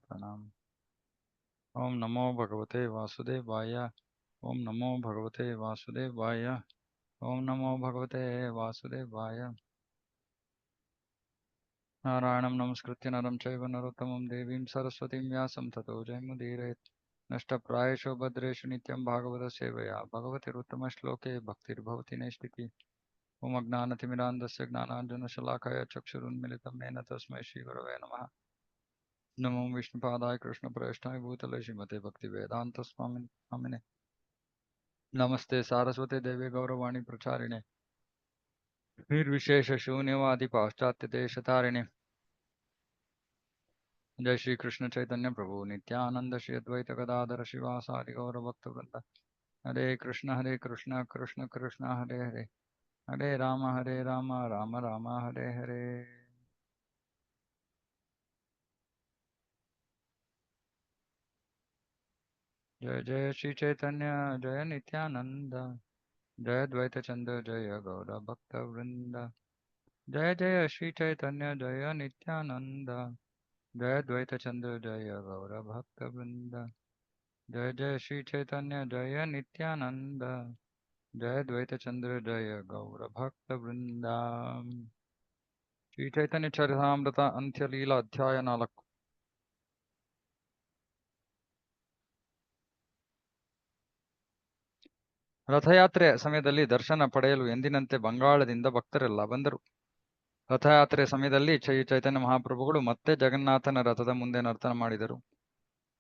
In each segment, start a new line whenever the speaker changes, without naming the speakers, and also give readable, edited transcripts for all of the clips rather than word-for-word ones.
प्रणाम। ओम नमो भगवते वासुदेवाय। ओम नमो भगवते वासुदेवाय। ओम नमो भगवते वासुदेवाय। नारायणं नमस्कृत्य नरं चैव नरोत्तमं देवीं सरस्वतीं व्यासं ततो जयमुदीरयेत्। नष्टप्रायेषु भद्रेषु नित्यं भागवत सेवया भगवतिरुत्तमश्लोके भक्तिर्भवति नैष्टिकी। ओम अज्ञानतिमिरान्धस्य ज्ञानाञ्जनशलाकया चक्षुरुन्मिलितं येन तस्मै श्रीगुरवे नमः। नमो विष्णुपादाय कृष्णप्रेष्ठाय भूतले श्रीमते भक्तिवेदान्तस्वामिने स्वामिने। नमस्ते सारस्वते देवी गौरवाणी प्रचारिणे निर्विशेष शून्यवादी पाश्चात्य देशतारिणे। जय श्री कृष्ण चैतन्य प्रभु नित्यानंद श्री अद्वैत गदाधर शिवासादि गौर भक्त वृंद। हरे कृष्ण कृष्ण कृष्ण हरे हरे। हरे राम राम राम हरे हरे। जय जय श्री चैतन्य जय नित्यानंद जय द्वैत चंद्र जय गौर भक्त वृंद। जय जय श्री चैतन्य जय नित्यानंद जय द्वैत चंद्र जय गौर भक्त वृंद। जय जय श्री चैतन्य जय नित्यानंद जय द्वैत चंद्र जय गौर भक्त वृंद। ಶ್ರೀ ಚೈತನ್ಯ ಚರಿತಾಮೃತ ಅಂತ್ಯಲೀಲಾ ಅಧ್ಯಾಯ 4. ರಥಯಾತ್ರೆ ಸಮಯದಲ್ಲಿ ದರ್ಶನ ಪಡೆಯಲು ಎಂದಿನಂತೆ ಬಂಗಾಳದಿಂದ ಭಕ್ತರೆಲ್ಲ ಬಂದರು. ರಥಯಾತ್ರೆ ಸಮಯದಲ್ಲಿ ಶ್ರೀ ಚೈತನ್ಯ ಮಹಾಪ್ರಭುಗಳು ಮತ್ತೆ ಜಗನ್ನಾಥನ ರಥದ ಮುಂದೆ ನರ್ತನ ಮಾಡಿದರು.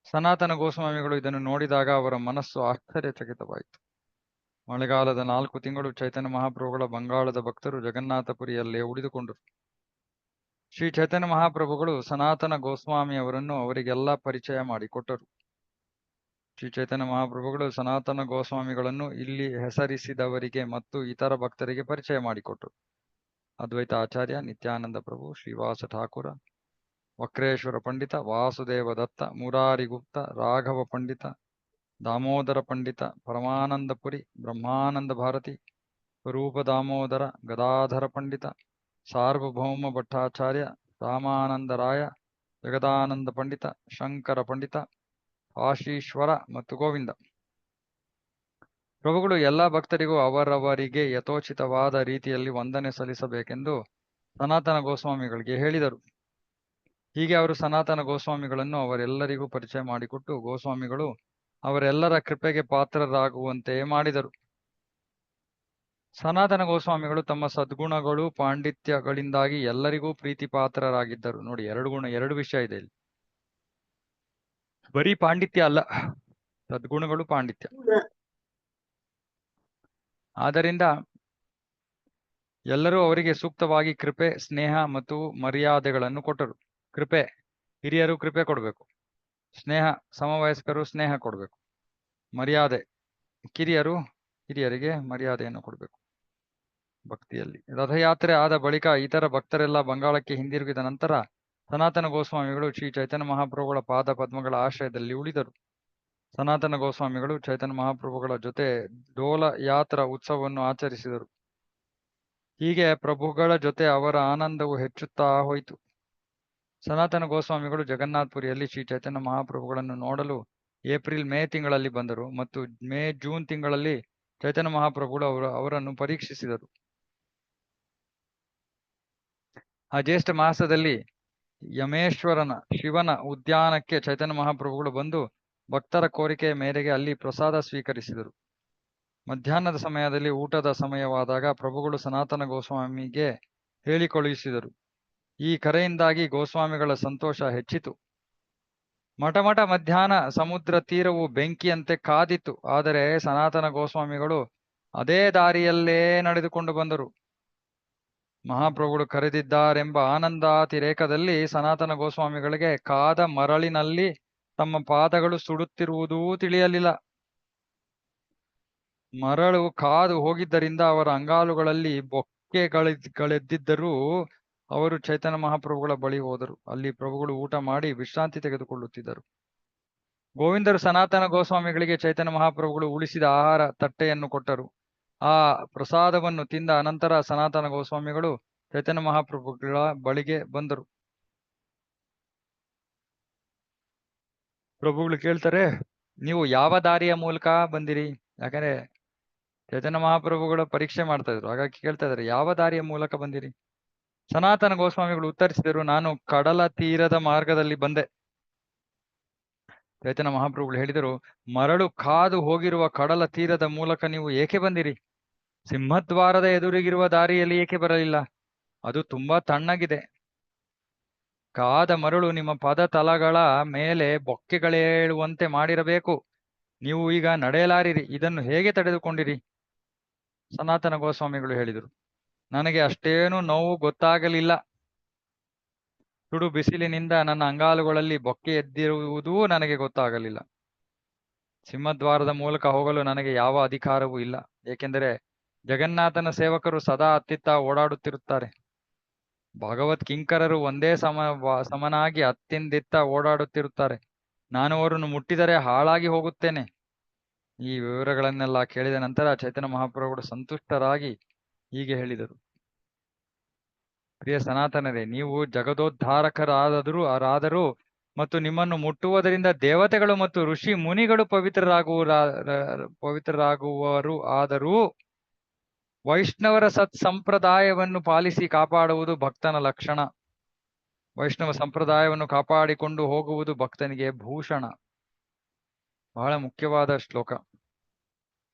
ಸನಾತನ ಗೋಸ್ವಾಮಿಗಳು ಇದನ್ನು ನೋಡಿದಾಗ ಅವರ ಮನಸ್ಸು ಆಶ್ಚರ್ಯಚಕಿತವಾಯಿತು. ಮಳೆಗಾಲದ 4 ತಿಂಗಳು ಚೈತನ್ಯ ಮಹಾಪ್ರಭುಗಳ ಬಂಗಾಳದ ಭಕ್ತರು ಜಗನ್ನಾಥಪುರಿಯಲ್ಲೇ ಉಳಿದುಕೊಂಡರು. ಶ್ರೀ ಚೈತನ್ಯ ಮಹಾಪ್ರಭುಗಳು ಸನಾತನ ಗೋಸ್ವಾಮಿಯವರನ್ನು ಅವರಿಗೆಲ್ಲ ಪರಿಚಯ ಮಾಡಿಕೊಟ್ಟರು. ಶ್ರೀ ಚೈತನ್ಯ ಮಹಾಪ್ರಭುಗಳು ಸನಾತನ ಗೋಸ್ವಾಮಿಗಳನ್ನು ಇಲ್ಲಿ ಹೆಸರಿಸಿದವರಿಗೆ ಮತ್ತು ಇತರ ಭಕ್ತರಿಗೆ ಪರಿಚಯ ಮಾಡಿಕೊಟ್ಟರು. ಅದ್ವೈತ ಆಚಾರ್ಯ, ನಿತ್ಯಾನಂದ ಪ್ರಭು, ಶ್ರೀವಾಸ ಠಾಕೂರ, ವಕ್ರೇಶ್ವರ ಪಂಡಿತ, ವಾಸುದೇವ ದತ್ತ, ಮುರಾರಿ ಗುಪ್ತ, ರಾಘವ ಪಂಡಿತ, ದಾಮೋದರ ಪಂಡಿತ, ಪರಮಾನಂದಪುರಿ, ಬ್ರಹ್ಮಾನಂದ ಭಾರತಿ, ಸ್ವರೂಪ ದಾಮೋದರ, ಗದಾಧರ ಪಂಡಿತ, ಸಾರ್ವಭೌಮ ಭಟ್ಟಾಚಾರ್ಯ, ರಾಮಾನಂದರಾಯ, ಜಗದಾನಂದ ಪಂಡಿತ, ಶಂಕರ ಪಂಡಿತ, ಆಶೀಶ್ವರ ಮತ್ತು ಗೋವಿಂದ ಪ್ರಭುಗಳು ಎಲ್ಲ ಭಕ್ತರಿಗೂ ಅವರವರಿಗೆ ಯಥೋಚಿತವಾದ ರೀತಿಯಲ್ಲಿ ವಂದನೆ ಸಲ್ಲಿಸಬೇಕೆಂದು ಸನಾತನ ಗೋಸ್ವಾಮಿಗಳಿಗೆ ಹೇಳಿದರು. ಹೀಗೆ ಅವರು ಸನಾತನ ಗೋಸ್ವಾಮಿಗಳನ್ನು ಅವರೆಲ್ಲರಿಗೂ ಪರಿಚಯ ಮಾಡಿಕೊಟ್ಟು ಗೋಸ್ವಾಮಿಗಳು ಅವರೆಲ್ಲರ ಕೃಪೆಗೆ ಪಾತ್ರರಾಗುವಂತೆ ಮಾಡಿದರು. ಸನಾತನ ಗೋಸ್ವಾಮಿಗಳು ತಮ್ಮ ಸದ್ಗುಣಗಳು ಪಾಂಡಿತ್ಯಗಳಿಂದಾಗಿ ಎಲ್ಲರಿಗೂ ಪ್ರೀತಿ ಪಾತ್ರರಾಗಿದ್ದರು. ನೋಡಿ, ಎರಡು ವಿಷಯ ಇದೆ ಇಲ್ಲಿ. ಬರೀ ಪಾಂಡಿತ್ಯ ಅಲ್ಲ, ಸದ್ಗುಣಗಳು ಪಾಂಡಿತ್ಯ. ಆದ್ದರಿಂದ ಎಲ್ಲರೂ ಅವರಿಗೆ ಸೂಕ್ತವಾಗಿ ಕೃಪೆ, ಸ್ನೇಹ ಮತ್ತು ಮರ್ಯಾದೆಗಳನ್ನು ಕೊಟ್ಟರು. ಕೃಪೆ, ಹಿರಿಯರು ಕೃಪೆ ಕೊಡಬೇಕು. ಸ್ನೇಹ, ಸಮವಯಸ್ಕರು ಸ್ನೇಹ ಕೊಡಬೇಕು. ಮರ್ಯಾದೆ, ಹಿರಿಯರಿಗೆ ಮರ್ಯಾದೆಯನ್ನು ಕೊಡಬೇಕು ಭಕ್ತಿಯಲ್ಲಿ. ರಥಯಾತ್ರೆ ಆದ ಬಳಿಕ ಇತರ ಭಕ್ತರೆಲ್ಲ ಬಂಗಾಳಕ್ಕೆ ಹಿಂದಿರುಗಿದ ನಂತರ ಸನಾತನ ಗೋಸ್ವಾಮಿಗಳು ಶ್ರೀ ಚೈತನ್ಯ ಮಹಾಪ್ರಭುಗಳ ಪಾದ ಪದ್ಮಗಳ ಆಶ್ರಯದಲ್ಲಿ ಉಳಿದರು. ಸನಾತನ ಗೋಸ್ವಾಮಿಗಳು ಚೈತನ್ಯ ಮಹಾಪ್ರಭುಗಳ ಜೊತೆ ಡೋಲ ಯಾತ್ರಾ ಉತ್ಸವವನ್ನು ಆಚರಿಸಿದರು. ಹೀಗೆ ಪ್ರಭುಗಳ ಜೊತೆ ಅವರ ಆನಂದವು ಹೆಚ್ಚುತ್ತಾ ಹೋಯಿತು. ಸನಾತನ ಗೋಸ್ವಾಮಿಗಳು ಜಗನ್ನಾಥಪುರಿಯಲ್ಲಿ ಶ್ರೀ ಚೈತನ್ಯ ಮಹಾಪ್ರಭುಗಳನ್ನು ನೋಡಲು ಏಪ್ರಿಲ್ ಮೇ ತಿಂಗಳಲ್ಲಿ ಬಂದರು ಮತ್ತು ಜೂನ್ ತಿಂಗಳಲ್ಲಿ ಚೈತನ್ಯ ಮಹಾಪ್ರಭುಗಳು ಅವರನ್ನು ಪರೀಕ್ಷಿಸಿದರು. ಆ ಜ್ಯೇಷ್ಠ ಮಾಸದಲ್ಲಿ ಯಮೇಶ್ವರನ ಶಿವನ ಉದ್ಯಾನಕ್ಕೆ ಚೈತನ್ಯ ಮಹಾಪ್ರಭುಗಳು ಬಂದು ಭಕ್ತರ ಕೋರಿಕೆಯ ಮೇರೆಗೆ ಅಲ್ಲಿ ಪ್ರಸಾದ ಸ್ವೀಕರಿಸಿದರು. ಮಧ್ಯಾಹ್ನದ ಸಮಯದಲ್ಲಿ ಊಟದ ಸಮಯವಾದಾಗ ಪ್ರಭುಗಳು ಸನಾತನ ಗೋಸ್ವಾಮಿಗೆ ಹೇಳಿ ಕಳುಹಿಸಿದರು. ಈ ಕರೆಯಿಂದಾಗಿ ಗೋಸ್ವಾಮಿಗಳ ಸಂತೋಷ ಹೆಚ್ಚಿತು. ಮಠ ಮಧ್ಯಾಹ್ನ ಸಮುದ್ರ ತೀರವು ಬೆಂಕಿಯಂತೆ ಕಾದಿತ್ತು. ಆದರೆ ಸನಾತನ ಗೋಸ್ವಾಮಿಗಳು ಅದೇ ದಾರಿಯಲ್ಲೇ ನಡೆದುಕೊಂಡು ಬಂದರು. ಮಹಾಪ್ರಭುಗಳು ಕರೆದಿದ್ದಾರೆಂಬ ಆನಂದಾತಿರೇಕದಲ್ಲಿ ಸನಾತನ ಗೋಸ್ವಾಮಿಗಳಿಗೆ ಕಾದ ಮರಳಿನಲ್ಲಿ ತಮ್ಮ ಪಾದಗಳು ಸುಡುತ್ತಿರುವುದೂ ತಿಳಿಯಲಿಲ್ಲ. ಮರಳು ಕಾದು ಹೋಗಿದ್ದರಿಂದ ಅವರ ಅಂಗಾಲುಗಳಲ್ಲಿ ಬೊಕ್ಕೆಗಳೆದ್ದಿದ್ದರೂ ಅವರು ಚೈತನ್ಯ ಮಹಾಪ್ರಭುಗಳ ಬಳಿ ಹೋದರು. ಅಲ್ಲಿ ಪ್ರಭುಗಳು ಊಟ ಮಾಡಿ ವಿಶ್ರಾಂತಿ ತೆಗೆದುಕೊಳ್ಳುತ್ತಿದ್ದರು. ಗೋವಿಂದರು ಸನಾತನ ಗೋಸ್ವಾಮಿಗಳಿಗೆ ಚೈತನ್ಯ ಮಹಾಪ್ರಭುಗಳು ಉಳಿಸಿದ ಆಹಾರ ತಟ್ಟೆಯನ್ನು ಕೊಟ್ಟರು. ಆ ಪ್ರಸಾದವನ್ನು ತಿಂದ ಅನಂತರ ಸನಾತನ ಗೋಸ್ವಾಮಿಗಳು ಚೈತನ್ಯ ಮಹಾಪ್ರಭುಗಳ ಬಳಿಗೆ ಬಂದರು. ಪ್ರಭುಗಳು ಕೇಳ್ತಾರೆ, ನೀವು ಯಾವ ದಾರಿಯ ಮೂಲಕ ಬಂದಿರಿ? ಯಾಕಂದ್ರೆ ಚೈತನ್ಯ ಮಹಾಪ್ರಭುಗಳ ಪರೀಕ್ಷೆ ಮಾಡ್ತಾ ಇದ್ರು, ಹಾಗಾಗಿ ಕೇಳ್ತಾ ಇದ್ದಾರೆ, ಯಾವ ದಾರಿಯ ಮೂಲಕ ಬಂದಿರಿ? ಸನಾತನ ಗೋಸ್ವಾಮಿಗಳು ಉತ್ತರಿಸಿದರು, ನಾನು ಕಡಲ ತೀರದ ಮಾರ್ಗದಲ್ಲಿ ಬಂದೆ. ಚೈತನ್ಯ ಮಹಾಪ್ರಭುಗಳು ಹೇಳಿದರು, ಮರಳು ಕಾದು ಹೋಗಿರುವ ಕಡಲ ತೀರದ ಮೂಲಕ ನೀವು ಏಕೆ ಬಂದಿರಿ? ಸಿಂಹದ್ವಾರದ ಎದುರಿಗಿರುವ ದಾರಿಯಲ್ಲಿ ಏಕೆ ಬರಲಿಲ್ಲ? ಅದು ತುಂಬಾ ತಣ್ಣಗಿದೆ. ಕಾದ ಮರಳು ನಿಮ್ಮ ಪದ ತಲಗಳ ಮೇಲೆ ಬೊಕ್ಕೆಗಳೇಳುವಂತೆ ಮಾಡಿರಬೇಕು. ನೀವು ಈಗ ನಡೆಯಲಾರಿರಿ, ಇದನ್ನು ಹೇಗೆ ತಡೆದುಕೊಂಡಿರಿ? ಸನಾತನ ಗೋಸ್ವಾಮಿಗಳು ಹೇಳಿದರು, ನನಗೆ ಅಷ್ಟೇನೂ ನೋವು ಗೊತ್ತಾಗಲಿಲ್ಲ. ಸುಡು ಬಿಸಿಲಿನಿಂದ ನನ್ನ ಅಂಗಾಲುಗಳಲ್ಲಿ ಬೊಕ್ಕೆ ಎದ್ದಿರುವುದೂ ನನಗೆ ಗೊತ್ತಾಗಲಿಲ್ಲ. ಸಿಂಹದ್ವಾರದ ಮೂಲಕ ಹೋಗಲು ನನಗೆ ಯಾವ ಅಧಿಕಾರವೂ ಇಲ್ಲ, ಏಕೆಂದರೆ ಜಗನ್ನಾಥನ ಸೇವಕರು ಸದಾ ಅತ್ತಿತ್ತ ಓಡಾಡುತ್ತಿರುತ್ತಾರೆ. ಭಗವತ್ ಕಿಂಕರರು ಒಂದೇ ಸಮನಾಗಿ ಅತ್ತಿಂದಿತ್ತ ಓಡಾಡುತ್ತಿರುತ್ತಾರೆ. ನಾನು ಅವರನ್ನು ಮುಟ್ಟಿದರೆ ಹಾಳಾಗಿ ಹೋಗುತ್ತೇನೆ. ಈ ವಿವರಗಳನ್ನೆಲ್ಲ ಕೇಳಿದ ನಂತರ ಚೈತನ್ಯ ಮಹಾಪ್ರಭುಗಳು ಸಂತುಷ್ಟರಾಗಿ ಹೀಗೆ ಹೇಳಿದರು, ಪ್ರಿಯ ಸನಾತನರೇ, ನೀವು ಜಗದೋದ್ಧಾರಕರಾದರೂ ಮತ್ತು ನಿಮ್ಮನ್ನು ಮುಟ್ಟುವುದರಿಂದ ದೇವತೆಗಳು ಮತ್ತು ಋಷಿ ಮುನಿಗಳು ಪವಿತ್ರರಾಗುವರು. ಆದರೂ ವೈಷ್ಣವರ ಸಂಪ್ರದಾಯವನ್ನು ಪಾಲಿಸಿ ಕಾಪಾಡುವುದು ಭಕ್ತನ ಲಕ್ಷಣ. ವೈಷ್ಣವ ಸಂಪ್ರದಾಯವನ್ನು ಕಾಪಾಡಿಕೊಂಡು ಹೋಗುವುದು ಭಕ್ತನಿಗೆ ಭೂಷಣ. ಬಹಳ ಮುಖ್ಯವಾದ ಶ್ಲೋಕ.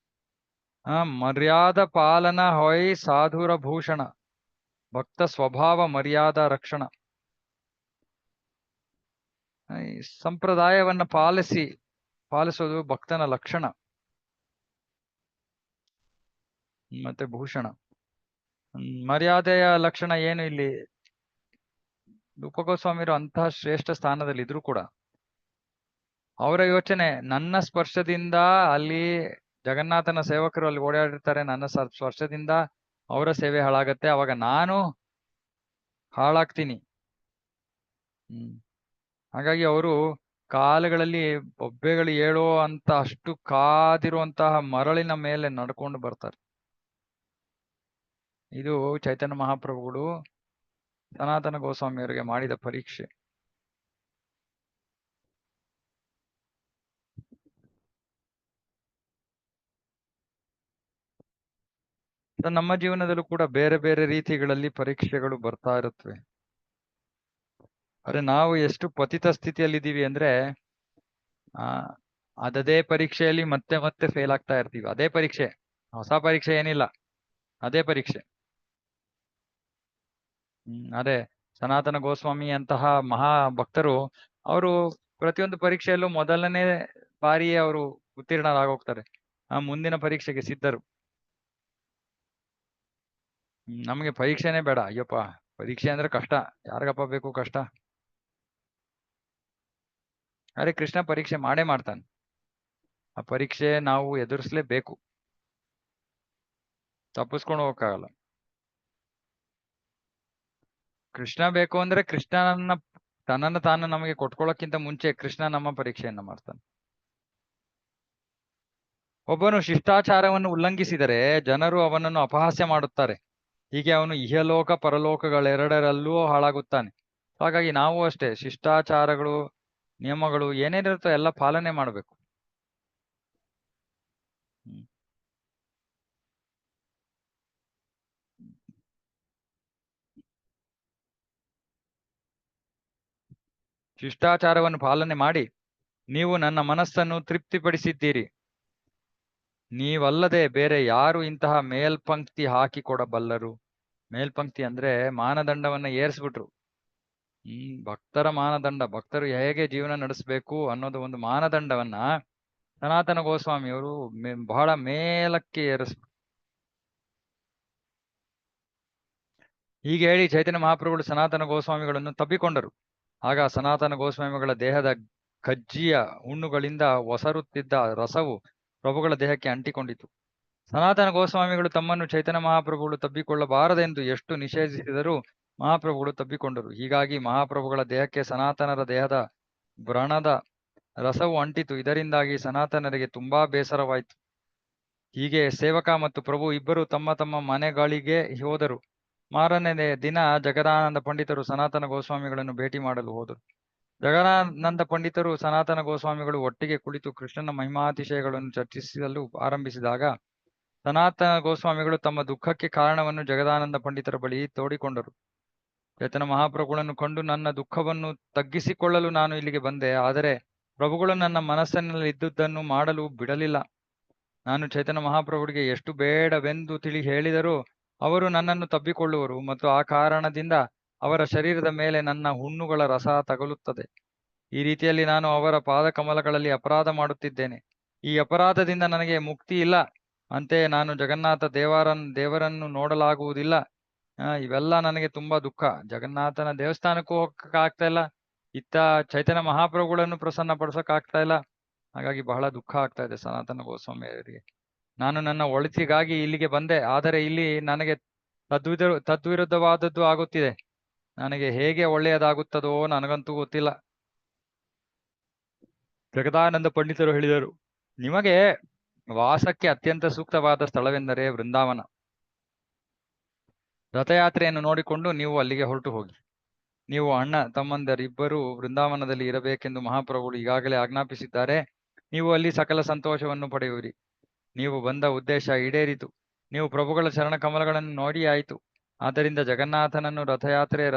ಮರ್ಯಾದ ಪಾಲನ ಹೊಯ್ ಸಾಧುರ ಭೂಷಣ, ಭಕ್ತ ಸ್ವಭಾವ ಮರ್ಯಾದಾ ರಕ್ಷಣ. ಸಂಪ್ರದಾಯವನ್ನ ಪಾಲಿಸೋದು ಭಕ್ತನ ಲಕ್ಷಣ ಮತ್ತೆ ಭೂಷಣ. ಮರ್ಯಾದೆಯ ಲಕ್ಷಣ ಏನು? ಇಲ್ಲಿ ರೂಪಗೋಸ್ವಾಮಿರು ಅಂತಹ ಶ್ರೇಷ್ಠ ಸ್ಥಾನದಲ್ಲಿ ಇದ್ರು ಕೂಡ ಅವರ ಯೋಚನೆ, ನನ್ನ ಸ್ಪರ್ಶದಿಂದ ಅಲ್ಲಿ ಜಗನ್ನಾಥನ ಸೇವಕರು ಅಲ್ಲಿ ಓಡಾಡಿರ್ತಾರೆ, ನನ್ನ ಸ್ಪರ್ಶದಿಂದ ಅವರ ಸೇವೆ ಹಾಳಾಗತ್ತೆ, ಅವಾಗ ನಾನು ಹಾಳಾಗ್ತೀನಿ. ಹಾಗಾಗಿ ಅವರು ಕಾಲುಗಳಲ್ಲಿ ಬೊಬ್ಬೆಗಳು ಏಳೋ ಅಂತ ಅಷ್ಟು ಕಾದಿರುವಂತಹ ಮರಳಿನ ಮೇಲೆ ನಡ್ಕೊಂಡು ಬರ್ತಾರೆ. ಇದು ಚೈತನ್ಯ ಮಹಾಪ್ರಭುಗಳು ಸನಾತನ ಗೋಸ್ವಾಮಿಯವರಿಗೆ ಮಾಡಿದ ಪರೀಕ್ಷೆ. ನಮ್ಮ ಜೀವನದಲ್ಲೂ ಕೂಡ ಬೇರೆ ಬೇರೆ ರೀತಿಗಳಲ್ಲಿ ಪರೀಕ್ಷೆಗಳು ಬರ್ತಾ ಇರುತ್ತವೆ. ಆದ್ರೆ ನಾವು ಎಷ್ಟು ಪತಿತ ಸ್ಥಿತಿಯಲ್ಲಿದ್ದೀವಿ ಅಂದ್ರೆ ಅದೇ ಪರೀಕ್ಷೆಯಲ್ಲಿ ಮತ್ತೆ ಮತ್ತೆ ಫೇಲ್ ಆಗ್ತಾ ಇರ್ತೀವಿ. ಅದೇ ಪರೀಕ್ಷೆ, ಹೊಸ ಪರೀಕ್ಷೆ ಏನಿಲ್ಲ, ಅದೇ ಪರೀಕ್ಷೆ. ಅದೇ ಸನಾತನ ಗೋಸ್ವಾಮಿ ಅಂತಹ ಮಹಾ ಭಕ್ತರು, ಅವರು ಪ್ರತಿಯೊಂದು ಪರೀಕ್ಷೆಯಲ್ಲೂ ಮೊದಲನೇ ಬಾರಿಯೇ ಅವರು ಉತ್ತೀರ್ಣರಾಗೋಗ್ತಾರೆ. ಮುಂದಿನ ಪರೀಕ್ಷೆಗೆ ಸಿದ್ಧರು. ನಮಗೆ ಪರೀಕ್ಷೆನೇ ಬೇಡ, ಅಯ್ಯಪ್ಪ ಪರೀಕ್ಷೆ ಅಂದ್ರೆ ಕಷ್ಟ, ಯಾರಿಗಪ್ಪ ಬೇಕು ಕಷ್ಟ? ಅರೆ ಕೃಷ್ಣ ಪರೀಕ್ಷೆ ಮಾಡೇ ಮಾಡ್ತಾನೆ. ಆ ಪರೀಕ್ಷೆ ನಾವು ಎದುರಿಸ್ಲೇಬೇಕು, ತಪ್ಪಿಸ್ಕೊಂಡು ಹೋಗಕ್ಕಾಗಲ್ಲ. ಕೃಷ್ಣ ಬೇಕು ಅಂದ್ರೆ ತನ್ನನ್ನು ತಾನು ನಮಗೆ ಕೊಟ್ಕೊಳ್ಳೋಕ್ಕಿಂತ ಮುಂಚೆ ಕೃಷ್ಣ ನಮ್ಮ ಪರೀಕ್ಷೆಯನ್ನ ಮಾಡ್ತಾನೆ. ಒಬ್ಬನು ಶಿಷ್ಟಾಚಾರವನ್ನು ಉಲ್ಲಂಘಿಸಿದರೆ ಜನರು ಅವನನ್ನು ಅಪಹಾಸ್ಯ ಮಾಡುತ್ತಾರೆ. ಹೀಗೆ ಅವನು ಇಹಲೋಕ ಪರಲೋಕಗಳೆರಡರಲ್ಲೂ ಹಾಳಾಗುತ್ತಾನೆ. ಹಾಗಾಗಿ ನಾವು ಅಷ್ಟೇ ಶಿಷ್ಟಾಚಾರಗಳು, ನಿಯಮಗಳು ಏನೇನಿರುತ್ತೋ ಎಲ್ಲ ಪಾಲನೆ ಮಾಡಬೇಕು. ಶಿಷ್ಟಾಚಾರವನ್ನು ಪಾಲನೆ ಮಾಡಿ ನೀವು ನನ್ನ ಮನಸ್ಸನ್ನು ತೃಪ್ತಿಪಡಿಸಿದ್ದೀರಿ. ನೀವಲ್ಲದೆ ಬೇರೆ ಯಾರು ಇಂತಹ ಮೇಲ್ಪಂಕ್ತಿ ಹಾಕಿಕೊಡಬಲ್ಲರು? ಮೇಲ್ಪಂಕ್ತಿ ಅಂದ್ರೆ ಮಾನದಂಡವನ್ನ ಏರಿಸ್ಬಿಟ್ರು. ಭಕ್ತರ ಮಾನದಂಡ, ಭಕ್ತರು ಹೇಗೆ ಜೀವನ ನಡೆಸಬೇಕು ಅನ್ನೋದು ಒಂದು ಮಾನದಂಡವನ್ನ ಸನಾತನ ಗೋಸ್ವಾಮಿಯವರು ಬಹಳ ಮೇಲಕ್ಕೆ ಏರಿಸ್ಬಿಟ್ರು. ಹೀಗೆ ಹೇಳಿ ಚೈತನ್ಯ ಮಹಾಪ್ರಭುಗಳು ಸನಾತನ ಗೋಸ್ವಾಮಿಗಳನ್ನು ತಬ್ಬಿಕೊಂಡರು. ಆಗ ಸನಾತನ ಗೋಸ್ವಾಮಿಗಳ ದೇಹದ ಕಜ್ಜಿಯ ಹುಣ್ಣುಗಳಿಂದ ಒಸರುತ್ತಿದ್ದ ರಸವು ಪ್ರಭುಗಳ ದೇಹಕ್ಕೆ ಅಂಟಿಕೊಂಡಿತು. ಸನಾತನ ಗೋಸ್ವಾಮಿಗಳು ತಮ್ಮನ್ನು ಚೈತನ್ಯ ಮಹಾಪ್ರಭುಗಳು ತಬ್ಬಿಕೊಳ್ಳಬಾರದೆಂದು ಎಷ್ಟು ನಿಷೇಧಿಸಿದರೂ ಮಹಾಪ್ರಭುಗಳು ತಬ್ಬಿಕೊಂಡರು. ಹೀಗಾಗಿ ಮಹಾಪ್ರಭುಗಳ ದೇಹಕ್ಕೆ ಸನಾತನರ ದೇಹದ ವ್ರಣದ ರಸವು ಅಂಟಿತು. ಇದರಿಂದಾಗಿ ಸನಾತನರಿಗೆ ತುಂಬಾ ಬೇಸರವಾಯಿತು. ಹೀಗೆ ಸೇವಕ ಮತ್ತು ಪ್ರಭು ಇಬ್ಬರು ತಮ್ಮ ತಮ್ಮ ಮನೆಗಳಿಗೆ ಹೋದರು. ಮಾರನೇ ದಿನ ಜಗದಾನಂದ ಪಂಡಿತರು ಸನಾತನ ಗೋಸ್ವಾಮಿಗಳನ್ನು ಭೇಟಿ ಮಾಡಲು ಹೋದರು. ಜಗದಾನಂದ ಪಂಡಿತರು ಸನಾತನ ಗೋಸ್ವಾಮಿಗಳು ಒಟ್ಟಿಗೆ ಕುಳಿತು ಕೃಷ್ಣನ ಮಹಿಮಾತಿಶಯಗಳನ್ನು ಚರ್ಚಿಸಲು ಆರಂಭಿಸಿದಾಗ ಸನಾತನ ಗೋಸ್ವಾಮಿಗಳು ತಮ್ಮ ದುಃಖಕ್ಕೆ ಕಾರಣವನ್ನು ಜಗದಾನಂದ ಪಂಡಿತರ ಬಳಿ ತೋಡಿಕೊಂಡರು. ಚೈತನ್ಯ ಮಹಾಪ್ರಭುಗಳನ್ನು ಕಂಡು ನನ್ನ ದುಃಖವನ್ನು ತಗ್ಗಿಸಿಕೊಳ್ಳಲು ನಾನು ಇಲ್ಲಿಗೆ ಬಂದೆ, ಆದರೆ ಪ್ರಭುಗಳು ನನ್ನ ಮನಸ್ಸಿನಲ್ಲಿ ಇದ್ದುದನ್ನು ಮಾಡಲು ಬಿಡಲಿಲ್ಲ. ನಾನು ಚೈತನ್ಯ ಮಹಾಪ್ರಭುಗಳಿಗೆ ಎಷ್ಟು ಬೇಡವೆಂದು ಹೇಳಿದರೂ ಅವರು ನನ್ನನ್ನು ತಬ್ಬಿಕೊಳ್ಳುವರು ಮತ್ತು ಆ ಕಾರಣದಿಂದ ಅವರ ಶರೀರದ ಮೇಲೆ ನನ್ನ ಹುಣ್ಣುಗಳ ರಸ ತಗುಲುತ್ತದೆ. ಈ ರೀತಿಯಲ್ಲಿ ನಾನು ಅವರ ಪಾದಕಮಲಗಳಲ್ಲಿ ಅಪರಾಧ ಮಾಡುತ್ತಿದ್ದೇನೆ. ಈ ಅಪರಾಧದಿಂದ ನನಗೆ ಮುಕ್ತಿ ಇಲ್ಲ. ಅಂತೆಯೇ ನಾನು ಜಗನ್ನಾಥ ದೇವರನ್ನು ನೋಡಲಾಗುವುದಿಲ್ಲ. ಇವೆಲ್ಲ ನನಗೆ ತುಂಬಾ ದುಃಖ. ಜಗನ್ನಾಥನ ದೇವಸ್ಥಾನಕ್ಕೂ ಹೋಗಕ್ಕೆ ಆಗ್ತಾ ಇಲ್ಲ, ಇತ್ತ ಚೈತನ್ಯ ಮಹಾಪ್ರಭುಗಳನ್ನು ಪ್ರಸನ್ನ ಪಡಿಸೋಕೆ ಆಗ್ತಾ ಇಲ್ಲ. ಹಾಗಾಗಿ ಬಹಳ ದುಃಖ ಆಗ್ತಾ ಇದೆ ಸನಾತನ ಗೋಸ್ವಾಮಿಯವರಿಗೆ. ನಾನು ನನ್ನ ಒಳಿತಿಗಾಗಿ ಇಲ್ಲಿಗೆ ಬಂದೆ, ಆದರೆ ಇಲ್ಲಿ ನನಗೆ ತದ್ವಿರುದ್ಧವಾದದ್ದು ಆಗುತ್ತಿದೆ. ನನಗೆ ಹೇಗೆ ಒಳ್ಳೆಯದಾಗುತ್ತದೋ ನನಗಂತೂ ಗೊತ್ತಿಲ್ಲ. ಜಗದಾನಂದ ಪಂಡಿತರು ಹೇಳಿದರು, ನಿಮಗೆ ವಾಸಕ್ಕೆ ಅತ್ಯಂತ ಸೂಕ್ತವಾದ ಸ್ಥಳವೆಂದರೆ ವೃಂದಾವನ. ರಥಯಾತ್ರೆಯನ್ನು ನೋಡಿಕೊಂಡು ನೀವು ಅಲ್ಲಿಗೆ ಹೊರಟು ಹೋಗಿ. ನೀವು ಅಣ್ಣ ತಮ್ಮಂದರಿಬ್ಬರು ವೃಂದಾವನದಲ್ಲಿ ಇರಬೇಕೆಂದು ಮಹಾಪ್ರಭುಗಳು ಈಗಾಗಲೇ ಆಜ್ಞಾಪಿಸಿದ್ದಾರೆ. ನೀವು ಅಲ್ಲಿ ಸಕಲ ಸಂತೋಷವನ್ನು ಪಡೆಯುವಿರಿ. ನೀವು ಬಂದ ಉದ್ದೇಶ ಈಡೇರಿತು. ನೀವು ಪ್ರಭುಗಳ ಚರಣ ಕಮಲಗಳನ್ನು ನೋಡಿ ಆಯಿತು. ಆದ್ದರಿಂದ ಜಗನ್ನಾಥನನ್ನು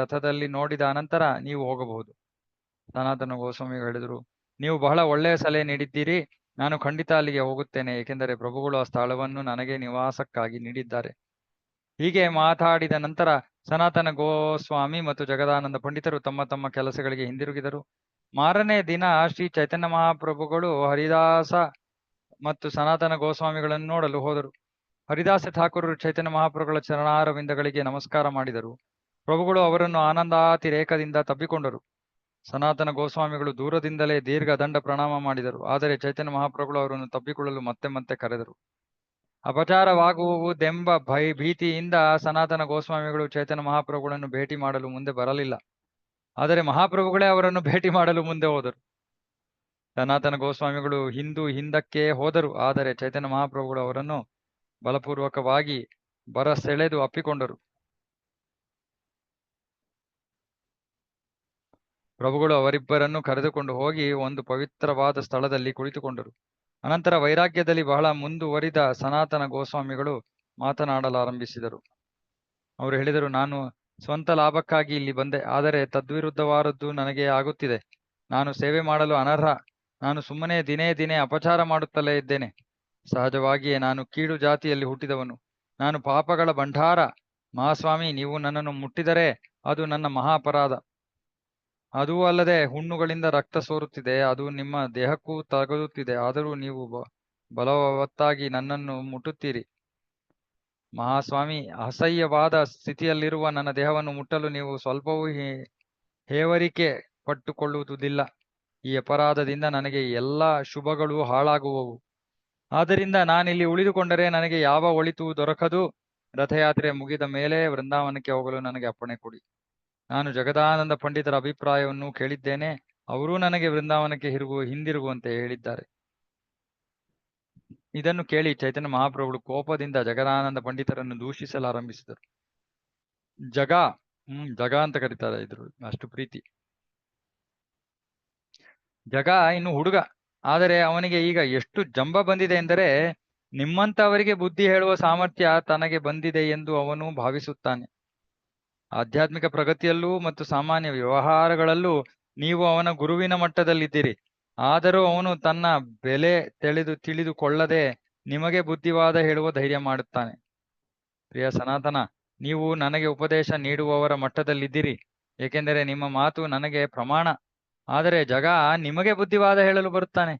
ರಥದಲ್ಲಿ ನೋಡಿದ ಅನಂತರ ನೀವು ಹೋಗಬಹುದು. ಸನಾತನ ಗೋಸ್ವಾಮಿ ಹೇಳಿದರು, ನೀವು ಬಹಳ ಒಳ್ಳೆಯ ಸಲಹೆ ನೀಡಿದ್ದೀರಿ. ನಾನು ಖಂಡಿತ ಅಲ್ಲಿಗೆ ಹೋಗುತ್ತೇನೆ, ಏಕೆಂದರೆ ಪ್ರಭುಗಳು ಆ ಸ್ಥಳವನ್ನು ನನಗೆ ನಿವಾಸಕ್ಕಾಗಿ ನೀಡಿದ್ದಾರೆ. ಹೀಗೆ ಮಾತಾಡಿದ ನಂತರ ಸನಾತನ ಗೋಸ್ವಾಮಿ ಮತ್ತು ಜಗದಾನಂದ ಪಂಡಿತರು ತಮ್ಮ ತಮ್ಮ ಕೆಲಸಗಳಿಗೆ ಹಿಂದಿರುಗಿದರು. ಮಾರನೇ ದಿನ ಶ್ರೀ ಚೈತನ್ಯ ಮಹಾಪ್ರಭುಗಳು ಹರಿದಾಸ ಮತ್ತು ಸನಾತನ ಗೋಸ್ವಾಮಿಗಳನ್ನು ನೋಡಲು ಹೋದರು. ಹರಿದಾಸ ಠಾಕೂರರು ಚೈತನ್ಯ ಮಹಾಪ್ರಭುಗಳ ಚರಣಾರವಿಂದಗಳಿಗೆ ನಮಸ್ಕಾರ ಮಾಡಿದರು. ಪ್ರಭುಗಳು ಅವರನ್ನು ಆನಂದಾತಿರೇಕದಿಂದ ತಬ್ಬಿಕೊಂಡರು. ಸನಾತನ ಗೋಸ್ವಾಮಿಗಳು ದೂರದಿಂದಲೇ ದೀರ್ಘ ದಂಡ ಪ್ರಣಾಮ ಮಾಡಿದರು. ಆದರೆ ಚೈತನ್ಯ ಮಹಾಪ್ರಭುಗಳು ಅವರನ್ನು ತಬ್ಬಿಕೊಳ್ಳಲು ಮತ್ತೆ ಮತ್ತೆ ಕರೆದರು. ಅಪಚಾರವಾಗುವುದೆಂಬ ಭೀತಿಯಿಂದ ಸನಾತನ ಗೋಸ್ವಾಮಿಗಳು ಚೈತನ್ಯ ಮಹಾಪ್ರಭುಗಳನ್ನು ಭೇಟಿ ಮಾಡಲು ಮುಂದೆ ಬರಲಿಲ್ಲ. ಆದರೆ ಮಹಾಪ್ರಭುಗಳೇ ಅವರನ್ನು ಭೇಟಿ ಮಾಡಲು ಮುಂದೆ ಹೋದರು. ಸನಾತನ ಗೋಸ್ವಾಮಿಗಳು ಹಿಂದಕ್ಕೆ ಹೋದರು. ಆದರೆ ಚೈತನ್ಯ ಮಹಾಪ್ರಭುಗಳು ಅವರನ್ನು ಬಲಪೂರ್ವಕವಾಗಿ ಬರಸೆಳೆದು ಅಪ್ಪಿಕೊಂಡರು. ಪ್ರಭುಗಳು ಅವರಿಬ್ಬರನ್ನು ಕರೆದುಕೊಂಡು ಹೋಗಿ ಒಂದು ಪವಿತ್ರವಾದ ಸ್ಥಳದಲ್ಲಿ ಕುಳಿತುಕೊಂಡರು. ಅನಂತರ ವೈರಾಗ್ಯದಲ್ಲಿ ಬಹಳ ಮುಂದುವರಿದ ಸನಾತನ ಗೋಸ್ವಾಮಿಗಳು ಮಾತನಾಡಲಾರಂಭಿಸಿದರು. ಅವರು ಹೇಳಿದರು, ನಾನು ಸ್ವಂತ ಲಾಭಕ್ಕಾಗಿ ಇಲ್ಲಿ ಬಂದೆ, ಆದರೆ ತದ್ವಿರುದ್ಧವಾದದ್ದು ನನಗೆ ಆಗುತ್ತಿದೆ. ನಾನು ಸೇವೆ ಮಾಡಲು ಅನರ್ಹ. ನಾನು ಸುಮ್ಮನೆ ದಿನೇ ಅಪಚಾರ ಮಾಡುತ್ತಲೇ ಇದ್ದೇನೆ. ಸಹಜವಾಗಿಯೇ ನಾನು ಕೀಳು ಜಾತಿಯಲ್ಲಿ ಹುಟ್ಟಿದವನು. ನಾನು ಪಾಪಗಳ ಭಂಡಾರ. ಮಹಾಸ್ವಾಮಿ, ನೀವು ನನ್ನನ್ನು ಮುಟ್ಟಿದರೆ ಅದು ನನ್ನ ಮಹಾ ಅಪರಾಧ. ಅದೂ ಅಲ್ಲದೆ ಹುಣ್ಣುಗಳಿಂದ ರಕ್ತ ಸೋರುತ್ತಿದೆ, ಅದು ನಿಮ್ಮ ದೇಹಕ್ಕೂ ತಗುಲುತ್ತಿದೆ. ಆದರೂ ನೀವು ಬಲವತ್ತಾಗಿ ನನ್ನನ್ನು ಮುಟ್ಟುತ್ತೀರಿ. ಮಹಾಸ್ವಾಮಿ, ಅಸಹ್ಯವಾದ ಸ್ಥಿತಿಯಲ್ಲಿರುವ ನನ್ನ ದೇಹವನ್ನು ಮುಟ್ಟಲು ನೀವು ಸ್ವಲ್ಪವೂ ಹೇವರಿಕೆ ಪಟ್ಟುಕೊಳ್ಳುವುದಿಲ್ಲ. ಈ ಅಪರಾಧದಿಂದ ನನಗೆ ಎಲ್ಲ ಶುಭಗಳು ಹಾಳಾಗುವವು. ಆದ್ದರಿಂದ ನಾನಿಲ್ಲಿ ಉಳಿದುಕೊಂಡರೆ ನನಗೆ ಯಾವ ಒಳಿತು ದೊರಕದು. ರಥಯಾತ್ರೆ ಮುಗಿದ ಮೇಲೆ ವೃಂದಾವನಕ್ಕೆ ಹೋಗಲು ನನಗೆ ಅಪ್ಪಣೆ ಕೊಡಿ. ನಾನು ಜಗದಾನಂದ ಪಂಡಿತರ ಅಭಿಪ್ರಾಯವನ್ನು ಕೇಳಿದ್ದೇನೆ. ಅವರೂ ನನಗೆ ವೃಂದಾವನಕ್ಕೆ ಹಿಂದಿರುಗುವಂತೆ ಹೇಳಿದ್ದಾರೆ. ಇದನ್ನು ಕೇಳಿ ಚೈತನ್ಯ ಮಹಾಪ್ರಭುಗಳು ಕೋಪದಿಂದ ಜಗದಾನಂದ ಪಂಡಿತರನ್ನು ದೂಷಿಸಲಾರಂಭಿಸಿದರು. ಜಗ ಅಂತ ಕರೀತಾರೆ ಇದ್ರು, ಅಷ್ಟು ಪ್ರೀತಿ. ಜಗ ಇನ್ನು ಹುಡುಗ, ಆದರೆ ಅವನಿಗೆ ಈಗ ಎಷ್ಟು ಜಂಬ ಬಂದಿದೆ ಎಂದರೆ ನಿಮ್ಮಂತವರಿಗೆ ಬುದ್ಧಿ ಹೇಳುವ ಸಾಮರ್ಥ್ಯ ತನಗೆ ಬಂದಿದೆ ಎಂದು ಅವನು ಭಾವಿಸುತ್ತಾನೆ. ಆಧ್ಯಾತ್ಮಿಕ ಪ್ರಗತಿಯಲ್ಲೂ ಮತ್ತು ಸಾಮಾನ್ಯ ವ್ಯವಹಾರಗಳಲ್ಲೂ ನೀವು ಅವನ ಗುರುವಿನ ಮಟ್ಟದಲ್ಲಿದ್ದೀರಿ. ಆದರೂ ಅವನು ತನ್ನ ಬೆಲೆ ತಿಳಿದುಕೊಳ್ಳದೆ ನಿಮಗೆ ಬುದ್ಧಿವಾದ ಹೇಳುವ ಧೈರ್ಯ ಮಾಡುತ್ತಾನೆ. ಪ್ರಿಯ ಸನಾತನ, ನೀವು ನನಗೆ ಉಪದೇಶ ನೀಡುವವರ ಮಟ್ಟದಲ್ಲಿದ್ದೀರಿ, ಏಕೆಂದರೆ ನಿಮ್ಮ ಮಾತು ನನಗೆ ಪ್ರಮಾಣ. ಆದರೆ ಜಗ ನಿಮಗೆ ಬುದ್ಧಿವಾದ ಹೇಳಲು ಬರುತ್ತಾನೆ.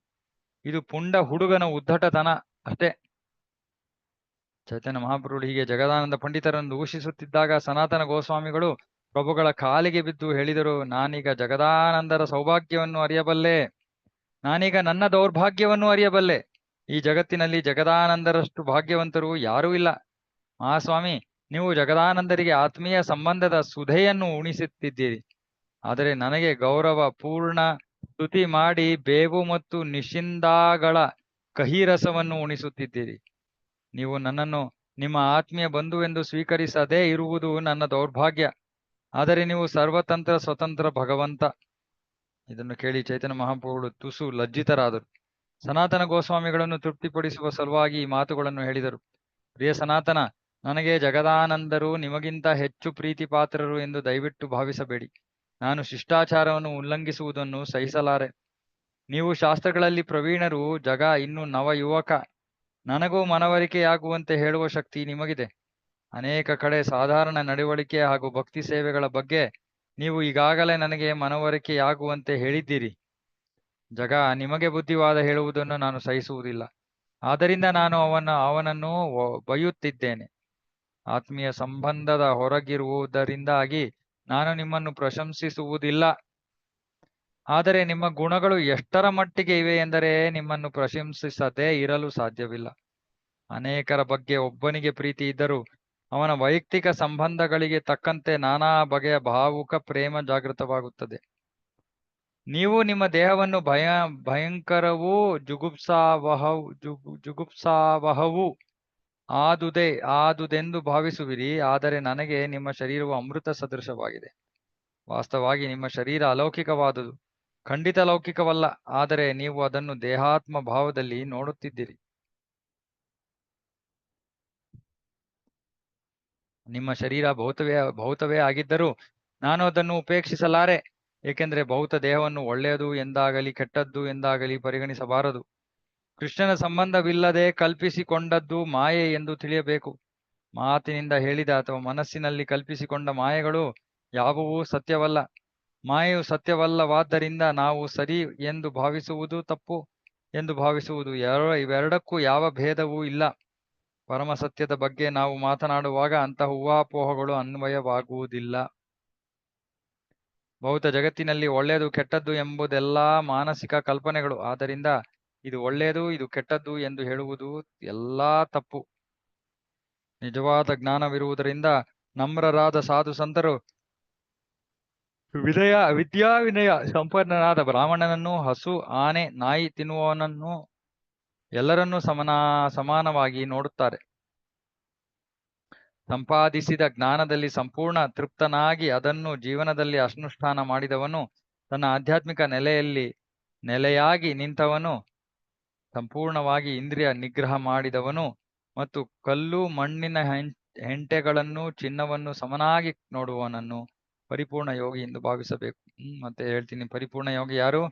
ಇದು ಪುಂಡ ಹುಡುಗನ ಉದ್ದಟತನ ಅಷ್ಟೇ. ಚೈತನ್ಯ ಮಹಾಪ್ರಭುಗಳು ಹೀಗೆ ಜಗದಾನಂದ ಪಂಡಿತರನ್ನು ದೂಷಿಸುತ್ತಿದ್ದಾಗ ಸನಾತನ ಗೋಸ್ವಾಮಿಗಳು ಪ್ರಭುಗಳ ಕಾಲಿಗೆ ಬಿದ್ದು ಹೇಳಿದರು, ನಾನೀಗ ಜಗದಾನಂದರ ಸೌಭಾಗ್ಯವನ್ನು ಅರಿಯಬಲ್ಲೆ. ನಾನೀಗ ನನ್ನ ದೌರ್ಭಾಗ್ಯವನ್ನು ಅರಿಯಬಲ್ಲೆ. ಈ ಜಗತ್ತಿನಲ್ಲಿ ಜಗದಾನಂದರಷ್ಟು ಭಾಗ್ಯವಂತರು ಯಾರೂ ಇಲ್ಲ. ಮಹಾಸ್ವಾಮಿ, ನೀವು ಜಗದಾನಂದರಿಗೆ ಆತ್ಮೀಯ ಸಂಬಂಧದ ಸುಧೆಯನ್ನು ಉಣಿಸುತ್ತಿದ್ದೀರಿ. ಆದರೆ ನನಗೆ ಗೌರವ ಪೂರ್ಣ ಸ್ತುತಿ ಮಾಡಿ ಬೇವು ಮತ್ತು ನಿಷಿಂದಾಗಳ ಕಹಿರಸವನ್ನು ಉಣಿಸುತ್ತಿದ್ದೀರಿ. ನೀವು ನನ್ನನ್ನು ನಿಮ್ಮ ಆತ್ಮೀಯ ಬಂಧುವೆಂದು ಸ್ವೀಕರಿಸದೇ ಇರುವುದು ನನ್ನ ದೌರ್ಭಾಗ್ಯ. ಆದರೆ ನೀವು ಸರ್ವತಂತ್ರ ಸ್ವತಂತ್ರ ಭಗವಂತ. ಇದನ್ನು ಕೇಳಿ ಚೈತನ್ಯ ಮಹಾಪ್ರಭುಗಳು ತುಸು ಲಜ್ಜಿತರಾದರು. ಸನಾತನ ಗೋಸ್ವಾಮಿಗಳನ್ನು ತೃಪ್ತಿಪಡಿಸುವ ಸಲುವಾಗಿ ಈ ಮಾತುಗಳನ್ನು ಹೇಳಿದರು. ಪ್ರಿಯ ಸನಾತನ, ನನಗೆ ಜಗದಾನಂದರು ನಿಮಗಿಂತ ಹೆಚ್ಚು ಪ್ರೀತಿ ಪಾತ್ರರು ಎಂದು ದಯವಿಟ್ಟು ಭಾವಿಸಬೇಡಿ. ನಾನು ಶಿಷ್ಟಾಚಾರವನ್ನು ಉಲ್ಲಂಘಿಸುವುದನ್ನು ಸಹಿಸಲಾರೆ. ನೀವು ಶಾಸ್ತ್ರಗಳಲ್ಲಿ ಪ್ರವೀಣರು, ಜಗ ಇನ್ನು ನವ ಯುವಕ. ನನಗೂ ಮನವರಿಕೆಯಾಗುವಂತೆ ಹೇಳುವ ಶಕ್ತಿ ನಿಮಗಿದೆ. ಅನೇಕ ಕಡೆ ಸಾಧಾರಣ ನಡವಳಿಕೆ ಹಾಗೂ ಭಕ್ತಿ ಸೇವೆಗಳ ಬಗ್ಗೆ ನೀವು ಈಗಾಗಲೇ ನನಗೆ ಮನವರಿಕೆಯಾಗುವಂತೆ ಹೇಳಿದ್ದೀರಿ. ಜಗ ನಿಮಗೆ ಬುದ್ಧಿವಾದ ಹೇಳುವುದನ್ನು ನಾನು ಸಹಿಸುವುದಿಲ್ಲ. ಆದ್ದರಿಂದ ನಾನು ಅವನನ್ನು ಬೈಯುತ್ತಿದ್ದೇನೆ. ಆತ್ಮೀಯ ಸಂಬಂಧದ ಹೊರಗಿರುವುದರಿಂದಾಗಿ ನಾನು ನಿಮ್ಮನ್ನು ಪ್ರಶಂಸಿಸುವುದಿಲ್ಲ. ಆದರೆ ನಿಮ್ಮ ಗುಣಗಳು ಎಷ್ಟರ ಮಟ್ಟಿಗೆ ಇವೆ ಎಂದರೆ ನಿಮ್ಮನ್ನು ಪ್ರಶಂಸಿಸದೇ ಇರಲು ಸಾಧ್ಯವಿಲ್ಲ. ಅನೇಕರ ಬಗ್ಗೆ ಒಬ್ಬನಿಗೆ ಪ್ರೀತಿ ಇದ್ದರೂ ಅವನ ವೈಯಕ್ತಿಕ ಸಂಬಂಧಗಳಿಗೆ ತಕ್ಕಂತೆ ನಾನಾ ಬಗೆಯ ಭಾವುಕ ಪ್ರೇಮ ಜಾಗೃತವಾಗುತ್ತದೆ. ನೀವು ನಿಮ್ಮ ದೇಹವನ್ನು ಭಯಂಕರವೂ ಜುಗುಪ್ಸಾವಹವೂ ಆದುದೆಂದು ಭಾವಿಸುವಿರಿ. ಆದರೆ ನನಗೆ ನಿಮ್ಮ ಶರೀರವು ಅಮೃತ ಸದೃಶವಾಗಿದೆ. ವಾಸ್ತವವಾಗಿ ನಿಮ್ಮ ಶರೀರ ಅಲೌಕಿಕವಾದುದು, ಖಂಡಿತ ಲೌಕಿಕವಲ್ಲ. ಆದರೆ ನೀವು ಅದನ್ನು ದೇಹಾತ್ಮ ಭಾವದಲ್ಲಿ ನೋಡುತ್ತಿದ್ದೀರಿ. ನಿಮ್ಮ ಶರೀರ ಭೌತವೇ ಆಗಿದ್ದರೂ ನಾನು ಅದನ್ನು ಉಪೇಕ್ಷಿಸಲಾರೆ. ಏಕೆಂದರೆ ಭೌತ ದೇಹವನ್ನು ಒಳ್ಳೆಯದು ಎಂದಾಗಲಿ ಕೆಟ್ಟದ್ದು ಎಂದಾಗಲಿ ಪರಿಗಣಿಸಬಾರದು. ಕೃಷ್ಣನ ಸಂಬಂಧವಿಲ್ಲದೆ ಕಲ್ಪಿಸಿಕೊಂಡದ್ದು ಮಾಯೆ ಎಂದು ತಿಳಿಯಬೇಕು. ಮಾತಿನಿಂದ ಹೇಳಿದ ಅಥವಾ ಮನಸ್ಸಿನಲ್ಲಿ ಕಲ್ಪಿಸಿಕೊಂಡ ಮಾಯೆಗಳು ಯಾವುವೂ ಸತ್ಯವಲ್ಲ. ಮಾಯೆಯು ಸತ್ಯವಲ್ಲವಾದ್ದರಿಂದ ನಾವು ಸರಿ ಎಂದು ಭಾವಿಸುವುದು, ತಪ್ಪು ಎಂದು ಭಾವಿಸುವುದು ಇವೆರಡಕ್ಕೂ ಯಾವ ಭೇದವೂ ಇಲ್ಲ. ಪರಮ ಸತ್ಯದ ಬಗ್ಗೆ ನಾವು ಮಾತನಾಡುವಾಗ ಅಂತಹ ಊಹಾಪೋಹಗಳು ಅನ್ವಯವಾಗುವುದಿಲ್ಲ. ಭೌತ ಜಗತ್ತಿನಲ್ಲಿ ಒಳ್ಳೆಯದು ಕೆಟ್ಟದ್ದು ಎಂಬುದೆಲ್ಲ ಮಾನಸಿಕ ಕಲ್ಪನೆಗಳು. ಆದ್ದರಿಂದ ಇದು ಒಳ್ಳೆಯದು, ಇದು ಕೆಟ್ಟದ್ದು ಎಂದು ಹೇಳುವುದು ಎಲ್ಲಾ ತಪ್ಪು. ನಿಜವಾದ ಜ್ಞಾನವಿರುವುದರಿಂದ ನಮ್ರರಾದ ಸಾಧು ಸಂತರು ವಿದ್ಯಾವಿನಯ ಸಂಪನ್ನನಾದ ಬ್ರಾಹ್ಮಣನನ್ನು, ಹಸು, ಆನೆ, ನಾಯಿ ತಿನ್ನುವವನನ್ನು ಎಲ್ಲರನ್ನೂ ಸಮಾನವಾಗಿ ನೋಡುತ್ತಾರೆ. ಸಂಪಾದಿಸಿದ ಜ್ಞಾನದಲ್ಲಿ ಸಂಪೂರ್ಣ ತೃಪ್ತನಾಗಿ ಅದನ್ನು ಜೀವನದಲ್ಲಿ ಅನುಷ್ಠಾನ ಮಾಡಿದವನು, ತನ್ನ ಆಧ್ಯಾತ್ಮಿಕ ನೆಲೆಯಾಗಿ ನಿಂತವನು, ಸಂಪೂರ್ಣವಾಗಿ ಇಂದ್ರಿಯ ನಿಗ್ರಹ ಮಾಡಿದವನು ಮತ್ತು ಕಲ್ಲು ಮಣ್ಣಿನ ಹೆಂಟೆಗಳನ್ನು ಚಿನ್ನವನ್ನು ಸಮನಾಗಿ ನೋಡುವವನನ್ನು ಪರಿಪೂರ್ಣ ಯೋಗಿ ಎಂದು ಭಾವಿಸಬೇಕು. ಮತ್ತೆ ಹೇಳ್ತೀನಿ, ಪರಿಪೂರ್ಣ ಯೋಗಿ ಯಾರು?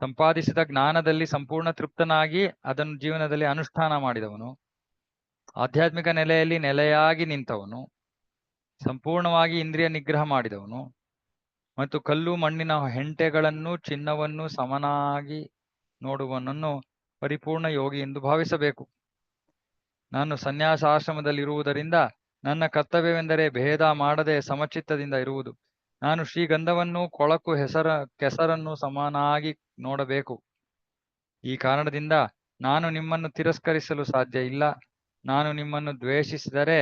ಸಂಪಾದಿಸಿದ ಜ್ಞಾನದಲ್ಲಿ ಸಂಪೂರ್ಣ ತೃಪ್ತನಾಗಿ ಅದನ್ನು ಜೀವನದಲ್ಲಿ ಅನುಷ್ಠಾನ ಮಾಡಿದವನು, ಆಧ್ಯಾತ್ಮಿಕ ನೆಲೆಯಾಗಿ ನಿಂತವನು, ಸಂಪೂರ್ಣವಾಗಿ ಇಂದ್ರಿಯ ನಿಗ್ರಹ ಮಾಡಿದವನು ಮತ್ತು ಕಲ್ಲು ಮಣ್ಣಿನ ಹೆಂಟೆಗಳನ್ನು ಚಿನ್ನವನ್ನು ಸಮನಾಗಿ ನೋಡುವವನನ್ನು ಪರಿಪೂರ್ಣ ಯೋಗಿ ಎಂದು ಭಾವಿಸಬೇಕು. ನಾನು ಸನ್ಯಾಸಾಶ್ರಮದಲ್ಲಿರುವುದರಿಂದ ನನ್ನ ಕರ್ತವ್ಯವೆಂದರೆ ಭೇದ ಮಾಡದೆ ಸಮಚಿತ್ತದಿಂದ ಇರುವುದು. ನಾನು ಶ್ರೀಗಂಧವನ್ನು ಕೊಳಕು ಕೆಸರನ್ನು ಸಮನಾಗಿ ನೋಡಬೇಕು. ಈ ಕಾರಣದಿಂದ ನಾನು ನಿಮ್ಮನ್ನು ತಿರಸ್ಕರಿಸಲು ಸಾಧ್ಯ ಇಲ್ಲ. ನಾನು ನಿಮ್ಮನ್ನು ದ್ವೇಷಿಸಿದರೆ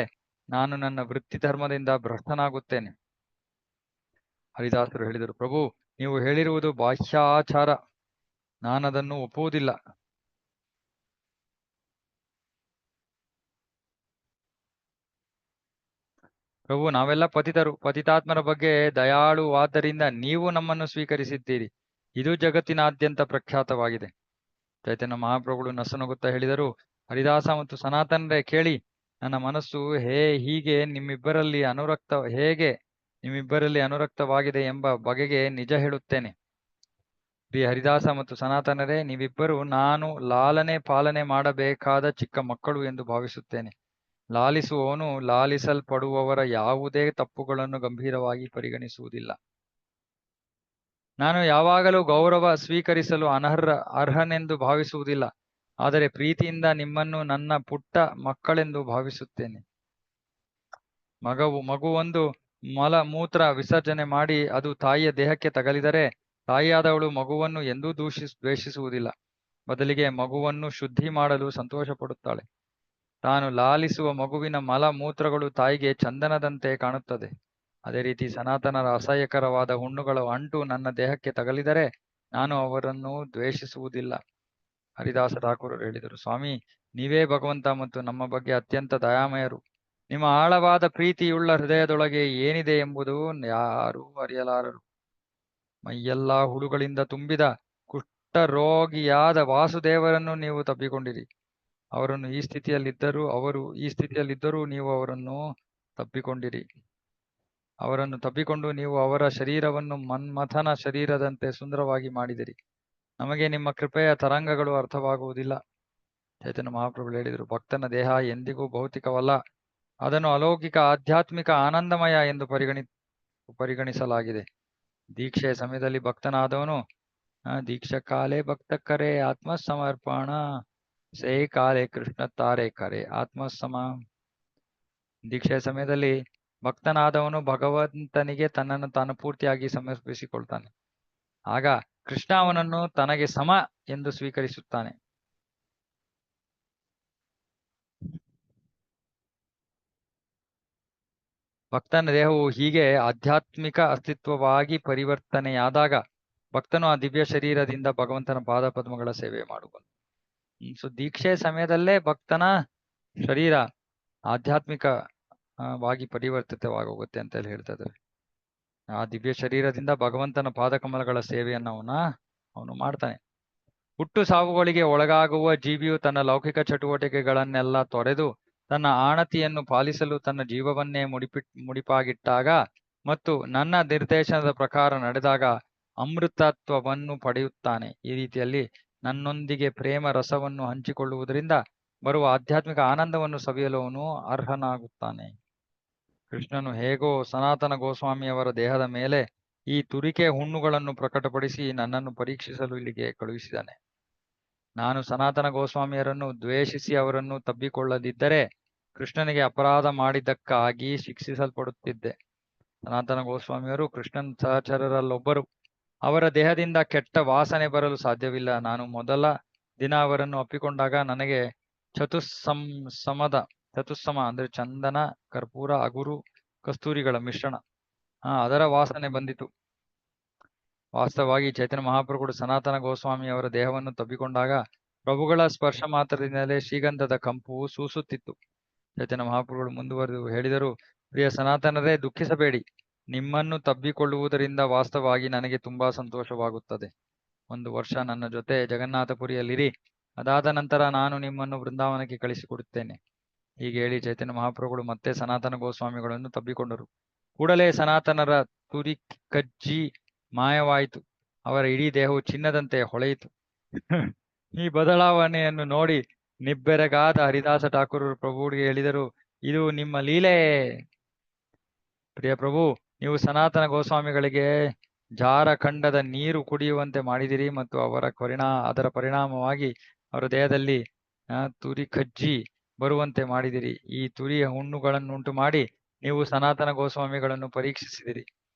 ನಾನು ನನ್ನ ವೃತ್ತಿ ಧರ್ಮದಿಂದ ಭ್ರಷ್ಟನಾಗುತ್ತೇನೆ. ಹರಿದಾಸರು ಹೇಳಿದರು, ಪ್ರಭು, ನೀವು ಹೇಳಿರುವುದು ಬಾಹ್ಯಾಚಾರ, ನಾನದನ್ನು ಒಪ್ಪುವುದಿಲ್ಲ. ಪ್ರಭು, ನಾವೆಲ್ಲ ಪತಿತರು, ಪತಿತಾತ್ಮರ ಬಗ್ಗೆ ದಯಾಳುವಾದ್ದರಿಂದ ನೀವು ನಮ್ಮನ್ನು ಸ್ವೀಕರಿಸಿದ್ದೀರಿ. ಇದು ಜಗತ್ತಿನಾದ್ಯಂತ ಪ್ರಖ್ಯಾತವಾಗಿದೆ. ಚೈತನ್ಯ ಮಹಾಪ್ರಭುಗಳು ನಸುನಗುತ್ತಾ ಹೇಳಿದರು, ಹರಿದಾಸ ಮತ್ತು ಸನಾತನರೇ ಕೇಳಿ, ನನ್ನ ಮನಸ್ಸು ಹೇಗೆ ನಿಮ್ಮಿಬ್ಬರಲ್ಲಿ ಅನುರಕ್ತವಾಗಿದೆ ಎಂಬ ಬಗೆಗೆ ನಿಜ ಹೇಳುತ್ತೇನೆ. ಶ್ರೀ ಹರಿದಾಸ ಮತ್ತು ಸನಾತನರೇ, ನೀವಿಬ್ಬರು ನಾನು ಲಾಲನೆ ಪಾಲನೆ ಮಾಡಬೇಕಾದ ಚಿಕ್ಕ ಮಕ್ಕಳು ಎಂದು ಭಾವಿಸುತ್ತೇನೆ. ಲಾಲಿಸುವವನು ಲಾಲಿಸಲ್ಪಡುವವರ ಯಾವುದೇ ತಪ್ಪುಗಳನ್ನು ಗಂಭೀರವಾಗಿ ಪರಿಗಣಿಸುವುದಿಲ್ಲ. ನಾನು ಯಾವಾಗಲೂ ಗೌರವ ಸ್ವೀಕರಿಸಲು ಅರ್ಹನೆಂದು ಭಾವಿಸುವುದಿಲ್ಲ. ಆದರೆ ಪ್ರೀತಿಯಿಂದ ನಿಮ್ಮನ್ನು ನನ್ನ ಪುಟ್ಟ ಮಕ್ಕಳೆಂದು ಭಾವಿಸುತ್ತೇನೆ. ಮಗುವೊಂದು ಮಲ ಮೂತ್ರ ವಿಸರ್ಜನೆ ಮಾಡಿ ಅದು ತಾಯಿಯ ದೇಹಕ್ಕೆ ತಗಲಿದರೆ ತಾಯಿಯಾದವಳು ಮಗುವನ್ನು ಎಂದೂ ದ್ವೇಷಿಸುವುದಿಲ್ಲ. ಬದಲಿಗೆ ಮಗುವನ್ನು ಶುದ್ಧಿ ಮಾಡಲು ಸಂತೋಷ ಪಡುತ್ತಾಳೆ. ತಾನು ಲಾಲಿಸುವ ಮಗುವಿನ ಮಲ ಮೂತ್ರಗಳು ತಾಯಿಗೆ ಚಂದನದಂತೆ ಕಾಣುತ್ತದೆ. ಅದೇ ರೀತಿ ಸನಾತನರ ಅಸಹ್ಯಕರವಾದ ಹುಣ್ಣುಗಳ ಅಂಟು ನನ್ನ ದೇಹಕ್ಕೆ ತಗಲಿದರೆ ನಾನು ಅವರನ್ನು ದ್ವೇಷಿಸುವುದಿಲ್ಲ. ಹರಿದಾಸ ಠಾಕೂರರು ಹೇಳಿದರು, ಸ್ವಾಮಿ, ನೀವೇ ಭಗವಂತ ಮತ್ತು ನಮ್ಮ ಬಗ್ಗೆ ಅತ್ಯಂತ ದಯಾಮಯರು. ನಿಮ್ಮ ಆಳವಾದ ಪ್ರೀತಿಯುಳ್ಳ ಹೃದಯದೊಳಗೆ ಏನಿದೆ ಎಂಬುದು ಯಾರೂ ಅರಿಯಲಾರರು. ಮೈಯೆಲ್ಲಾ ಹುಳುಗಳಿಂದ ತುಂಬಿದ ಕುಷ್ಠರೋಗಿಯಾದ ವಾಸುದೇವರನ್ನು ನೀವು ತಪ್ಪಿಕೊಂಡಿರಿ. ಅವರು ಈ ಸ್ಥಿತಿಯಲ್ಲಿದ್ದರೂ ನೀವು ಅವರನ್ನು ತಪ್ಪಿಕೊಂಡಿರಿ. ಅವರನ್ನು ತಪ್ಪಿಕೊಂಡು ನೀವು ಅವರ ಶರೀರವನ್ನು ಮನ್ಮಥನ ಶರೀರದಂತೆ ಸುಂದರವಾಗಿ ಮಾಡಿದಿರಿ. ನಮಗೆ ನಿಮ್ಮ ಕೃಪೆಯ ತರಂಗಗಳು ಅರ್ಥವಾಗುವುದಿಲ್ಲ. ಚೈತನ್ಯ ಮಹಾಪ್ರಭುಗಳು ಹೇಳಿದರು, ಭಕ್ತನ ದೇಹ ಎಂದಿಗೂ ಭೌತಿಕವಲ್ಲ, ಅದನ್ನು ಅಲೌಕಿಕ ಆಧ್ಯಾತ್ಮಿಕ ಆನಂದಮಯ ಎಂದು ಪರಿಗಣಿಸಲಾಗಿದೆ. ದೀಕ್ಷೆಯ ಸಮಯದಲ್ಲಿ ಭಕ್ತನಾದವನು ದೀಕ್ಷಾ ಕಾಲೇ ಭಕ್ತ ಕರೆ ಆತ್ಮ ಸಮರ್ಪಣ, ಸೇ ಕಾಲೇ ಕೃಷ್ಣ ತಾರೆ ಕರೆ ಆತ್ಮಸಮ. ದೀಕ್ಷೆಯ ಸಮಯದಲ್ಲಿ ಭಕ್ತನಾದವನು ಭಗವಂತನಿಗೆ ತನ್ನನ್ನು ತಾನು ಪೂರ್ತಿಯಾಗಿ ಸಮರ್ಪಿಸಿಕೊಳ್ತಾನೆ. ಆಗ ಕೃಷ್ಣ ಅವನನ್ನು ತನಗೆ ಸಮ ಎಂದು ಸ್ವೀಕರಿಸುತ್ತಾನೆ. ಭಕ್ತನ ದೇಹವು ಹೀಗೆ ಆಧ್ಯಾತ್ಮಿಕ ಅಸ್ತಿತ್ವವಾಗಿ ಪರಿವರ್ತನೆಯಾದಾಗ ಭಕ್ತನು ಆ ದಿವ್ಯ ಶರೀರದಿಂದ ಭಗವಂತನ ಪಾದ ಪದ್ಮಗಳ ಸೇವೆ ಮಾಡುವನು. ಸೊ ದೀಕ್ಷೆ ಸಮಯದಲ್ಲೇ ಭಕ್ತನ ಶರೀರ ಆಧ್ಯಾತ್ಮಿಕವಾಗಿ ಪರಿವರ್ತಿತವಾಗೋಗುತ್ತೆ ಅಂತ ಹೇಳಿ ಹೇಳ್ತಾ ಇದ್ದಾರೆ. ಆ ದಿವ್ಯ ಶರೀರದಿಂದ ಭಗವಂತನ ಪಾದಕಮಲಗಳ ಸೇವೆಯನ್ನು ಅವನು ಮಾಡ್ತಾನೆ. ಹುಟ್ಟು ಸಾವುಗಳಿಗೆ ಒಳಗಾಗುವ ಜೀವಿಯು ತನ್ನ ಲೌಕಿಕ ಚಟುವಟಿಕೆಗಳನ್ನೆಲ್ಲ ತೊರೆದು ತನ್ನ ಆಣತಿಯನ್ನು ಪಾಲಿಸಲು ತನ್ನ ಜೀವವನ್ನೇ ಮುಡಿಪಾಗಿಟ್ಟಾಗ ಮತ್ತು ನನ್ನ ನಿರ್ದೇಶನದ ಪ್ರಕಾರ ನಡೆದಾಗ ಅಮೃತತ್ವವನ್ನು ಪಡೆಯುತ್ತಾನೆ. ಈ ರೀತಿಯಲ್ಲಿ ನನ್ನೊಂದಿಗೆ ಪ್ರೇಮ ರಸವನ್ನು ಹಂಚಿಕೊಳ್ಳುವುದರಿಂದ ಬರುವ ಆಧ್ಯಾತ್ಮಿಕ ಆನಂದವನ್ನು ಸವಿಯಲು ಅವನು ಅರ್ಹನಾಗುತ್ತಾನೆ. ಕೃಷ್ಣನು ಹೇಗೋ ಸನಾತನ ಗೋಸ್ವಾಮಿಯವರ ದೇಹದ ಮೇಲೆ ಈ ತುರಿಕೆ ಹುಣ್ಣುಗಳನ್ನು ಪ್ರಕಟಪಡಿಸಿ ನನ್ನನ್ನು ಪರೀಕ್ಷಿಸಲು ಇಲ್ಲಿಗೆ ಕಳುಹಿಸಿದ್ದಾನೆ. ನಾನು ಸನಾತನ ಗೋಸ್ವಾಮಿಯರನ್ನು ದ್ವೇಷಿಸಿ ಅವರನ್ನು ತಬ್ಬಿಕೊಳ್ಳದಿದ್ದರೆ ಕೃಷ್ಣನಿಗೆ ಅಪರಾಧ ಮಾಡಿದ್ದಕ್ಕಾಗಿ ಶಿಕ್ಷಿಸಲ್ಪಡುತ್ತಿದ್ದೆ. ಸನಾತನ ಗೋಸ್ವಾಮಿಯವರು ಕೃಷ್ಣನ ಸಹಚರರಲ್ಲೊಬ್ಬರು. ಅವರ ದೇಹದಿಂದ ಕೆಟ್ಟ ವಾಸನೆ ಬರಲು ಸಾಧ್ಯವಿಲ್ಲ. ನಾನು ಮೊದಲ ದಿನ ಅವರನ್ನು ಅಪ್ಪಿಕೊಂಡಾಗ ನನಗೆ ಚತುಸ್ಸಮ ಅಂದ್ರೆ ಚಂದನ, ಕರ್ಪೂರ, ಅಗುರು, ಕಸ್ತೂರಿಗಳ ಮಿಶ್ರಣ ಅದರ ವಾಸನೆ ಬಂದಿತು. ವಾಸ್ತವವಾಗಿ ಚೈತನ್ಯ ಮಹಾಪ್ರಭುಗಳು ಸನಾತನ ಗೋಸ್ವಾಮಿ ಅವರ ದೇಹವನ್ನು ತಬ್ಬಿಕೊಂಡಾಗ ಪ್ರಭುಗಳ ಸ್ಪರ್ಶ ಮಾತ್ರದಿಂದಲೇ ಶ್ರೀಗಂಧದ ಕಂಪು ಸೂಸುತ್ತಿತ್ತು. ಚೈತನ್ಯ ಮಹಾಪ್ರಭುಗಳು ಮುಂದುವರೆದು ಹೇಳಿದರು, ಪ್ರಿಯ ಸನಾತನರೇ, ದುಃಖಿಸಬೇಡಿ. ನಿಮ್ಮನ್ನು ತಬ್ಬಿಕೊಳ್ಳುವುದರಿಂದ ವಾಸ್ತವವಾಗಿ ನನಗೆ ತುಂಬಾ ಸಂತೋಷವಾಗುತ್ತದೆ. 1 ವರ್ಷ ನನ್ನ ಜೊತೆ ಜಗನ್ನಾಥಪುರಿಯಲ್ಲಿರಿ. ಅದಾದ ನಂತರ ನಾನು ನಿಮ್ಮನ್ನು ವೃಂದಾವನಕ್ಕೆ ಕಳಿಸಿಕೊಡುತ್ತೇನೆ. ಹೀಗೆ ಹೇಳಿ ಚೈತನ್ಯ ಮಹಾಪ್ರಭುಗಳು ಮತ್ತೆ ಸನಾತನ ಗೋಸ್ವಾಮಿಗಳನ್ನು ತಬ್ಬಿಕೊಂಡರು. ಕೂಡಲೇ ಸನಾತನರ ತುರಿಕಜ್ಜಿ ಮಾಯವಾಯಿತು. ಅವರ ಇಡೀ ದೇಹವು ಚಿನ್ನದಂತೆ ಹೊಳೆಯಿತು. ಈ ಬದಲಾವಣೆಯನ್ನು ನೋಡಿ ನಿಬ್ಬೆರಗಾದ ಹರಿದಾಸ ಠಾಕೂರರು ಪ್ರಭುಗಳಿಗೆ ಹೇಳಿದರು, ಇದು ನಿಮ್ಮ ಲೀಲೆ. ಪ್ರಿಯ ಪ್ರಭು, ನೀವು ಸನಾತನ ಗೋಸ್ವಾಮಿಗಳಿಗೆ ಜಾರಖಂಡದ ನೀರು ಕುಡಿಯುವಂತೆ ಮಾಡಿದಿರಿ ಮತ್ತು ಅದರ ಪರಿಣಾಮವಾಗಿ ಅವರ ದೇಹದಲ್ಲಿ ತುರಿಕಜ್ಜಿ ಬರುವಂತೆ ಮಾಡಿದಿರಿ. ಈ ತುರಿಯ ಹುಣ್ಣುಗಳನ್ನುಂಟು ಮಾಡಿ ನೀವು ಸನಾತನ ಗೋಸ್ವಾಮಿಗಳನ್ನು ಪರೀಕ್ಷಿಸಿದಿರಿ.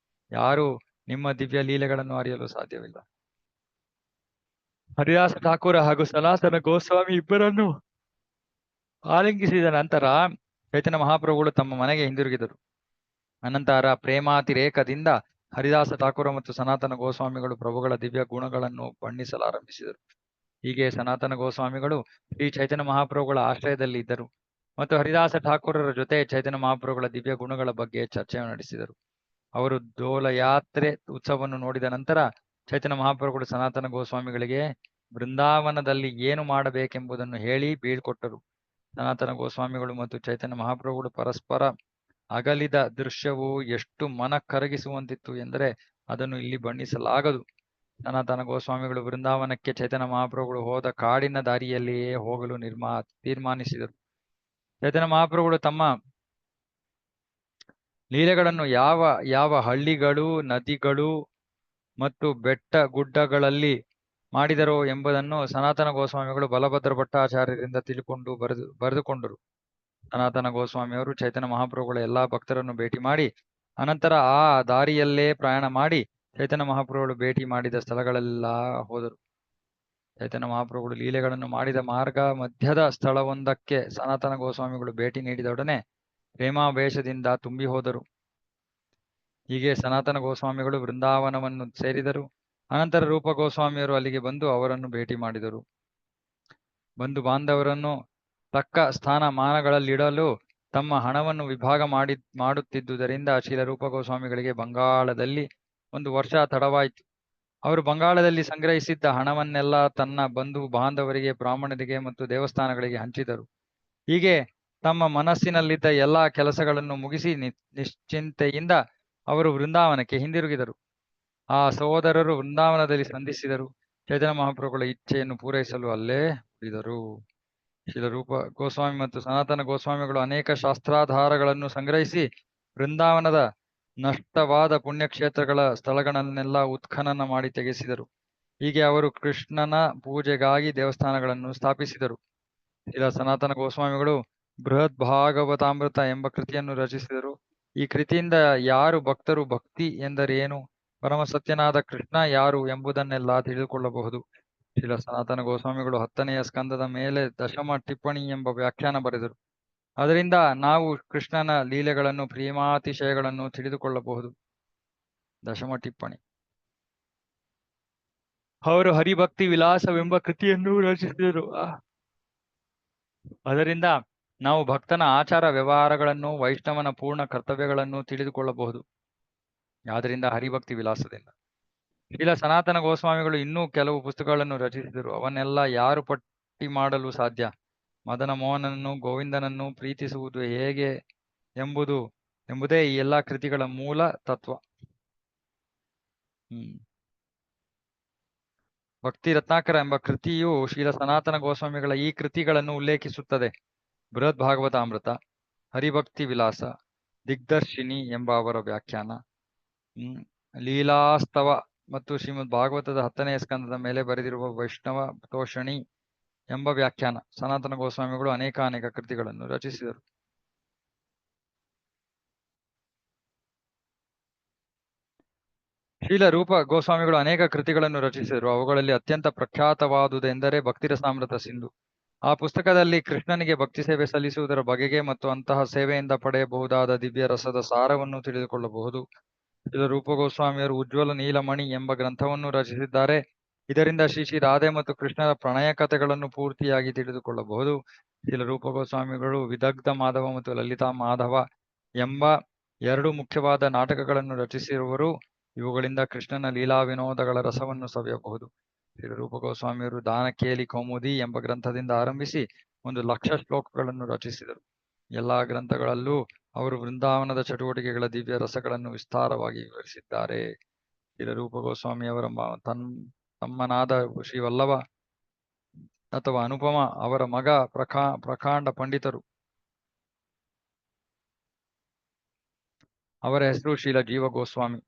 ಯಾರೂ ನಿಮ್ಮ ದಿವ್ಯ ಲೀಲೆಗಳನ್ನು ಅರಿಯಲು ಸಾಧ್ಯವಿಲ್ಲ. ಹರಿದಾಸ ಠಾಕೂರ ಹಾಗೂ ಸನಾತನ ಗೋಸ್ವಾಮಿ ಇಬ್ಬರನ್ನು ಆಲಿಂಗಿಸಿದ ನಂತರ ಚೈತನ್ಯ ಮಹಾಪ್ರಭುಗಳು ತಮ್ಮ ಮನೆಗೆ ಹಿಂದಿರುಗಿದರು. ಅನಂತರ ಪ್ರೇಮಾತಿರೇಕದಿಂದ ಹರಿದಾಸ ಠಾಕೂರ ಮತ್ತು ಸನಾತನ ಗೋಸ್ವಾಮಿಗಳು ಪ್ರಭುಗಳ ದಿವ್ಯ ಗುಣಗಳನ್ನು ಬಣ್ಣಿಸಲಾರಂಭಿಸಿದರು. ಹೀಗೆ ಸನಾತನ ಗೋಸ್ವಾಮಿಗಳು ಶ್ರೀ ಚೈತನ್ಯ ಮಹಾಪ್ರಭುಗಳ ಆಶ್ರಯದಲ್ಲಿ ಇದ್ದರು ಮತ್ತು ಹರಿದಾಸ ಠಾಕೂರರ ಜೊತೆ ಚೈತನ್ಯ ಮಹಾಪ್ರಭುಗಳ ದಿವ್ಯ ಗುಣಗಳ ಬಗ್ಗೆ ಚರ್ಚೆ ನಡೆಸಿದರು. ಅವರು ದೋಲಯಾತ್ರೆ ಉತ್ಸವವನ್ನು ನೋಡಿದ ನಂತರ ಚೈತನ್ಯ ಮಹಾಪ್ರಭುಗಳು ಸನಾತನ ಗೋಸ್ವಾಮಿಗಳಿಗೆ ಬೃಂದಾವನದಲ್ಲಿ ಏನು ಮಾಡಬೇಕೆಂಬುದನ್ನು ಹೇಳಿ ಬೀಳ್ಕೊಟ್ಟರು. ಸನಾತನ ಗೋಸ್ವಾಮಿಗಳು ಮತ್ತು ಚೈತನ್ಯ ಮಹಾಪ್ರಭುಗಳು ಪರಸ್ಪರ ಅಗಲಿದ ದೃಶ್ಯವು ಎಷ್ಟು ಮನ ಕರಗಿಸುವಂತಿತ್ತು ಎಂದರೆ ಅದನ್ನು ಇಲ್ಲಿ ಬಣ್ಣಿಸಲಾಗದು. ಸನಾತನ ಗೋಸ್ವಾಮಿಗಳು ಬೃಂದಾವನಕ್ಕೆ ಚೈತನ್ಯ ಮಹಾಪ್ರಭುಗಳು ಹೋದ ಕಾಡಿನ ದಾರಿಯಲ್ಲಿಯೇ ಹೋಗಲು ತೀರ್ಮಾನಿಸಿದರು. ಚೈತನ್ಯ ಮಹಾಪ್ರಭುಗಳು ತಮ್ಮ ಲೀಲೆಗಳನ್ನು ಯಾವ ಯಾವ ಹಳ್ಳಿಗಳು, ನದಿಗಳು ಮತ್ತು ಬೆಟ್ಟ ಗುಡ್ಡಗಳಲ್ಲಿ ಮಾಡಿದರೋ ಎಂಬುದನ್ನು ಸನಾತನ ಗೋಸ್ವಾಮಿಗಳು ಬಲಭದ್ರ ಭಟ್ಟಾಚಾರ್ಯರಿಂದ ತಿಳ್ಕೊಂಡು ಬರೆದುಕೊಂಡರು. ಸನಾತನ ಗೋಸ್ವಾಮಿಯವರು ಚೈತನ್ಯ ಮಹಾಪ್ರಭುಗಳ ಎಲ್ಲಾ ಭಕ್ತರನ್ನು ಭೇಟಿ ಮಾಡಿ ಅನಂತರ ಆ ದಾರಿಯಲ್ಲೇ ಪ್ರಯಾಣ ಮಾಡಿ ಚೈತನ್ಯ ಮಹಾಪ್ರಭುಗಳು ಭೇಟಿ ಮಾಡಿದ ಸ್ಥಳಗಳೆಲ್ಲ ಹೋದರು. ಚೈತನ್ಯ ಮಹಾಪ್ರಭುಗಳು ಲೀಲೆಗಳನ್ನು ಮಾಡಿದ ಮಾರ್ಗ ಮಧ್ಯದ ಸ್ಥಳವೊಂದಕ್ಕೆ ಸನಾತನ ಗೋಸ್ವಾಮಿಗಳು ಭೇಟಿ ನೀಡಿದೊಡನೆ ಪ್ರೇಮಾವೇಶದಿಂದ ತುಂಬಿ ಹೋದರು. ಹೀಗೆ ಸನಾತನ ಗೋಸ್ವಾಮಿಗಳು ವೃಂದಾವನವನ್ನು ಸೇರಿದರು. ಅನಂತರ ರೂಪ ಗೋಸ್ವಾಮಿಯವರು ಅಲ್ಲಿಗೆ ಬಂದು ಅವರನ್ನು ಭೇಟಿ ಮಾಡಿದರು. ಬಂಧು ಬಾಂಧವರನ್ನು ತಕ್ಕ ಸ್ಥಾನಮಾನಗಳಲ್ಲಿಡಲು ತಮ್ಮ ಹಣವನ್ನು ವಿಭಾಗ ಮಾಡುತ್ತಿದ್ದುದರಿಂದ ಶ್ರೀಲ ರೂಪ ಗೋಸ್ವಾಮಿಗಳಿಗೆ ಬಂಗಾಳದಲ್ಲಿ 1 ವರ್ಷ ತಡವಾಯಿತು. ಅವರು ಬಂಗಾಳದಲ್ಲಿ ಸಂಗ್ರಹಿಸಿದ್ದ ಹಣವನ್ನೆಲ್ಲ ತನ್ನ ಬಂಧು ಬಾಂಧವರಿಗೆ, ಬ್ರಾಹ್ಮಣರಿಗೆ ಮತ್ತು ದೇವಸ್ಥಾನಗಳಿಗೆ ಹಂಚಿದರು. ಹೀಗೆ ತಮ್ಮ ಮನಸ್ಸಿನಲ್ಲಿದ್ದ ಎಲ್ಲಾ ಕೆಲಸಗಳನ್ನು ಮುಗಿಸಿ ನಿಶ್ಚಿಂತೆಯಿಂದ ಅವರು ವೃಂದಾವನಕ್ಕೆ ಹಿಂದಿರುಗಿದರು. ಆ ಸಹೋದರರು ವೃಂದಾವನದಲ್ಲಿ ಸಂಧಿಸಿದರು. ಚೈತನ್ಯ ಮಹಾಪ್ರಭುಗಳ ಇಚ್ಛೆಯನ್ನು ಪೂರೈಸಲು ಅಲ್ಲೇ ಉಳಿದರು. ಶ್ರೀಲ ರೂಪ ಗೋಸ್ವಾಮಿ ಮತ್ತು ಸನಾತನ ಗೋಸ್ವಾಮಿಗಳು ಅನೇಕ ಶಾಸ್ತ್ರಾಧಾರಗಳನ್ನು ಸಂಗ್ರಹಿಸಿ ವೃಂದಾವನದ ನಷ್ಟವಾದ ಪುಣ್ಯಕ್ಷೇತ್ರಗಳ ಸ್ಥಳಗಳನ್ನೆಲ್ಲ ಉತ್ಖನನ ಮಾಡಿ ತೆಗೆಸಿದರು. ಹೀಗೆ ಅವರು ಕೃಷ್ಣನ ಪೂಜೆಗಾಗಿ ದೇವಸ್ಥಾನಗಳನ್ನು ಸ್ಥಾಪಿಸಿದರು. ಶ್ರೀಲ ಸನಾತನ ಗೋಸ್ವಾಮಿಗಳು ಬೃಹತ್ ಭಾಗವತಾಮೃತ ಎಂಬ ಕೃತಿಯನ್ನು ರಚಿಸಿದರು. ಈ ಕೃತಿಯಿಂದ ಯಾರು ಭಕ್ತರು ಭಕ್ತಿ ಎಂದರೇನು, ಪರಮಸತ್ಯನಾದ ಕೃಷ್ಣ ಯಾರು ಎಂಬುದನ್ನೆಲ್ಲ ತಿಳಿದುಕೊಳ್ಳಬಹುದು. ಶ್ರೀಲ ಸನಾತನ ಗೋಸ್ವಾಮಿಗಳು 10ನೆಯ ಸ್ಕಂದದ ಮೇಲೆ ದಶಮ ಟಿಪ್ಪಣಿ ಎಂಬ ವ್ಯಾಖ್ಯಾನ ಬರೆದರು. ಅದರಿಂದ ನಾವು ಕೃಷ್ಣನ ಲೀಲೆಗಳನ್ನು, ಪ್ರೇಮಾತಿಶಯಗಳನ್ನು ತಿಳಿದುಕೊಳ್ಳಬಹುದು. ದಶಮ ಟಿಪ್ಪಣಿ. ಅವರು ಹರಿಭಕ್ತಿ ವಿಲಾಸವೆಂಬ ಕೃತಿಯನ್ನು ರಚಿಸಿದರು. ಅದರಿಂದ ನಾವು ಭಕ್ತನ ಆಚಾರ ವ್ಯವಹಾರಗಳನ್ನು, ವೈಷ್ಣವನ ಪೂರ್ಣ ಕರ್ತವ್ಯಗಳನ್ನು ತಿಳಿದುಕೊಳ್ಳಬಹುದು. ಆದ್ದರಿಂದ ಹರಿಭಕ್ತಿ ವಿಲಾಸದಿಂದ. ಶ್ರೀಲ ಸನಾತನ ಗೋಸ್ವಾಮಿಗಳು ಇನ್ನೂ ಕೆಲವು ಪುಸ್ತಕಗಳನ್ನು ರಚಿಸಿದರು. ಅವನ್ನೆಲ್ಲ ಯಾರು ಪಟ್ಟಿ ಮಾಡಲು ಸಾಧ್ಯ? ಮದನ ಮೋಹನನನ್ನು, ಗೋವಿಂದನನ್ನು ಪ್ರೀತಿಸುವುದು ಹೇಗೆ ಎಂಬುದೇ ಈ ಎಲ್ಲಾ ಕೃತಿಗಳ ಮೂಲ ತತ್ವ. ಭಕ್ತಿ ರತ್ನಾಕರ ಎಂಬ ಕೃತಿಯು ಶ್ರೀಲ ಸನಾತನ ಗೋಸ್ವಾಮಿಗಳ ಈ ಕೃತಿಗಳನ್ನು ಉಲ್ಲೇಖಿಸುತ್ತದೆ. ಬೃಹತ್ ಭಾಗವತಾಮೃತ, ಹರಿಭಕ್ತಿ ವಿಲಾಸ, ದಿಗ್ದರ್ಶಿನಿ ಎಂಬ ಅವರ ವ್ಯಾಖ್ಯಾನ, ಲೀಲಾಸ್ತವ ಮತ್ತು ಶ್ರೀಮದ್ ಭಾಗವತದ 10ನೆಯ ಸ್ಕಂದದ ಮೇಲೆ ಬರೆದಿರುವ ವೈಷ್ಣವ ತೋಷಣಿ ಎಂಬ ವ್ಯಾಖ್ಯಾನ. ಸನಾತನ ಗೋಸ್ವಾಮಿಗಳು ಅನೇಕ ಕೃತಿಗಳನ್ನು ರಚಿಸಿದರು. ಶ್ರೀಲ ರೂಪ ಗೋಸ್ವಾಮಿಗಳು ಅನೇಕ ಕೃತಿಗಳನ್ನು ರಚಿಸಿದರು. ಅವುಗಳಲ್ಲಿ ಅತ್ಯಂತ ಪ್ರಖ್ಯಾತವಾದುದೆಂದರೆ ಭಕ್ತಿರಸಾಮೃತ ಸಿಂಧು. ಆ ಪುಸ್ತಕದಲ್ಲಿ ಕೃಷ್ಣನಿಗೆ ಭಕ್ತಿ ಸೇವೆ ಸಲ್ಲಿಸುವುದರ ಬಗೆಗೆ ಮತ್ತು ಅಂತಹ ಸೇವೆಯಿಂದ ಪಡೆಯಬಹುದಾದ ದಿವ್ಯ ರಸದ ಸಾರವನ್ನು ತಿಳಿದುಕೊಳ್ಳಬಹುದು. ಶ್ರೀಲ ರೂಪ ಗೋಸ್ವಾಮಿಯರು ಉಜ್ವಲ ನೀಲಮಣಿ ಎಂಬ ಗ್ರಂಥವನ್ನು ರಚಿಸಿದ್ದಾರೆ. ಇದರಿಂದ ಶ್ರೀ ರಾಧೆ ಮತ್ತು ಕೃಷ್ಣರ ಪ್ರಣಯ ಕಥೆಗಳನ್ನು ಪೂರ್ತಿಯಾಗಿ ತಿಳಿದುಕೊಳ್ಳಬಹುದು. ಶ್ರೀಲ ರೂಪ ಗೋಸ್ವಾಮಿಗಳು ವಿದಗ್ಧ ಮಾಧವ ಮತ್ತು ಲಲಿತಾ ಮಾಧವ ಎಂಬ 2 ಮುಖ್ಯವಾದ ನಾಟಕಗಳನ್ನು ರಚಿಸಿರುವರು. ಇವುಗಳಿಂದ ಕೃಷ್ಣನ ಲೀಲಾ ವಿನೋದಗಳ ರಸವನ್ನು ಸವಿಯಬಹುದು. ಶ್ರೀಲ ರೂಪ ಗೋಸ್ವಾಮಿಯವರು ದಾನಕೇಲಿ ಕೌಮುದಿ ಎಂಬ ಗ್ರಂಥದಿಂದ ಆರಂಭಿಸಿ 1,00,000 ಶ್ಲೋಕಗಳನ್ನು ರಚಿಸಿದರು. ಎಲ್ಲಾ ಗ್ರಂಥಗಳಲ್ಲೂ ಅವರು ವೃಂದಾವನದ ಚಟುವಟಿಕೆಗಳ ದಿವ್ಯ ರಸಗಳನ್ನು ವಿಸ್ತಾರವಾಗಿ ವಿವರಿಸಿದ್ದಾರೆ. ಶ್ರೀಲ ರೂಪ ಗೋಸ್ವಾಮಿಯವರ ತಮ್ಮನಾದ ಶ್ರೀ ವಲ್ಲಭ ಅಥವಾ ಅನುಪಮ ಅವರ ಮಗ ಪ್ರಕಾಂಡ ಪಂಡಿತರು. ಅವರ ಹೆಸರು ಶ್ರೀಲ ಜೀವ ಗೋಸ್ವಾಮಿ.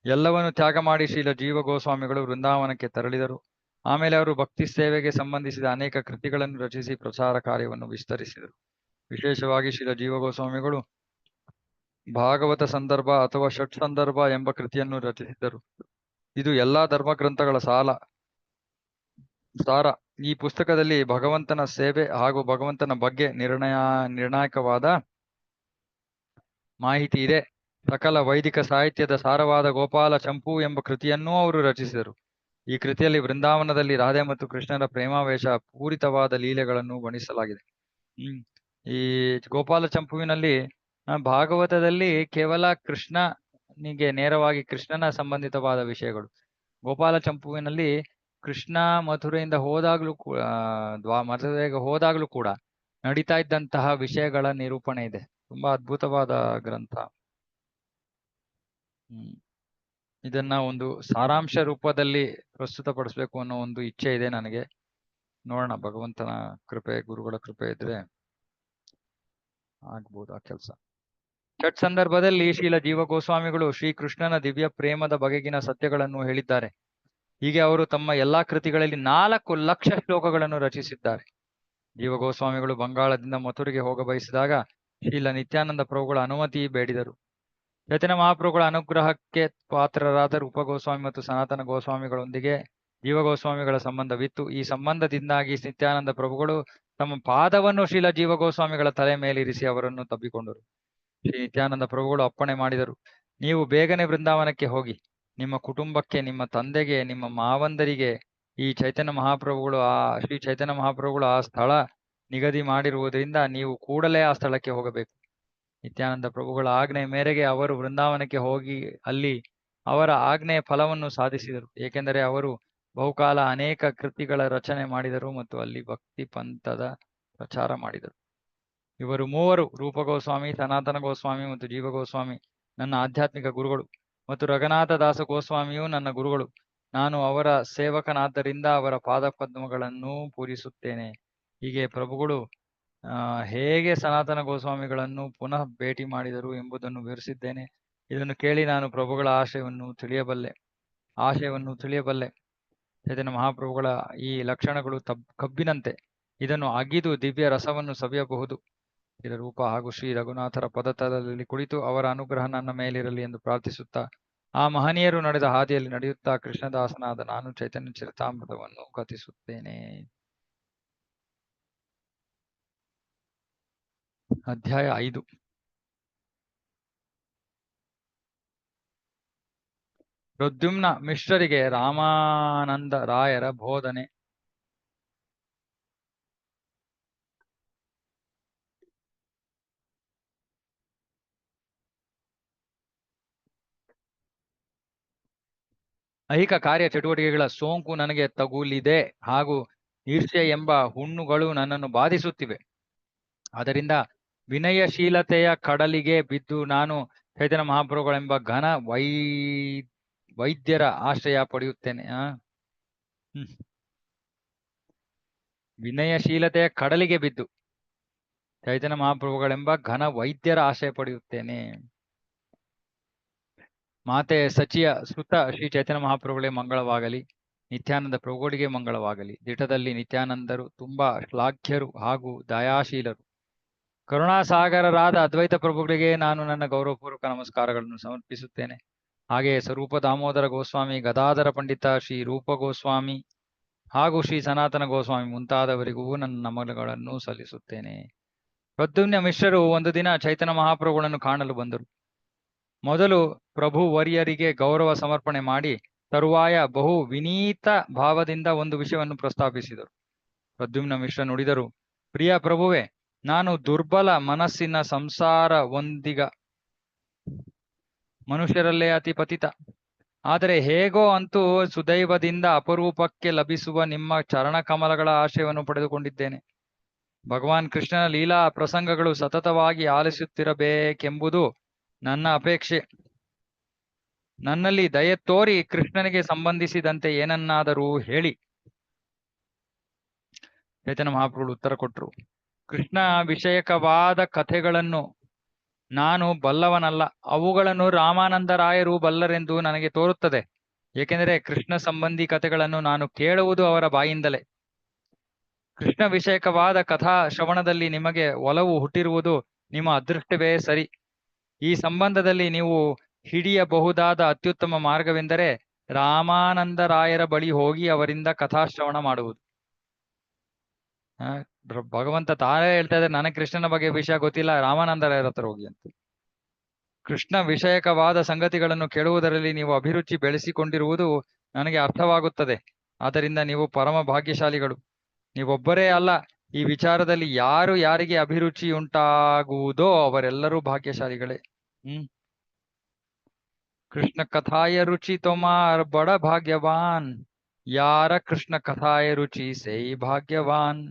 ಎಲ್ಲವನ್ನು ತ್ಯಾಗ ಮಾಡಿ ಶ್ರೀಲ ಜೀವ ಗೋಸ್ವಾಮಿಗಳು ವೃಂದಾವನಕ್ಕೆ ತೆರಳಿದರು. ಆಮೇಲೆ ಅವರು ಭಕ್ತಿ ಸೇವೆಗೆ ಸಂಬಂಧಿಸಿದ ಅನೇಕ ಕೃತಿಗಳನ್ನು ರಚಿಸಿ ಪ್ರಚಾರ ಕಾರ್ಯವನ್ನು ವಿಸ್ತರಿಸಿದರು. ವಿಶೇಷವಾಗಿ ಶ್ರೀಲ ಜೀವ ಗೋಸ್ವಾಮಿಗಳು ಭಾಗವತ ಸಂದರ್ಭ ಅಥವಾ ಷಟ್ ಸಂದರ್ಭ ಎಂಬ ಕೃತಿಯನ್ನು ರಚಿಸಿದರು. ಇದು ಎಲ್ಲಾ ಧರ್ಮಗ್ರಂಥಗಳ ಸಾರ. ಈ ಪುಸ್ತಕದಲ್ಲಿ ಭಗವಂತನ ಸೇವೆ ಹಾಗೂ ಭಗವಂತನ ಬಗ್ಗೆ ನಿರ್ಣಾಯಕವಾದ ಮಾಹಿತಿ ಇದೆ. ಸಕಲ ವೈದಿಕ ಸಾಹಿತ್ಯದ ಸಾರವಾದ ಗೋಪಾಲ ಚಂಪು ಎಂಬ ಕೃತಿಯನ್ನೂ ಅವರು ರಚಿಸಿದರು. ಈ ಕೃತಿಯಲ್ಲಿ ವೃಂದಾವನದಲ್ಲಿ ರಾಧೆ ಮತ್ತು ಕೃಷ್ಣರ ಪ್ರೇಮಾವೇಶ ಪೂರಿತವಾದ ಲೀಲೆಗಳನ್ನು ಬಣ್ಣಿಸಲಾಗಿದೆ. ಈ ಗೋಪಾಲ ಚಂಪುವಿನಲ್ಲಿ ಭಾಗವತದಲ್ಲಿ ಕೇವಲ ಕೃಷ್ಣನಿಗೆ ನೇರವಾಗಿ ಕೃಷ್ಣನ ಸಂಬಂಧಿತವಾದ ವಿಷಯಗಳು. ಗೋಪಾಲ ಚಂಪುವಿನಲ್ಲಿ ಕೃಷ್ಣ ಮಥುರೆಯಿಂದ ಹೋದಾಗ್ಲೂ ಕೂಡ ನಡೀತಾ ಇದ್ದಂತಹ ವಿಷಯಗಳ ನಿರೂಪಣೆ ಇದೆ. ತುಂಬಾ ಅದ್ಭುತವಾದ ಗ್ರಂಥ. ಇದನ್ನ ಒಂದು ಸಾರಾಂಶ ರೂಪದಲ್ಲಿ ಪ್ರಸ್ತುತಪಡಿಸ್ಬೇಕು ಅನ್ನೋ ಒಂದು ಇಚ್ಛೆ ಇದೆ ನನಗೆ. ನೋಡೋಣ, ಭಗವಂತನ ಕೃಪೆ, ಗುರುಗಳ ಕೃಪೆ ಇದ್ರೆ ಆಗ್ಬೋದು ಆ ಕೆಲಸ. ಷಟ್ ಸಂದರ್ಭದಲ್ಲಿ ಶ್ರೀಲ ಜೀವ ಗೋಸ್ವಾಮಿಗಳು ಶ್ರೀಕೃಷ್ಣನ ದಿವ್ಯ ಪ್ರೇಮದ ಬಗೆಗಿನ ಸತ್ಯಗಳನ್ನು ಹೇಳಿದ್ದಾರೆ. ಹೀಗೆ ಅವರು ತಮ್ಮ ಎಲ್ಲಾ ಕೃತಿಗಳಲ್ಲಿ 4,00,000 ಶ್ಲೋಕಗಳನ್ನು ರಚಿಸಿದ್ದಾರೆ. ಜೀವ ಗೋಸ್ವಾಮಿಗಳು ಬಂಗಾಳದಿಂದ ಮಥುರೆಗೆ ಹೋಗ ಬಯಸಿದಾಗ ಶ್ರೀಲ ನಿತ್ಯಾನಂದ ಪ್ರಭುಗಳ ಅನುಮತಿ ಬೇಡಿದರು. ಚೈತನ್ಯ ಮಹಾಪ್ರಭುಗಳ ಅನುಗ್ರಹಕ್ಕೆ ಪಾತ್ರರಾದ ರೂಪ ಗೋಸ್ವಾಮಿ ಮತ್ತು ಸನಾತನ ಗೋಸ್ವಾಮಿಗಳೊಂದಿಗೆ ಜೀವ ಗೋಸ್ವಾಮಿಗಳ ಸಂಬಂಧವಿತ್ತು. ಈ ಸಂಬಂಧದಿಂದಾಗಿ ನಿತ್ಯಾನಂದ ಪ್ರಭುಗಳು ತಮ್ಮ ಪಾದವನ್ನು ಶ್ರೀಲ ಜೀವ ಗೋಸ್ವಾಮಿಗಳ ತಲೆ ಮೇಲಿರಿಸಿ ಅವರನ್ನು ತಬ್ಬಿಕೊಂಡರು. ಶ್ರೀ ನಿತ್ಯಾನಂದ ಪ್ರಭುಗಳು ಅಪ್ಪಣೆ ಮಾಡಿದರು, ನೀವು ಬೇಗನೆ ವೃಂದಾವನಕ್ಕೆ ಹೋಗಿ. ನಿಮ್ಮ ಕುಟುಂಬಕ್ಕೆ, ನಿಮ್ಮ ತಂದೆಗೆ, ನಿಮ್ಮ ಮಾವಂದರಿಗೆ ಶ್ರೀ ಚೈತನ್ಯ ಮಹಾಪ್ರಭುಗಳು ಆ ಸ್ಥಳ ನಿಗದಿ ಮಾಡಿರುವುದರಿಂದ ನೀವು ಕೂಡಲೇ ಆ ಸ್ಥಳಕ್ಕೆ ಹೋಗಬೇಕು. ನಿತ್ಯಾನಂದ ಪ್ರಭುಗಳ ಆಜ್ಞೆ ಮೇರೆಗೆ ಅವರು ವೃಂದಾವನಕ್ಕೆ ಹೋಗಿ ಅಲ್ಲಿ ಅವರ ಆಜ್ಞೆಯ ಫಲವನ್ನು ಸಾಧಿಸಿದರು. ಏಕೆಂದರೆ ಅವರು ಬಹುಕಾಲ ಅನೇಕ ಕೃತಿಗಳ ರಚನೆ ಮಾಡಿದರು ಮತ್ತು ಅಲ್ಲಿ ಭಕ್ತಿ ಪಂಥದ ಪ್ರಚಾರ ಮಾಡಿದರು. ಇವರು ಮೂವರು, ರೂಪ ಗೋಸ್ವಾಮಿ, ಸನಾತನ ಗೋಸ್ವಾಮಿ ಮತ್ತು ಜೀವ ಗೋಸ್ವಾಮಿ, ನನ್ನ ಆಧ್ಯಾತ್ಮಿಕ ಗುರುಗಳು, ಮತ್ತು ರಘುನಾಥ ದಾಸ ಗೋಸ್ವಾಮಿಯೂ ನನ್ನ ಗುರುಗಳು. ನಾನು ಅವರ ಸೇವಕನಾದ್ದರಿಂದ ಅವರ ಪಾದಪದ್ಮಗಳನ್ನು ಪೂಜಿಸುತ್ತೇನೆ. ಹೀಗೆ ಪ್ರಭುಗಳು ಹೇಗೆ ಸನಾತನ ಗೋಸ್ವಾಮಿಗಳನ್ನು ಪುನಃ ಭೇಟಿ ಮಾಡಿದರು ಎಂಬುದನ್ನು ವಿವರಿಸಿದ್ದೇನೆ. ಇದನ್ನು ಕೇಳಿ ನಾನು ಪ್ರಭುಗಳ ಆಶಯವನ್ನು ತಿಳಿಯಬಲ್ಲೆ. ಚೈತನ್ಯ ಮಹಾಪ್ರಭುಗಳ ಈ ಲಕ್ಷಣಗಳು ಕಬ್ಬಿನಂತೆ. ಇದನ್ನು ಅಗಿದು ದಿವ್ಯ ರಸವನ್ನು ಸವಿಯಬಹುದು. ಇದರ ರೂಪ ಹಾಗೂ ಶ್ರೀ ರಘುನಾಥರ ಪದತಲದಲ್ಲಿ ಕುಳಿತು ಅವರ ಅನುಗ್ರಹ ನನ್ನ ಮೇಲಿರಲಿ ಎಂದು ಪ್ರಾರ್ಥಿಸುತ್ತಾ ಆ ಮಹನೀಯರು ನಡೆದ ಹಾದಿಯಲ್ಲಿ ನಡೆಯುತ್ತಾ ಕೃಷ್ಣದಾಸನಾದ ನಾನು ಚೈತನ್ಯ ಚರಿತಾಮೃತವನ್ನು ಕಥಿಸುತ್ತೇನೆ. ಅಧ್ಯಾಯ 5. ಪ್ರದ್ಯುಮ್ನ ಮಿಶ್ರರಿಗೆ ರಾಮಾನಂದ ರಾಯರ ಬೋಧನೆ. ಐಹಿಕ ಕಾರ್ಯ ಚಟುವಟಿಕೆಗಳ ಸೋಂಕು ನನಗೆ ತಗುಲಿದೆ ಹಾಗೂ ಈರ್ಷ್ಯೆ ಎಂಬ ಹುಣ್ಣುಗಳು ನನ್ನನ್ನು ಬಾಧಿಸುತ್ತಿವೆ. ಅದರಿಂದ ವಿನಯಶೀಲತೆಯ ಕಡಲಿಗೆ ಬಿದ್ದು ನಾನು ಚೈತನ್ಯ ಮಹಾಪ್ರಭುಗಳೆಂಬ ಘನ ವೈದ್ಯರ ಆಶ್ರಯ ಪಡೆಯುತ್ತೇನೆ. ವಿನಯಶೀಲತೆಯ ಕಡಲಿಗೆ ಬಿದ್ದು ಚೈತನ್ಯ ಮಹಾಪ್ರಭುಗಳೆಂಬ ಘನ ವೈದ್ಯರ ಆಶ್ರಯ ಪಡೆಯುತ್ತೇನೆ. ಮಾತೆ ಸಚಿಯ ಸುತ ಶ್ರೀ ಚೈತನ್ಯ ಮಹಾಪ್ರಭುಗಳೇ ಮಂಗಳವಾಗಲಿ. ನಿತ್ಯಾನಂದ ಪ್ರಭುಗಳಿಗೆ ಮಂಗಳವಾಗಲಿ. ದಿಟದಲ್ಲಿ ನಿತ್ಯಾನಂದರು ತುಂಬಾ ಶ್ಲಾಘ್ಯರು ಹಾಗೂ ದಯಾಶೀಲರು. ಕರುಣಾಸಾಗರರಾದ ಅದ್ವೈತ ಪ್ರಭುಗಳಿಗೆ ನಾನು ನನ್ನ ಗೌರವಪೂರ್ವಕ ನಮಸ್ಕಾರಗಳನ್ನು ಸಮರ್ಪಿಸುತ್ತೇನೆ. ಹಾಗೆಯೇ ಸ್ವರೂಪ ದಾಮೋದರ ಗೋಸ್ವಾಮಿ, ಗದಾಧರ ಪಂಡಿತ, ಶ್ರೀ ರೂಪ ಗೋಸ್ವಾಮಿ ಹಾಗೂ ಶ್ರೀ ಸನಾತನ ಗೋಸ್ವಾಮಿ ಮುಂತಾದವರಿಗೂ ನನ್ನ ನಮನಗಳನ್ನು ಸಲ್ಲಿಸುತ್ತೇನೆ. ಪ್ರದ್ಯುಮ್ನ ಮಿಶ್ರರು ಒಂದು ದಿನ ಚೈತನ್ಯ ಮಹಾಪ್ರಭುಗಳನ್ನು ಕಾಣಲು ಬಂದರು. ಮೊದಲು ಪ್ರಭು ವರ್ಯರಿಗೆ ಗೌರವ ಸಮರ್ಪಣೆ ಮಾಡಿ ತರುವಾಯ ಬಹು ವಿನೀತ ಭಾವದಿಂದ ಒಂದು ವಿಷಯವನ್ನು ಪ್ರಸ್ತಾಪಿಸಿದರು. ಪ್ರದ್ಯುಮ್ನ ಮಿಶ್ರ ನುಡಿದರು, ಪ್ರಿಯ ಪ್ರಭುವೆ, ನಾನು ದುರ್ಬಲ ಮನಸ್ಸಿನ ಸಂಸಾರ ಒಂದಿಗ ಮನುಷ್ಯರಲ್ಲೇ ಅತಿ ಪತಿತ. ಆದರೆ ಹೇಗೋ ಅಂತೂ ಸುದೈವದಿಂದ ಅಪರೂಪಕ್ಕೆ ಲಭಿಸುವ ನಿಮ್ಮ ಚರಣ ಕಮಲಗಳ ಆಶಯವನ್ನು ಪಡೆದುಕೊಂಡಿದ್ದೇನೆ. ಭಗವಾನ್ ಕೃಷ್ಣನ ಲೀಲಾ ಪ್ರಸಂಗಗಳು ಸತತವಾಗಿ ಆಲಿಸುತ್ತಿರಬೇಕೆಂಬುದು ನನ್ನ ಅಪೇಕ್ಷೆ. ನನ್ನಲ್ಲಿ ದಯೆ ತೋರಿ ಕೃಷ್ಣನಿಗೆ ಸಂಬಂಧಿಸಿದಂತೆ ಏನನ್ನಾದರೂ ಹೇಳಿ. ಚೈತನ್ಯ ಮಹಾಪ್ರಭುಗಳು ಉತ್ತರ ಕೊಟ್ಟರು, ಕೃಷ್ಣ ವಿಷಯಕವಾದ ಕಥೆಗಳನ್ನು ನಾನು ಬಲ್ಲವನಲ್ಲ. ಅವುಗಳನ್ನು ರಾಮಾನಂದರಾಯರು ಬಲ್ಲರೆಂದು ನನಗೆ ತೋರುತ್ತದೆ. ಏಕೆಂದರೆ ಕೃಷ್ಣ ಸಂಬಂಧಿ ಕಥೆಗಳನ್ನು ನಾನು ಕೇಳುವುದು ಅವರ ಬಾಯಿಂದಲೇ. ಕೃಷ್ಣ ವಿಷಯಕವಾದ ಕಥಾ ಶ್ರವಣದಲ್ಲಿ ನಿಮಗೆ ಒಲವು ಹುಟ್ಟಿರುವುದು ನಿಮ್ಮ ಅದೃಷ್ಟವೇ ಸರಿ. ಈ ಸಂಬಂಧದಲ್ಲಿ ನೀವು ಹಿಡಿಯಬಹುದಾದ ಅತ್ಯುತ್ತಮ ಮಾರ್ಗವೆಂದರೆ ರಾಮಾನಂದರಾಯರ ಬಳಿ ಹೋಗಿ ಅವರಿಂದ ಕಥಾಶ್ರವಣ ಮಾಡುವುದು. ಭಗವಂತ ತಾನೇ ಹೇಳ್ತಾ ಇದ್ದಾರೆ, ನನಗೆ ಕೃಷ್ಣನ ಬಗ್ಗೆ ವಿಷಯ ಗೊತ್ತಿಲ್ಲ, ರಾಮಾನಂದರಾಯರ ಹತ್ರ ಹೋಗಿ ಅಂತ. ಕೃಷ್ಣ ವಿಷಯಕವಾದ ಸಂಗತಿಗಳನ್ನು ಕೇಳುವುದರಲ್ಲಿ ನೀವು ಅಭಿರುಚಿ ಬೆಳೆಸಿಕೊಂಡಿರುವುದು ನನಗೆ ಅರ್ಥವಾಗುತ್ತದೆ. ಆದ್ದರಿಂದ ನೀವು ಪರಮ ಭಾಗ್ಯಶಾಲಿಗಳು. ನೀವೊಬ್ಬರೇ ಅಲ್ಲ, ಈ ವಿಚಾರದಲ್ಲಿ ಯಾರು ಯಾರಿಗೆ ಅಭಿರುಚಿ ಉಂಟಾಗುವುದೋ ಅವರೆಲ್ಲರೂ ಭಾಗ್ಯಶಾಲಿಗಳೇ. ಕೃಷ್ಣ ಕಥಾಯ ರುಚಿ ತೋಮಾರ್ ಬಡ ಭಾಗ್ಯವಾನ್, ಯಾರ ಕೃಷ್ಣ ಕಥಾಯ ರುಚಿ ಸೈ ಭಾಗ್ಯವಾನ್.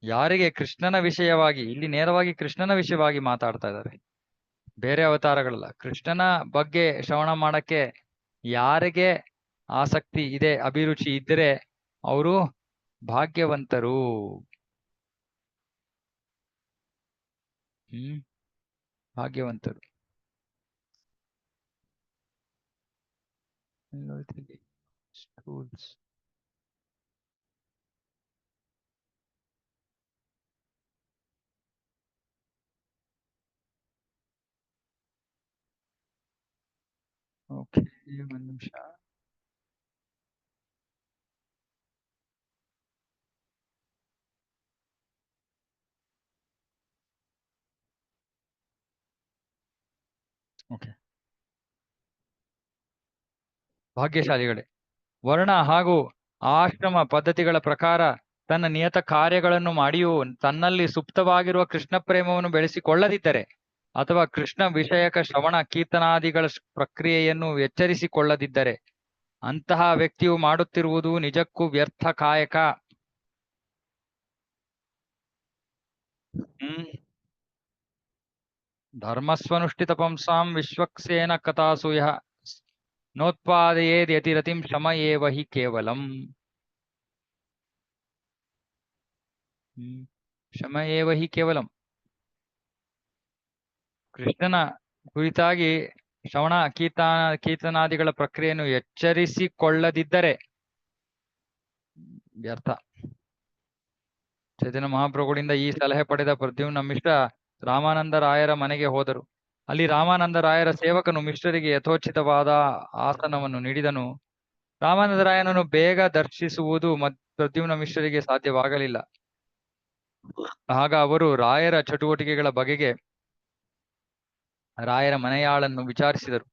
ಯಾರಿಗೆ ಕೃಷ್ಣನ ವಿಷಯವಾಗಿ, ಇಲ್ಲಿ ನೇರವಾಗಿ ಕೃಷ್ಣನ ವಿಷಯವಾಗಿ ಮಾತಾಡ್ತಾ ಇದ್ದಾರೆ, ಬೇರೆ ಅವತಾರಗಳಲ್ಲ. ಕೃಷ್ಣನ ಬಗ್ಗೆ ಶ್ರವಣ ಮಾಡಕ್ಕೆ ಯಾರಿಗೆ ಆಸಕ್ತಿ ಇದೆ, ಅಭಿರುಚಿ ಇದ್ದರೆ ಅವರು ಭಾಗ್ಯವಂತರು. ಭಾಗ್ಯವಂತರು. ಓಕೆ, ಒಂದು ನಿಮಿಷ. ಓಕೆ, ಭಾಗ್ಯಶಾಲಿಗಳೇ. ವರ್ಣ ಹಾಗೂ ಆಶ್ರಮ ಪದ್ಧತಿಗಳ ಪ್ರಕಾರ ತನ್ನ ನಿಯತ ಕಾರ್ಯಗಳನ್ನು ಮಾಡಿಯೂ ತನ್ನಲ್ಲಿ ಸುಪ್ತವಾಗಿರುವ ಕೃಷ್ಣ ಪ್ರೇಮವನ್ನು ಬೆಳೆಸಿಕೊಳ್ಳದಿದ್ದರೆ ಅಥವಾ ಕೃಷ್ಣ ವಿಷಯಕ ಶ್ರವಣ ಕೀರ್ತನಾದಿಗಳ ಪ್ರಕ್ರಿಯೆಯನ್ನು ಎಚ್ಚರಿಸಿಕೊಳ್ಳದಿದ್ದರೆ ಅಂತಹ ವ್ಯಕ್ತಿಯು ಮಾಡುತ್ತಿರುವುದು ನಿಜಕ್ಕೂ ವ್ಯರ್ಥ ಕಾಯಕ. ಧರ್ಮಸ್ವನುಷ್ಠಿತ ಪಂಸಾಂ ವಿಶ್ವಕ್ಸೇನ ಕಥಾಸೂಯ ನೋತ್ಪಾದಯೇದ್ ಯತಿರತಿಂ ಶಮ ಏವ ಹಿ ಕೇವಲಂ. ಶಮ ಏವ ಹಿ ಕೇವಲಂ. ಕೃಷ್ಣನ ಕುರಿತಾಗಿ ಶ್ರವಣ ಕೀರ್ತನಾದಿಗಳ ಪ್ರಕ್ರಿಯೆಯನ್ನು ಎಚ್ಚರಿಸಿಕೊಳ್ಳದಿದ್ದರೆ ವ್ಯರ್ಥ. ಚೈತನ್ಯ ಮಹಾಪ್ರಭುಗಳಿಂದ ಈ ಸಲಹೆ ಪಡೆದ ಪ್ರದ್ಯುಮ್ನ ಮಿಶ್ರ ರಾಮಾನಂದರಾಯರ ಮನೆಗೆ ಹೋದರು. ಅಲ್ಲಿ ರಾಮಾನಂದರಾಯರ ಸೇವಕನು ಮಿಶ್ರರಿಗೆ ಯಥೋಚಿತವಾದ ಆಸನವನ್ನು ನೀಡಿದನು. ರಾಮಾನಂದರಾಯನನ್ನು ಬೇಗ ದರ್ಶಿಸುವುದು ಪ್ರದ್ಯುಮ್ನ ಮಿಶ್ರರಿಗೆ ಸಾಧ್ಯವಾಗಲಿಲ್ಲ. ಆಗ ಅವರು ರಾಯರ ಚಟುವಟಿಕೆಗಳ ಬಗೆಗೆ ರಾಯರ ಮನೆಯಾಳನ್ನು ವಿಚಾರಿಸಿದರು.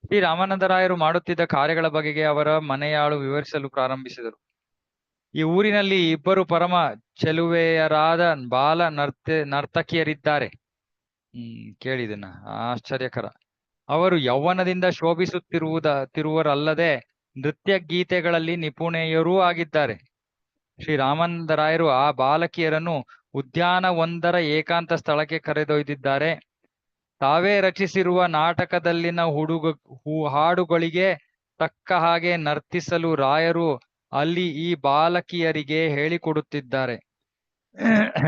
ಶ್ರೀ ರಾಮಾನಂದರಾಯರು ಮಾಡುತ್ತಿದ್ದ ಕಾರ್ಯಗಳ ಬಗೆಗೆ ಅವರ ಮನೆಯಾಳು ವಿವರಿಸಲು ಪ್ರಾರಂಭಿಸಿದರು. ಈ ಊರಿನಲ್ಲಿ ಇಬ್ಬರು ಪರಮ ಚೆಲುವೆಯರಾದ ಬಾಲ ನರ್ತಕಿಯರಿದ್ದಾರೆ. ಕೇಳಿದನ ಆಶ್ಚರ್ಯಕರ. ಅವರು ಯೌವನದಿಂದ ಶೋಭಿಸುತ್ತಿರುವರಲ್ಲದೆ ನೃತ್ಯ ಗೀತೆಗಳಲ್ಲಿ ನಿಪುಣೆಯರೂ ಆಗಿದ್ದಾರೆ. ಶ್ರೀ ರಾಮಾನಂದರಾಯರು ಆ ಬಾಲಕಿಯರನ್ನು ಉದ್ಯಾನವೊಂದರ ಏಕಾಂತ ಸ್ಥಳಕ್ಕೆ ಕರೆದೊಯ್ದಿದ್ದಾರೆ. ತಾವೇ ರಚಿಸಿರುವ ನಾಟಕದಲ್ಲಿನ ಹಾಡುಗಳಿಗೆ ತಕ್ಕ ಹಾಗೆ ನರ್ತಿಸಲು ರಾಯರು ಅಲ್ಲಿ ಈ ಬಾಲಕಿಯರಿಗೆ ಹೇಳಿಕೊಡುತ್ತಿದ್ದಾರೆ.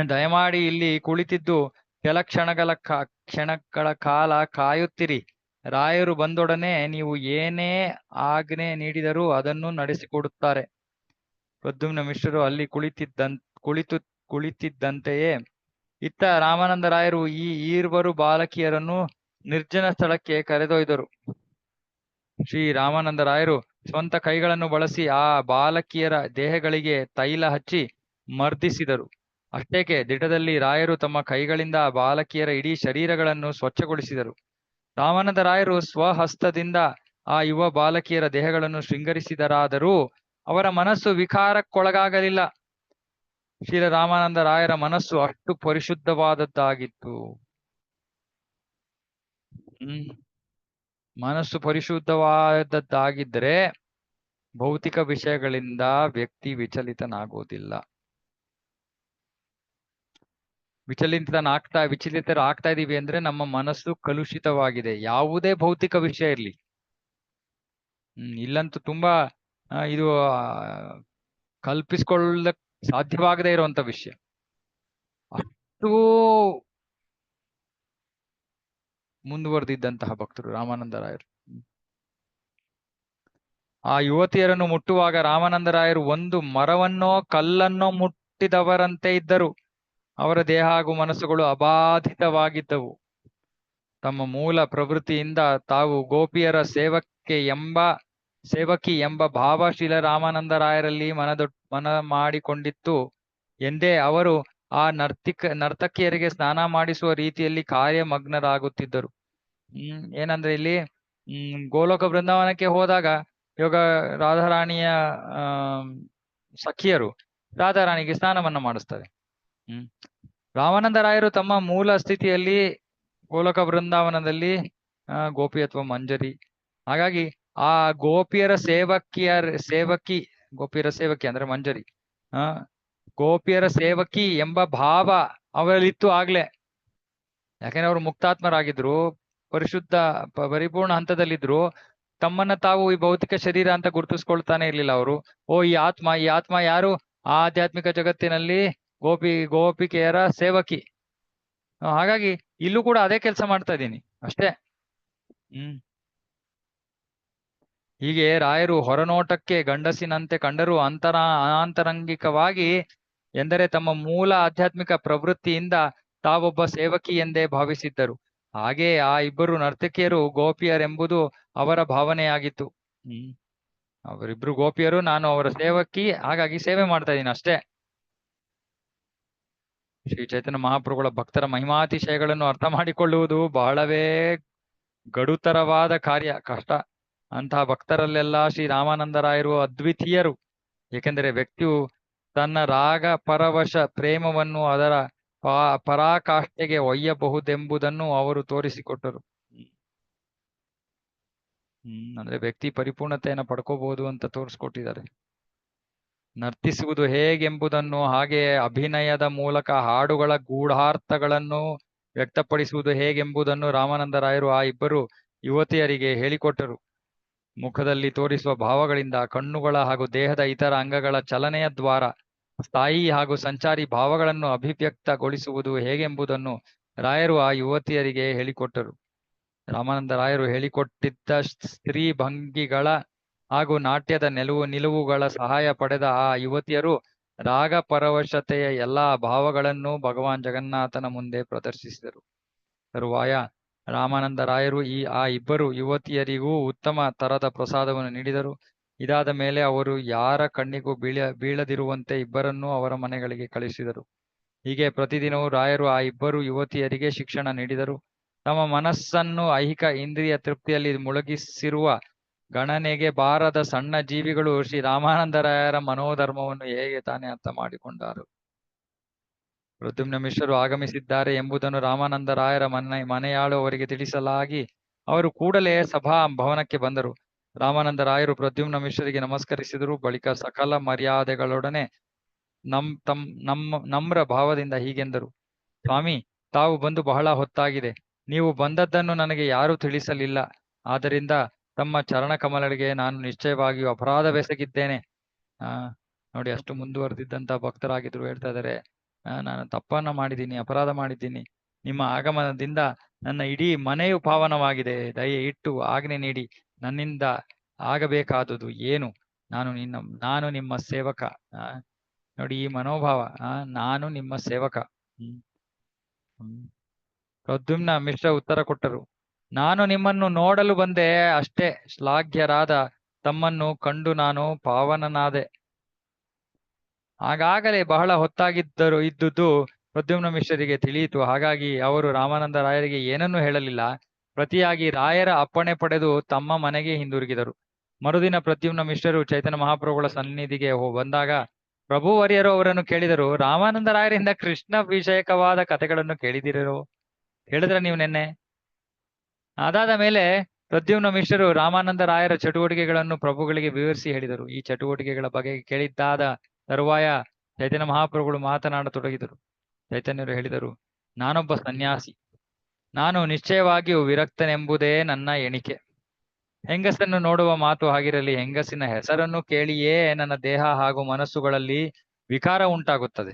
ದಯಮಾಡಿ ಇಲ್ಲಿ ಕುಳಿತಿದ್ದು ಕೆಲ ಕ್ಷಣಗಳ ಕಾಲ ಕಾಯುತ್ತಿರಿ. ರಾಯರು ಬಂದೊಡನೆ ನೀವು ಏನೇ ಆಜ್ಞೆ ನೀಡಿದರೂ ಅದನ್ನು ನಡೆಸಿಕೊಡುತ್ತಾರೆ. ಪ್ರದ್ಯುಮ್ನ ಮಿಶ್ರರು ಅಲ್ಲಿ ಕುಳಿತಿದ್ದಂತೆಯೇ ಇತ್ತ ರಾಮಾನಂದರಾಯರು ಈ ಈರ್ವರು ಬಾಲಕಿಯರನ್ನು ನಿರ್ಜನ ಸ್ಥಳಕ್ಕೆ ಕರೆದೊಯ್ದರು. ಶ್ರೀ ರಾಮಾನಂದರಾಯರು ಸ್ವಂತ ಕೈಗಳನ್ನು ಬಳಸಿ ಆ ಬಾಲಕಿಯರ ದೇಹಗಳಿಗೆ ತೈಲ ಹಚ್ಚಿ ಮರ್ದಿಸಿದರು. ಅಷ್ಟೇಕೆ ದಿಟದಲ್ಲಿ ರಾಯರು ತಮ್ಮ ಕೈಗಳಿಂದ ಆ ಬಾಲಕಿಯರ ಇಡೀ ಶರೀರಗಳನ್ನು ಸ್ವಚ್ಛಗೊಳಿಸಿದರು. ರಾಮಾನಂದರಾಯರು ಸ್ವಹಸ್ತದಿಂದ ಆ ಯುವ ಬಾಲಕಿಯರ ದೇಹಗಳನ್ನು ಶೃಂಗರಿಸಿದರಾದರೂ ಅವರ ಮನಸ್ಸು ವಿಕಾರಕ್ಕೊಳಗಾಗಲಿಲ್ಲ. ಶ್ರೀ ರಾಮಾನಂದರಾಯರ ಮನಸ್ಸು ಅಷ್ಟು ಪರಿಶುದ್ಧವಾದದ್ದಾಗಿತ್ತು. ಮನಸ್ಸು ಪರಿಶುದ್ಧವಾದದ್ದಾಗಿದ್ದರೆ ಭೌತಿಕ ವಿಷಯಗಳಿಂದ ವ್ಯಕ್ತಿ ವಿಚಲಿತನಾಗೋದಿಲ್ಲ. ವಿಚಲಿತರಾಗ್ತಾ ಇದೀವಿ ಅಂದ್ರೆ ನಮ್ಮ ಮನಸ್ಸು ಕಲುಷಿತವಾಗಿದೆ. ಯಾವುದೇ ಭೌತಿಕ ವಿಷಯ ಇರ್ಲಿ. ಇಲ್ಲಂತೂ ತುಂಬಾ ಇದು ಕಲ್ಪಿಸಿಕೊಳ್ಳಕ್ ಸಾಧ್ಯವಾಗದೇ ಇರುವಂತ ವಿಷಯ. ಅಷ್ಟು ಮುಂದುವರೆದಿದ್ದಂತಹ ಭಕ್ತರು ರಾಮಾನಂದರಾಯರು. ಆ ಯುವತಿಯರನ್ನು ಮುಟ್ಟುವಾಗ ರಾಮಾನಂದರಾಯರು ಒಂದು ಮರವನ್ನೋ ಕಲ್ಲನ್ನೋ ಮುಟ್ಟಿದವರಂತೆ ಇದ್ದರು. ಅವರ ದೇಹ ಹಾಗೂ ಮನಸ್ಸುಗಳು ಅಬಾಧಿತವಾಗಿದ್ದವು. ತಮ್ಮ ಮೂಲ ಪ್ರವೃತ್ತಿಯಿಂದ ತಾವು ಗೋಪಿಯರ ಸೇವಕಿ ಎಂಬ ಭಾವ ಶ್ರೀ ರಾಮಾನಂದರಾಯರಲ್ಲಿ ಮನ ಮಾಡಿಕೊಂಡಿತ್ತು ಎಂದೇ ಅವರು ಆ ನರ್ತಕಿಯರಿಗೆ ಸ್ನಾನ ಮಾಡಿಸುವ ರೀತಿಯಲ್ಲಿ ಕಾರ್ಯಮಗ್ನರಾಗುತ್ತಿದ್ದರು. ಏನಂದ್ರೆ ಇಲ್ಲಿ ಗೋಲೋಕ ಬೃಂದಾವನಕ್ಕೆ ಹೋದಾಗ ಯೋಗ ರಾಧಾರಾಣಿಯ ಸಖಿಯರು ರಾಧಾರಾಣಿಗೆ ಸ್ನಾನವನ್ನ ಮಾಡಿಸ್ತಾರೆ. ರಾಮಾನಂದರಾಯರು ತಮ್ಮ ಮೂಲ ಸ್ಥಿತಿಯಲ್ಲಿ ಗೋಲೋಕ ಬೃಂದಾವನದಲ್ಲಿ ಗೋಪಿ ಅಥವಾ ಮಂಜರಿ. ಹಾಗಾಗಿ ಆ ಗೋಪಿಯರ ಸೇವಕಿ ಅಂದ್ರೆ ಮಂಜರಿ, ಗೋಪಿಯರ ಸೇವಕಿ ಎಂಬ ಭಾವ ಅವರಲ್ಲಿತ್ತು ಆಗ್ಲೇ. ಯಾಕಂದ್ರೆ ಅವರು ಮುಕ್ತಾತ್ಮರಾಗಿದ್ರು, ಪರಿಪೂರ್ಣ ಹಂತದಲ್ಲಿದ್ರು. ತಮ್ಮನ್ನ ತಾವು ಈ ಭೌತಿಕ ಶರೀರ ಅಂತ ಗುರುತಿಸ್ಕೊಳ್ತಾನೆ ಇರ್ಲಿಲ್ಲ ಅವರು. ಈ ಆತ್ಮ ಯಾರು? ಆಧ್ಯಾತ್ಮಿಕ ಜಗತ್ತಿನಲ್ಲಿ ಗೋಪಿಕೆಯರ ಸೇವಕಿ. ಹಾಗಾಗಿ ಇಲ್ಲೂ ಕೂಡ ಅದೇ ಕೆಲಸ ಮಾಡ್ತಾ ಇದ್ದೀನಿ ಅಷ್ಟೇ. ಹೀಗೆ ರಾಯರು ಹೊರನೋಟಕ್ಕೆ ಗಂಡಸಿನಂತೆ ಕಂಡರೂ ಅನಾಂತರಂಗಿಕವಾಗಿ ಎಂದರೆ ತಮ್ಮ ಮೂಲ ಆಧ್ಯಾತ್ಮಿಕ ಪ್ರವೃತ್ತಿಯಿಂದ ತಾವೊಬ್ಬ ಸೇವಕಿ ಎಂದೇ ಭಾವಿಸಿದ್ದರು. ಹಾಗೆ ಆ ಇಬ್ಬರು ನರ್ತಕಿಯರು ಗೋಪಿಯರೆಂಬುದು ಅವರ ಭಾವನೆಯಾಗಿತ್ತು. ಅವರಿಬ್ರು ಗೋಪಿಯರು, ನಾನು ಅವರ ಸೇವಕಿ, ಹಾಗಾಗಿ ಸೇವೆ ಮಾಡ್ತಾ ಇದ್ದೀನಿ ಅಷ್ಟೇ. ಶ್ರೀ ಚೈತನ್ಯ ಮಹಾಪ್ರಭುಗಳ ಭಕ್ತರ ಮಹಿಮಾತಿಶಯಗಳನ್ನು ಅರ್ಥ ಮಾಡಿಕೊಳ್ಳುವುದು ಬಹಳವೇ ಗಡುತರವಾದ ಕಾರ್ಯ, ಕಷ್ಟ. ಅಂತಹ ಭಕ್ತರಲ್ಲೆಲ್ಲ ಶ್ರೀ ರಾಮಾನಂದರಾಯರು ಅದ್ವಿತೀಯರು. ಏಕೆಂದರೆ ವ್ಯಕ್ತಿಯು ತನ್ನ ರಾಗ ಪರವಶ ಪ್ರೇಮವನ್ನು ಅದರ ಪರಾಕಾಷ್ಠೆಗೆ ಒಯ್ಯಬಹುದೆಂಬುದನ್ನು ಅವರು ತೋರಿಸಿಕೊಟ್ಟರು. ಅಂದ್ರೆ ವ್ಯಕ್ತಿ ಪರಿಪೂರ್ಣತೆಯನ್ನು ಪಡ್ಕೋಬಹುದು ಅಂತ ತೋರಿಸ್ಕೊಟ್ಟಿದ್ದಾರೆ. ನರ್ತಿಸುವುದು ಹೇಗೆಂಬುದನ್ನು, ಹಾಗೆಯೇ ಅಭಿನಯದ ಮೂಲಕ ಹಾಡುಗಳ ಗೂಢಾರ್ಥಗಳನ್ನು ವ್ಯಕ್ತಪಡಿಸುವುದು ಹೇಗೆಂಬುದನ್ನು ರಾಮಾನಂದರಾಯರು ಆ ಇಬ್ಬರು ಯುವತಿಯರಿಗೆ ಹೇಳಿಕೊಟ್ಟರು. ಮುಖದಲ್ಲಿ ತೋರಿಸುವ ಭಾವಗಳಿಂದ ಕಣ್ಣುಗಳ ಹಾಗೂ ದೇಹದ ಇತರ ಅಂಗಗಳ ಚಲನೆಯ ದ್ವಾರ ಸ್ಥಾಯಿ ಹಾಗೂ ಸಂಚಾರಿ ಭಾವಗಳನ್ನು ಅಭಿವ್ಯಕ್ತಗೊಳಿಸುವುದು ಹೇಗೆಂಬುದನ್ನು ರಾಯರು ಆ ಯುವತಿಯರಿಗೆ ಹೇಳಿಕೊಟ್ಟರು. ರಾಮಾನಂದರಾಯರು ಹೇಳಿಕೊಟ್ಟಿದ್ದ ಸ್ತ್ರೀ ಭಂಗಿಗಳ ಹಾಗೂ ನಾಟ್ಯದ ನಿಲುವುಗಳ ಸಹಾಯ ಪಡೆದ ಆ ಯುವತಿಯರು ರಾಗ ಪರವಶತೆಯ ಎಲ್ಲಾ ಭಾವಗಳನ್ನು ಭಗವಾನ್ ಜಗನ್ನಾಥನ ಮುಂದೆ ಪ್ರದರ್ಶಿಸಿದರು. ತರುವಾಯ ರಾಮಾನಂದರಾಯರು ಆ ಇಬ್ಬರು ಯುವತಿಯರಿಗೂ ಉತ್ತಮ ತರದ ಪ್ರಸಾದವನ್ನು ನೀಡಿದರು. ಇದಾದ ಮೇಲೆ ಅವರು ಯಾರ ಕಣ್ಣಿಗೂ ಬೀಳದಿರುವಂತೆ ಇಬ್ಬರನ್ನೂ ಅವರ ಮನೆಗಳಿಗೆ ಕಳಿಸಿದರು. ಹೀಗೆ ಪ್ರತಿದಿನವೂ ರಾಯರು ಆ ಇಬ್ಬರು ಯುವತಿಯರಿಗೆ ಶಿಕ್ಷಣ ನೀಡಿದರು. ತಮ್ಮ ಮನಸ್ಸನ್ನು ಐಹಿಕ ಇಂದ್ರಿಯ ತೃಪ್ತಿಯಲ್ಲಿ ಮುಳುಗಿಸಿರುವ ಗಣನೆಗೆ ಬಾರದ ಸಣ್ಣ ಜೀವಿಗಳು ಶ್ರೀ ರಾಮಾನಂದರಾಯರ ಮನೋಧರ್ಮವನ್ನು ಹೇಗೆ ತಾನೇ ಅರ್ಥ ಮಾಡಿಕೊಂಡರು. ಪ್ರದ್ಯುಮ್ನ ಮಿಶ್ರರು ಆಗಮಿಸಿದ್ದಾರೆ ಎಂಬುದನ್ನು ರಾಮಾನಂದರಾಯರ ಮನೆಯಾಳು ಅವರಿಗೆ ತಿಳಿಸಲಾಗಿ ಅವರು ಕೂಡಲೇ ಸಭಾ ಭವನಕ್ಕೆ ಬಂದರು. ರಾಮಾನಂದರಾಯರು ಪ್ರದ್ಯುಮ್ನ ಮಿಶ್ರರಿಗೆ ನಮಸ್ಕರಿಸಿದರು. ಬಳಿಕ ಸಕಲ ಮರ್ಯಾದೆಗಳೊಡನೆ ನಮ್ರ ಭಾವದಿಂದ ಹೀಗೆಂದರು: ಸ್ವಾಮಿ, ತಾವು ಬಂದು ಬಹಳ ಹೊತ್ತಾಗಿದೆ. ನೀವು ಬಂದದ್ದನ್ನು ನನಗೆ ಯಾರೂ ತಿಳಿಸಲಿಲ್ಲ. ಆದ್ದರಿಂದ ತಮ್ಮ ಚರಣ ಕಮಲಗಳಿಗೆ ನಾನು ನಿಶ್ಚಯವಾಗಿಯೂ ಅಪರಾಧವೆಸಗಿದ್ದೇನೆ. ನೋಡಿ, ಅಷ್ಟು ಮುಂದುವರೆದಿದ್ದಂತ ಭಕ್ತರಾಗಿದ್ರು ಹೇಳ್ತಾ ಇದ್ದಾರೆ, ನಾನು ತಪ್ಪನ್ನ ಮಾಡಿದ್ದೀನಿ, ಅಪರಾಧ ಮಾಡಿದ್ದೀನಿ. ನಿಮ್ಮ ಆಗಮನದಿಂದ ನನ್ನ ಇಡೀ ಮನೆಯು ಪಾವನವಾಗಿದೆ. ದಯೆ ಇಟ್ಟು ಆಜ್ಞೆ ನೀಡಿ ನನ್ನಿಂದ ಆಗಬೇಕಾದುದು ಏನು? ನಾನು ನಿಮ್ಮ ಸೇವಕ. ನೋಡಿ ಈ ಮನೋಭಾವ, ನಾನು ನಿಮ್ಮ ಸೇವಕ. ಪ್ರದ್ಯುಮ್ನ ಮಿಶ್ರ ಉತ್ತರ ಕೊಟ್ಟರು: ನಾನು ನಿಮ್ಮನ್ನು ನೋಡಲು ಬಂದೆ ಅಷ್ಟೇ. ಶ್ಲಾಘ್ಯರಾದ ತಮ್ಮನ್ನು ಕಂಡು ನಾನು ಪಾವನನಾದೆ. ಆಗಾಗಲೇ ಬಹಳ ಇದ್ದುದು ಪ್ರದ್ಯುಮ್ನ ಮಿಶ್ರರಿಗೆ ತಿಳಿಯಿತು. ಹಾಗಾಗಿ ಅವರು ರಾಮಾನಂದರಾಯರಿಗೆ ಏನನ್ನೂ ಹೇಳಲಿಲ್ಲ. ಪ್ರತಿಯಾಗಿ ರಾಯರ ಅಪ್ಪಣೆ ಪಡೆದು ತಮ್ಮ ಮನೆಗೆ ಹಿಂದಿರುಗಿದರು. ಮರುದಿನ ಪ್ರದ್ಯುಮ್ನ ಮಿಶ್ರರು ಚೈತನ್ಯ ಮಹಾಪ್ರಭುಗಳ ಸನ್ನಿಧಿಗೆ ಬಂದಾಗ ಪ್ರಭುವರ್ಯರು ಅವರನ್ನು ಕೇಳಿದರು: ರಾಮಾನಂದರಾಯರಿಂದ ಕೃಷ್ಣ ವಿಷಯಕವಾದ ಕಥೆಗಳನ್ನು ಹೇಳಿದ್ರೆ ನೀವು ನೆನ್ನೆ? ಅದಾದ ಮೇಲೆ ಪ್ರದ್ಯುಮ್ನ ಮಿಶ್ರರು ರಾಮಾನಂದರಾಯರ ಚಟುವಟಿಕೆಗಳನ್ನು ಪ್ರಭುಗಳಿಗೆ ವಿವರಿಸಿ ಹೇಳಿದರು. ಈ ಚಟುವಟಿಕೆಗಳ ಬಗ್ಗೆ ಕೇಳಿದ್ದಾದ ತರುವಾಯ ಚೈತನ್ಯ ಮಹಾಪ್ರಭುಗಳು ಮಾತನಾಡತೊಡಗಿದರು. ಚೈತನ್ಯರು ಹೇಳಿದರು: ನಾನೊಬ್ಬ ಸನ್ಯಾಸಿ. ನಾನು ನಿಶ್ಚಯವಾಗಿಯೂ ವಿರಕ್ತನೆಂಬುದೇ ನನ್ನ ಎಣಿಕೆ. ಹೆಂಗಸನ್ನು ನೋಡುವ ಮಾತು ಹಾಗಿರಲಿ. ಹೆಂಗಸಿನ ಹೆಸರನ್ನು ಕೇಳಿಯೇ ನನ್ನ ದೇಹ ಹಾಗೂ ಮನಸ್ಸುಗಳಲ್ಲಿ ವಿಕಾರ ಉಂಟಾಗುತ್ತದೆ.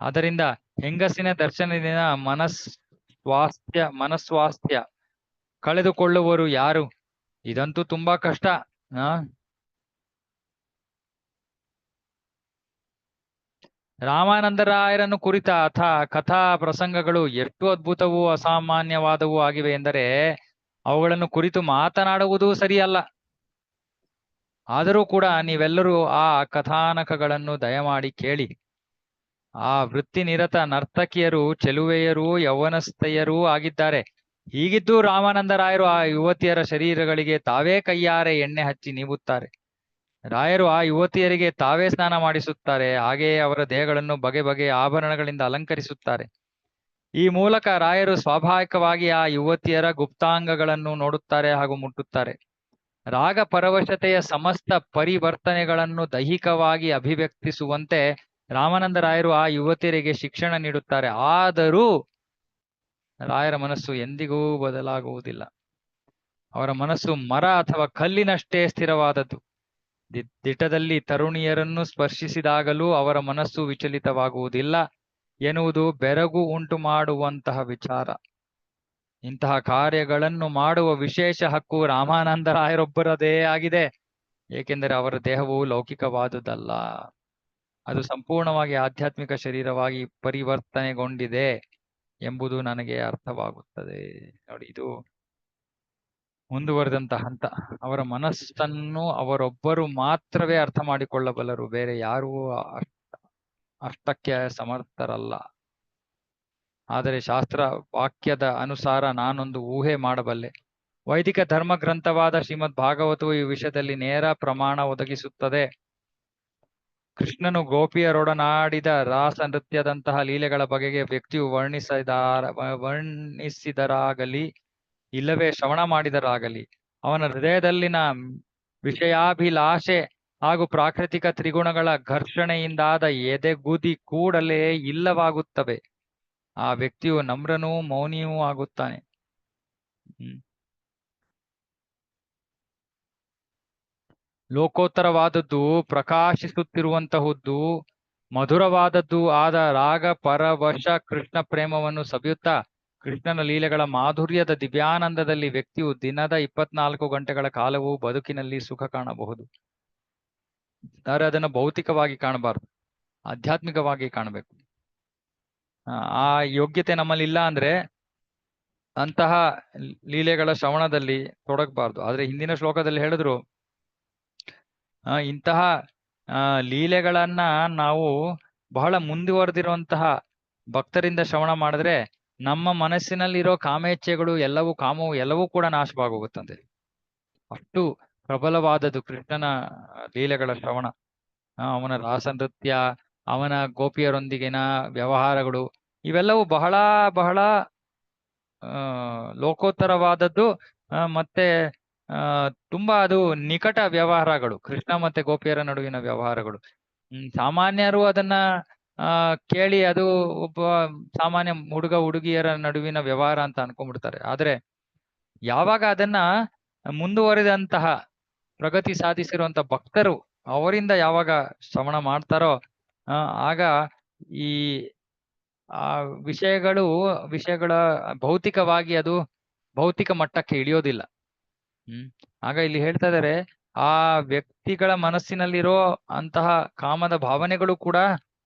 ಆದ್ದರಿಂದ ಹೆಂಗಸಿನ ದರ್ಶನದಿಂದ ಮನಸ್ವಾಸ್ಥ್ಯ ಕಳೆದುಕೊಳ್ಳುವರು ಯಾರು? ಇದಂತೂ ತುಂಬಾ ಕಷ್ಟ. ರಾಮಾನಂದರಾಯರನ್ನು ಕುರಿತ ಕಥಾ ಪ್ರಸಂಗಗಳು ಎಷ್ಟು ಅದ್ಭುತವೂ ಅಸಾಮಾನ್ಯವಾದವೂ ಆಗಿವೆ ಎಂದರೆ ಅವುಗಳನ್ನು ಕುರಿತು ಮಾತನಾಡುವುದೂ ಸರಿಯಲ್ಲ. ಆದರೂ ಕೂಡ ನೀವೆಲ್ಲರೂ ಆ ಕಥಾನಕಗಳನ್ನು ದಯಮಾಡಿ ಕೇಳಿ. ಆ ವೃತ್ತಿನಿರತ ನರ್ತಕಿಯರು ಚೆಲುವೆಯರೂ ಯೌವನಸ್ಥೆಯರೂ ಆಗಿದ್ದಾರೆ. ಹೀಗಿದ್ದು ರಾಮಾನಂದರಾಯರು ಆ ಯುವತಿಯರ ಶರೀರಗಳಿಗೆ ತಾವೇ ಕೈಯಾರೆ ಎಣ್ಣೆ ಹಚ್ಚಿ ನೀವುತ್ತಾರೆ. ರಾಯರು ಆ ಯುವತಿಯರಿಗೆ ತಾವೇ ಸ್ನಾನ ಮಾಡಿಸುತ್ತಾರೆ. ಹಾಗೆಯೇ ಅವರ ದೇಹಗಳನ್ನು ಬಗೆ ಬಗೆಯ ಆಭರಣಗಳಿಂದ ಅಲಂಕರಿಸುತ್ತಾರೆ. ಈ ಮೂಲಕ ರಾಯರು ಸ್ವಾಭಾವಿಕವಾಗಿ ಆ ಯುವತಿಯರ ಗುಪ್ತಾಂಗಗಳನ್ನು ನೋಡುತ್ತಾರೆ ಹಾಗೂ ಮುಟ್ಟುತ್ತಾರೆ. ರಾಗ ಪರವಶತೆಯ ಸಮಸ್ತ ಪರಿವರ್ತನೆಗಳನ್ನು ದೈಹಿಕವಾಗಿ ಅಭಿವ್ಯಕ್ತಿಸುವಂತೆ ರಾಮಾನಂದರಾಯರು ಆ ಯುವತಿಯರಿಗೆ ಶಿಕ್ಷಣ ನೀಡುತ್ತಾರೆ. ಆದರೂ ರಾಯರ ಮನಸ್ಸು ಎಂದಿಗೂ ಬದಲಾಗುವುದಿಲ್ಲ. ಅವರ ಮನಸ್ಸು ಮರ ಅಥವಾ ಕಲ್ಲಿನಷ್ಟೇ ಸ್ಥಿರವಾದದ್ದು. ದಿಟದಲ್ಲಿ ತರುಣಿಯರನ್ನು ಸ್ಪರ್ಶಿಸಿದಾಗಲೂ ಅವರ ಮನಸ್ಸು ವಿಚಲಿತವಾಗುವುದಿಲ್ಲ ಎನ್ನುವುದು ಬೆರಗು ಉಂಟು ಮಾಡುವಂತಹ ವಿಚಾರ. ಇಂತಹ ಕಾರ್ಯಗಳನ್ನು ಮಾಡುವ ವಿಶೇಷ ಹಕ್ಕು ರಾಮಾನಂದರಾಯರೊಬ್ಬರದೇ ಆಗಿದೆ. ಏಕೆಂದರೆ ಅವರ ದೇಹವು ಲೌಕಿಕವಾದುದಲ್ಲ, ಅದು ಸಂಪೂರ್ಣವಾಗಿ ಆಧ್ಯಾತ್ಮಿಕ ಶರೀರವಾಗಿ ಪರಿವರ್ತನೆಗೊಂಡಿದೆ ಎಂಬುದು ನನಗೆ ಅರ್ಥವಾಗುತ್ತದೆ. ನೋಡಿ, ಇದು ಮುಂದುವರೆದಂತ ಹಂತ. ಅವರ ಮನಸ್ಸನ್ನು ಅವರೊಬ್ಬರು ಮಾತ್ರವೇ ಅರ್ಥ ಮಾಡಿಕೊಳ್ಳಬಲ್ಲರು. ಬೇರೆ ಯಾರೂ ಅಷ್ಟಕ್ಕೆ ಸಮರ್ಥರಲ್ಲ. ಆದರೆ ಶಾಸ್ತ್ರ ವಾಕ್ಯದ ಅನುಸಾರ ನಾನೊಂದು ಊಹೆ ಮಾಡಬಲ್ಲೆ. ವೈದಿಕ ಧರ್ಮ ಗ್ರಂಥವಾದ ಶ್ರೀಮದ್ ಭಾಗವತವು ಈ ವಿಷಯದಲ್ಲಿ ನೇರ ಪ್ರಮಾಣ ಒದಗಿಸುತ್ತದೆ. ಕೃಷ್ಣನು ಗೋಪಿಯರೊಡನಾಡಿದ ರಾಸ ನೃತ್ಯದಂತಹ ಲೀಲೆಗಳ ಬಗೆಗೆ ವ್ಯಕ್ತಿಯು ವರ್ಣಿಸಿದರಾಗಲಿ ಇಲ್ಲವೇ ಶ್ರವಣ ಮಾಡಿದರಾಗಲಿ ಅವನ ಹೃದಯದಲ್ಲಿನ ವಿಷಯಾಭಿಲಾಷೆ ಹಾಗೂ ಪ್ರಾಕೃತಿಕ ತ್ರಿಗುಣಗಳ ಘರ್ಷಣೆಯಿಂದಾದ ಎದೆಗುದಿ ಕೂಡಲೇ ಇಲ್ಲವಾಗುತ್ತವೆ. ಆ ವ್ಯಕ್ತಿಯು ನಮ್ರನೂ ಮೌನಿಯೂ ಆಗುತ್ತಾನೆ. ಲೋಕೋತ್ತರವಾದದ್ದು, ಪ್ರಕಾಶಿಸುತ್ತಿರುವಂತಹದ್ದು, ಮಧುರವಾದದ್ದು ಆದ ರಾಗ ಪರವಶ ಕೃಷ್ಣ ಪ್ರೇಮವನ್ನು ಸವಿಯುತ್ತಾ ಕೃಷ್ಣನ ಲೀಲೆಗಳ ಮಾಧುರ್ಯದ ದಿವ್ಯಾನಂದದಲ್ಲಿ ವ್ಯಕ್ತಿಯು ದಿನದ 24 ಗಂಟೆಗಳ ಕಾಲವೂ ಬದುಕಿನಲ್ಲಿ ಸುಖ ಕಾಣಬಹುದು. ಆದರೆ ಅದನ್ನು ಭೌತಿಕವಾಗಿ ಕಾಣಬಾರದು, ಆಧ್ಯಾತ್ಮಿಕವಾಗಿ ಕಾಣಬೇಕು. ಆ ಯೋಗ್ಯತೆ ನಮ್ಮಲ್ಲಿ ಇಲ್ಲ ಅಂದ್ರೆ ಅಂತಹ ಲೀಲೆಗಳ ಶ್ರವಣದಲ್ಲಿ ತೊಡಗಬಾರ್ದು. ಆದ್ರೆ ಹಿಂದಿನ ಶ್ಲೋಕದಲ್ಲಿ ಹೇಳಿದ್ರು ಇಂತಹ ಲೀಲೆಗಳನ್ನ ನಾವು ಬಹಳ ಮುಂದುವರೆದಿರುವಂತಹ ಭಕ್ತರಿಂದ ಶ್ರವಣ ಮಾಡಿದ್ರೆ ನಮ್ಮ ಮನಸ್ಸಿನಲ್ಲಿರೋ ಕಾಮೇಚ್ಛೆಗಳು ಎಲ್ಲವೂ ಕೂಡ ನಾಶವಾಗೋಗುತ್ತಂತೆ. ಅಷ್ಟು ಪ್ರಬಲವಾದದ್ದು ಕೃಷ್ಣನ ಲೀಲೆಗಳ ಶ್ರವಣ. ಅವನ ರಾಸ ನೃತ್ಯ, ಅವನ ಗೋಪಿಯರೊಂದಿಗಿನ ವ್ಯವಹಾರಗಳು ಇವೆಲ್ಲವೂ ಬಹಳ ಬಹಳ ಲೋಕೋತ್ತರವಾದದ್ದು. ಮತ್ತೆ ತುಂಬಾ ಅದು ನಿಕಟ ವ್ಯವಹಾರಗಳು, ಕೃಷ್ಣ ಮತ್ತೆ ಗೋಪಿಯರ ನಡುವಿನ ವ್ಯವಹಾರಗಳು. ಸಾಮಾನ್ಯರು ಅದನ್ನ ಕೇಳಿ ಅದು ಒಬ್ಬ ಸಾಮಾನ್ಯ ಹುಡುಗ ಹುಡುಗಿಯರ ನಡುವಿನ ವ್ಯವಹಾರ ಅಂತ ಅನ್ಕೊಂಡ್ಬಿಡ್ತಾರೆ. ಆದ್ರೆ ಯಾವಾಗ ಅದನ್ನ ಮುಂದುವರೆದಂತಹ ಪ್ರಗತಿ ಸಾಧಿಸಿರುವಂತ ಭಕ್ತರು ಅವರಿಂದ ಯಾವಾಗ ಶ್ರವಣ ಮಾಡ್ತಾರೋ ಆಗ ಈ ವಿಷಯಗಳ ಭೌತಿಕವಾಗಿ ಅದು ಭೌತಿಕ ಮಟ್ಟಕ್ಕೆ ಇಳಿಯೋದಿಲ್ಲ. ಆಗ ಇಲ್ಲಿ ಹೇಳ್ತಾ ಇದ್ದಾರೆ ಆ ವ್ಯಕ್ತಿಗಳ ಮನಸ್ಸಿನಲ್ಲಿರೋ ಅಂತಹ ಕಾಮದ ಭಾವನೆಗಳು ಕೂಡ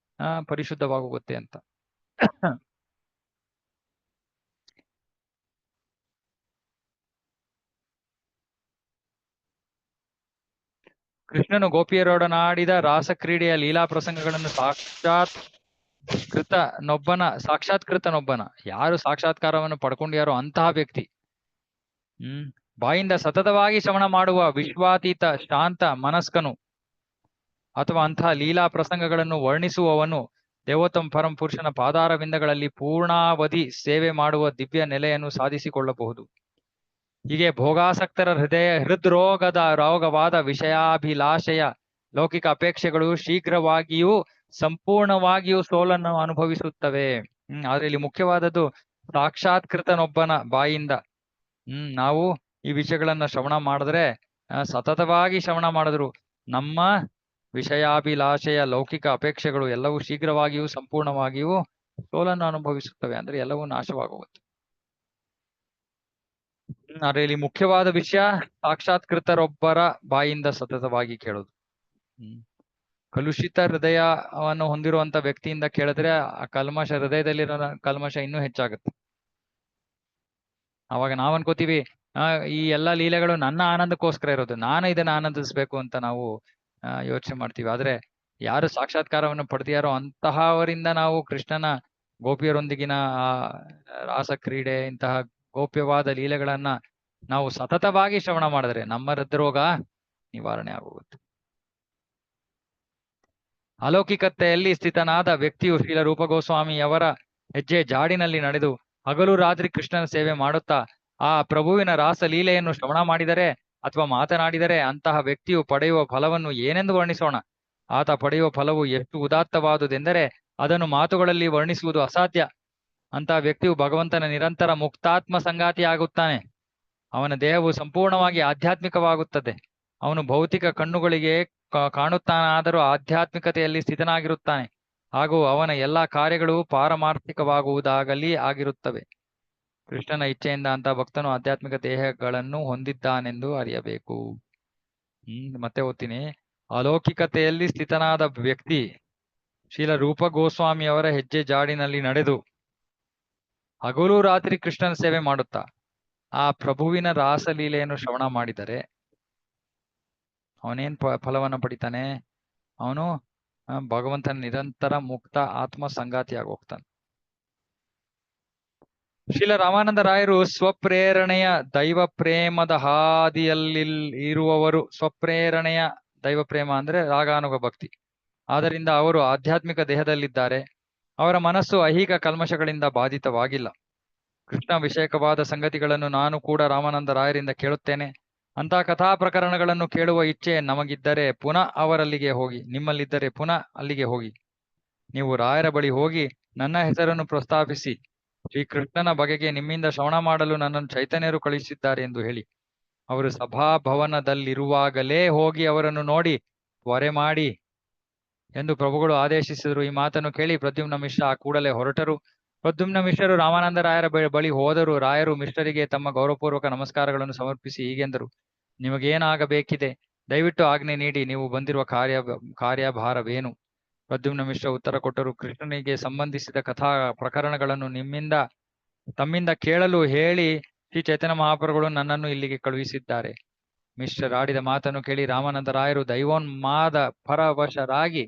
ಪರಿಶುದ್ಧವಾಗೋಗುತ್ತೆ ಅಂತ. ಕೃಷ್ಣನು ಗೋಪಿಯರೊಡನಾಡಿದ ರಾಸಕ್ರೀಡೆಯ ಲೀಲಾ ಪ್ರಸಂಗಗಳನ್ನು ಸಾಕ್ಷಾತ್ಕೃತನೊಬ್ಬನ ಯಾರು ಸಾಕ್ಷಾತ್ಕಾರವನ್ನು ಪಡ್ಕೊಂಡ್ಯಾರೋ ಅಂತಹ ವ್ಯಕ್ತಿ ಬಾಯಿಂದ ಸತತವಾಗಿ ಶ್ರವಣ ಮಾಡುವ ವಿಶ್ವಾತೀತ ಶಾಂತ ಮನಸ್ಕನು ಅಥವಾ ಅಂತಹ ಲೀಲಾ ಪ್ರಸಂಗಗಳನ್ನು ವರ್ಣಿಸುವವನು ದೇವೋತ್ತಮ ಪರಮ ಪುರುಷನ ಪಾದಾರವಿಂದಗಳಲ್ಲಿ ಪೂರ್ಣಾವಧಿ ಸೇವೆ ಮಾಡುವ ದಿವ್ಯ ನೆಲೆಯನ್ನು ಸಾಧಿಸಿಕೊಳ್ಳಬಹುದು. ಹೀಗೆ ಭೋಗಾಸಕ್ತರ ಹೃದ್ರೋಗದ ರೋಗವಾದ ವಿಷಯಾಭಿಲಾಷೆಯ ಲೌಕಿಕ ಅಪೇಕ್ಷೆಗಳು ಶೀಘ್ರವಾಗಿಯೂ ಸಂಪೂರ್ಣವಾಗಿಯೂ ಸೋಲನ್ನು ಅನುಭವಿಸುತ್ತವೆ. ಆದ್ರೆ ಇಲ್ಲಿ ಮುಖ್ಯವಾದದ್ದು ಸಾಕ್ಷಾತ್ಕೃತನೊಬ್ಬನ ಬಾಯಿಂದ ನಾವು ಈ ವಿಷಯಗಳನ್ನ ಶ್ರವಣ ಮಾಡಿದ್ರೆ ಸತತವಾಗಿ ಶ್ರವಣ ಮಾಡಿದ್ರು ನಮ್ಮ ವಿಷಯಾಭಿಲಾಷೆಯ ಲೌಕಿಕ ಅಪೇಕ್ಷೆಗಳು ಎಲ್ಲವೂ ಶೀಘ್ರವಾಗಿಯೂ ಸಂಪೂರ್ಣವಾಗಿಯೂ ಸೋಲನ್ನು ಅನುಭವಿಸುತ್ತವೆ. ಅಂದ್ರೆ ಎಲ್ಲವೂ ನಾಶವಾಗುವುದು. ಆದ್ರೆ ಇಲ್ಲಿ ಮುಖ್ಯವಾದ ವಿಷಯ ಸಾಕ್ಷಾತ್ಕೃತರೊಬ್ಬರ ಬಾಯಿಂದ ಸತತವಾಗಿ ಕೇಳೋದು. ಕಲುಷಿತ ಹೃದಯವನ್ನು ಹೊಂದಿರುವಂತ ವ್ಯಕ್ತಿಯಿಂದ ಕೇಳಿದ್ರೆ ಆ ಕಲ್ಮಶ ಹೃದಯದಲ್ಲಿರೋ ಕಲ್ಮಶ ಇನ್ನೂ ಹೆಚ್ಚಾಗುತ್ತೆ. ಅವಾಗ ನಾವ್ ಅನ್ಕೋತೀವಿ ಈ ಎಲ್ಲಾ ಲೀಲೆಗಳು ನನ್ನ ಆನಂದಕ್ಕೋಸ್ಕರ ಇರೋದು, ನಾನು ಇದನ್ನ ಆನಂದಿಸ್ಬೇಕು ಅಂತ ನಾವು ಯೋಚನೆ ಮಾಡ್ತೀವಿ. ಆದ್ರೆ ಯಾರು ಸಾಕ್ಷಾತ್ಕಾರವನ್ನು ಪಡೆದಿಯಾರೋ ಅಂತಹವರಿಂದ ನಾವು ಕೃಷ್ಣನ ಗೋಪಿಯರೊಂದಿಗಿನ ಆ ರಾಸ ಕ್ರೀಡೆ ಇಂತಹ ಗೋಪ್ಯವಾದ ಲೀಲೆಗಳನ್ನ ನಾವು ಸತತವಾಗಿ ಶ್ರವಣ ಮಾಡಿದ್ರೆ ನಮ್ಮ ಹೃದ್ರೋಗ ನಿವಾರಣೆ ಆಗೋಗುತ್ತೆ. ಅಲೌಕಿಕತೆಯಲ್ಲಿ ಸ್ಥಿತನಾದ ವ್ಯಕ್ತಿಯು ಶ್ರೀಲ ರೂಪ ಗೋಸ್ವಾಮಿಯವರ ಹೆಜ್ಜೆ ಜಾಡಿನಲ್ಲಿ ನಡೆದು ಹಗಲು ರಾತ್ರಿ ಕೃಷ್ಣನ ಸೇವೆ ಮಾಡುತ್ತಾ ಆ ಪ್ರಭುವಿನ ರಾಸ ಲೀಲೆಯನ್ನು ಶ್ರವಣ ಮಾಡಿದರೆ ಅಥವಾ ಮಾತನಾಡಿದರೆ ಅಂತಹ ವ್ಯಕ್ತಿಯು ಪಡೆಯುವ ಫಲವನ್ನು ಏನೆಂದು ವರ್ಣಿಸೋಣ. ಆತ ಪಡೆಯುವ ಫಲವು ಎಷ್ಟು ಉದಾತ್ತವಾದುದೆಂದರೆ ಅದನ್ನು ಮಾತುಗಳಲ್ಲಿ ವರ್ಣಿಸುವುದು ಅಸಾಧ್ಯ. ಅಂತಹ ವ್ಯಕ್ತಿಯು ಭಗವಂತನ ನಿರಂತರ ಮುಕ್ತಾತ್ಮ ಸಂಗಾತಿಯಾಗುತ್ತಾನೆ. ಅವನ ದೇಹವು ಸಂಪೂರ್ಣವಾಗಿ ಆಧ್ಯಾತ್ಮಿಕವಾಗುತ್ತದೆ. ಅವನು ಭೌತಿಕ ಕಣ್ಣುಗಳಿಗೆ ಕಾಣುತ್ತಾನಾದರೂ ಆಧ್ಯಾತ್ಮಿಕತೆಯಲ್ಲಿ ಸ್ಥಿತನಾಗಿರುತ್ತಾನೆ ಹಾಗೂ ಅವನ ಎಲ್ಲಾ ಕಾರ್ಯಗಳು ಪಾರಮಾರ್ಥಿಕವಾಗುವುದಾಗಲಿ ಆಗಿರುತ್ತವೆ. ಕೃಷ್ಣನ ಇಚ್ಛೆಯಿಂದ ಅಂತ ಭಕ್ತನು ಆಧ್ಯಾತ್ಮಿಕ ದೇಹಗಳನ್ನು ಹೊಂದಿದ್ದಾನೆಂದು ಅರಿಯಬೇಕು. ಮತ್ತೆ ಓದ್ತೀನಿ. ಅಲೌಕಿಕತೆಯಲ್ಲಿ ಸ್ಥಿತನಾದ ವ್ಯಕ್ತಿ ಶ್ರೀಲ ರೂಪ ಗೋಸ್ವಾಮಿಯವರ ಹೆಜ್ಜೆ ಜಾಡಿನಲ್ಲಿ ನಡೆದು ಹಗಲು ರಾತ್ರಿ ಕೃಷ್ಣನ ಸೇವೆ ಮಾಡುತ್ತಾ ಆ ಪ್ರಭುವಿನ ರಾಸಲೀಲೆಯನ್ನು ಶ್ರವಣ ಮಾಡಿದರೆ ಅವನೇನ್ ಫಲವನ್ನು ಪಡಿತಾನೆ? ಅವನು ಭಗವಂತನ ನಿರಂತರ ಮುಕ್ತ ಆತ್ಮ ಸಂಗಾತಿಯಾಗಿ ಹೋಗ್ತಾನೆ. ಶ್ರೀಲ ರಾಮಾನಂದ ರಾಯರು ಸ್ವಪ್ರೇರಣೆಯ ದೈವ ಪ್ರೇಮದ ಹಾದಿಯಲ್ಲಿ ಇರುವವರು. ಸ್ವಪ್ರೇರಣೆಯ ದೈವ ಪ್ರೇಮ ಅಂದ್ರೆ ರಾಗಾನುಗ ಭಕ್ತಿ. ಆದ್ದರಿಂದ ಅವರು ಆಧ್ಯಾತ್ಮಿಕ ದೇಹದಲ್ಲಿದ್ದಾರೆ. ಅವರ ಮನಸ್ಸು ಐಹಿಕ ಕಲ್ಮಶಗಳಿಂದ ಬಾಧಿತವಾಗಿಲ್ಲ. ಕೃಷ್ಣ ವಿಷಯಕವಾದ ಸಂಗತಿಗಳನ್ನು ನಾನು ಕೂಡ ರಾಮಾನಂದ ರಾಯರಿಂದ ಕೇಳುತ್ತೇನೆ. ಅಂತಹ ಕಥಾ ಪ್ರಕರಣಗಳನ್ನು ಕೇಳುವ ಇಚ್ಛೆ ನಮಗಿದ್ದರೆ ಪುನಃ ಅವರಲ್ಲಿಗೆ ಹೋಗಿ, ನಿಮ್ಮಲ್ಲಿದ್ದರೆ ಪುನಃ ಅಲ್ಲಿಗೆ ಹೋಗಿ. ನೀವು ರಾಯರ ಬಳಿ ಹೋಗಿ ನನ್ನ ಹೆಸರನ್ನು ಪ್ರಸ್ತಾಪಿಸಿ ಶ್ರೀಕೃಷ್ಣನ ಬಗೆಗೆ ನಿಮ್ಮಿಂದ ಶ್ರವಣ ಮಾಡಲು ನನ್ನನ್ನು ಚೈತನ್ಯರು ಕಳುಹಿಸಿದ್ದಾರೆ ಎಂದು ಹೇಳಿ. ಅವರು ಸಭಾಭವನದಲ್ಲಿರುವಾಗಲೇ ಹೋಗಿ ಅವರನ್ನು ನೋಡಿ ತ್ವರೆ ಮಾಡಿ ಎಂದು ಪ್ರಭುಗಳು ಆದೇಶಿಸಿದರು. ಈ ಮಾತನ್ನು ಕೇಳಿ ಪ್ರದ್ಯುಮ್ನ ಮಿಶ್ರ ಆ ಕೂಡಲೇ ಹೊರಟರು. ಪ್ರದ್ಯುಮ್ನ ಮಿಶ್ರರು ರಾಮಾನಂದ ರಾಯರ ಬಳಿ ಹೋದರು. ರಾಯರು ಮಿಶ್ರರಿಗೆ ತಮ್ಮ ಗೌರವಪೂರ್ವಕ ನಮಸ್ಕಾರಗಳನ್ನು ಸಮರ್ಪಿಸಿ ಹೀಗೆಂದರು: ನಿಮಗೇನಾಗಬೇಕಿದೆ? ದಯವಿಟ್ಟು ಆಜ್ಞೆ ನೀಡಿ. ನೀವು ಬಂದಿರುವ ಕಾರ್ಯಭಾರವೇನು? ಪ್ರದ್ಯುಮ್ನ ಮಿಶ್ರ ಉತ್ತರ ಕೊಟ್ಟರು: ಕೃಷ್ಣನಿಗೆ ಸಂಬಂಧಿಸಿದ ಕಥಾ ಪ್ರಕರಣಗಳನ್ನು ತಮ್ಮಿಂದ ಕೇಳಲು ಹೇಳಿ ಶ್ರೀ ಚೈತನ್ಯ ಮಹಾಪ್ರಭುಗಳು ನನ್ನನ್ನು ಇಲ್ಲಿಗೆ ಕಳುಹಿಸಿದ್ದಾರೆ. ಮಿಶ್ರರಾಡಿದ ಮಾತನ್ನು ಕೇಳಿ ರಾಮಾನಂದ ರಾಯರು ದೈವೋನ್ಮಾದ ಪರವಶರಾಗಿ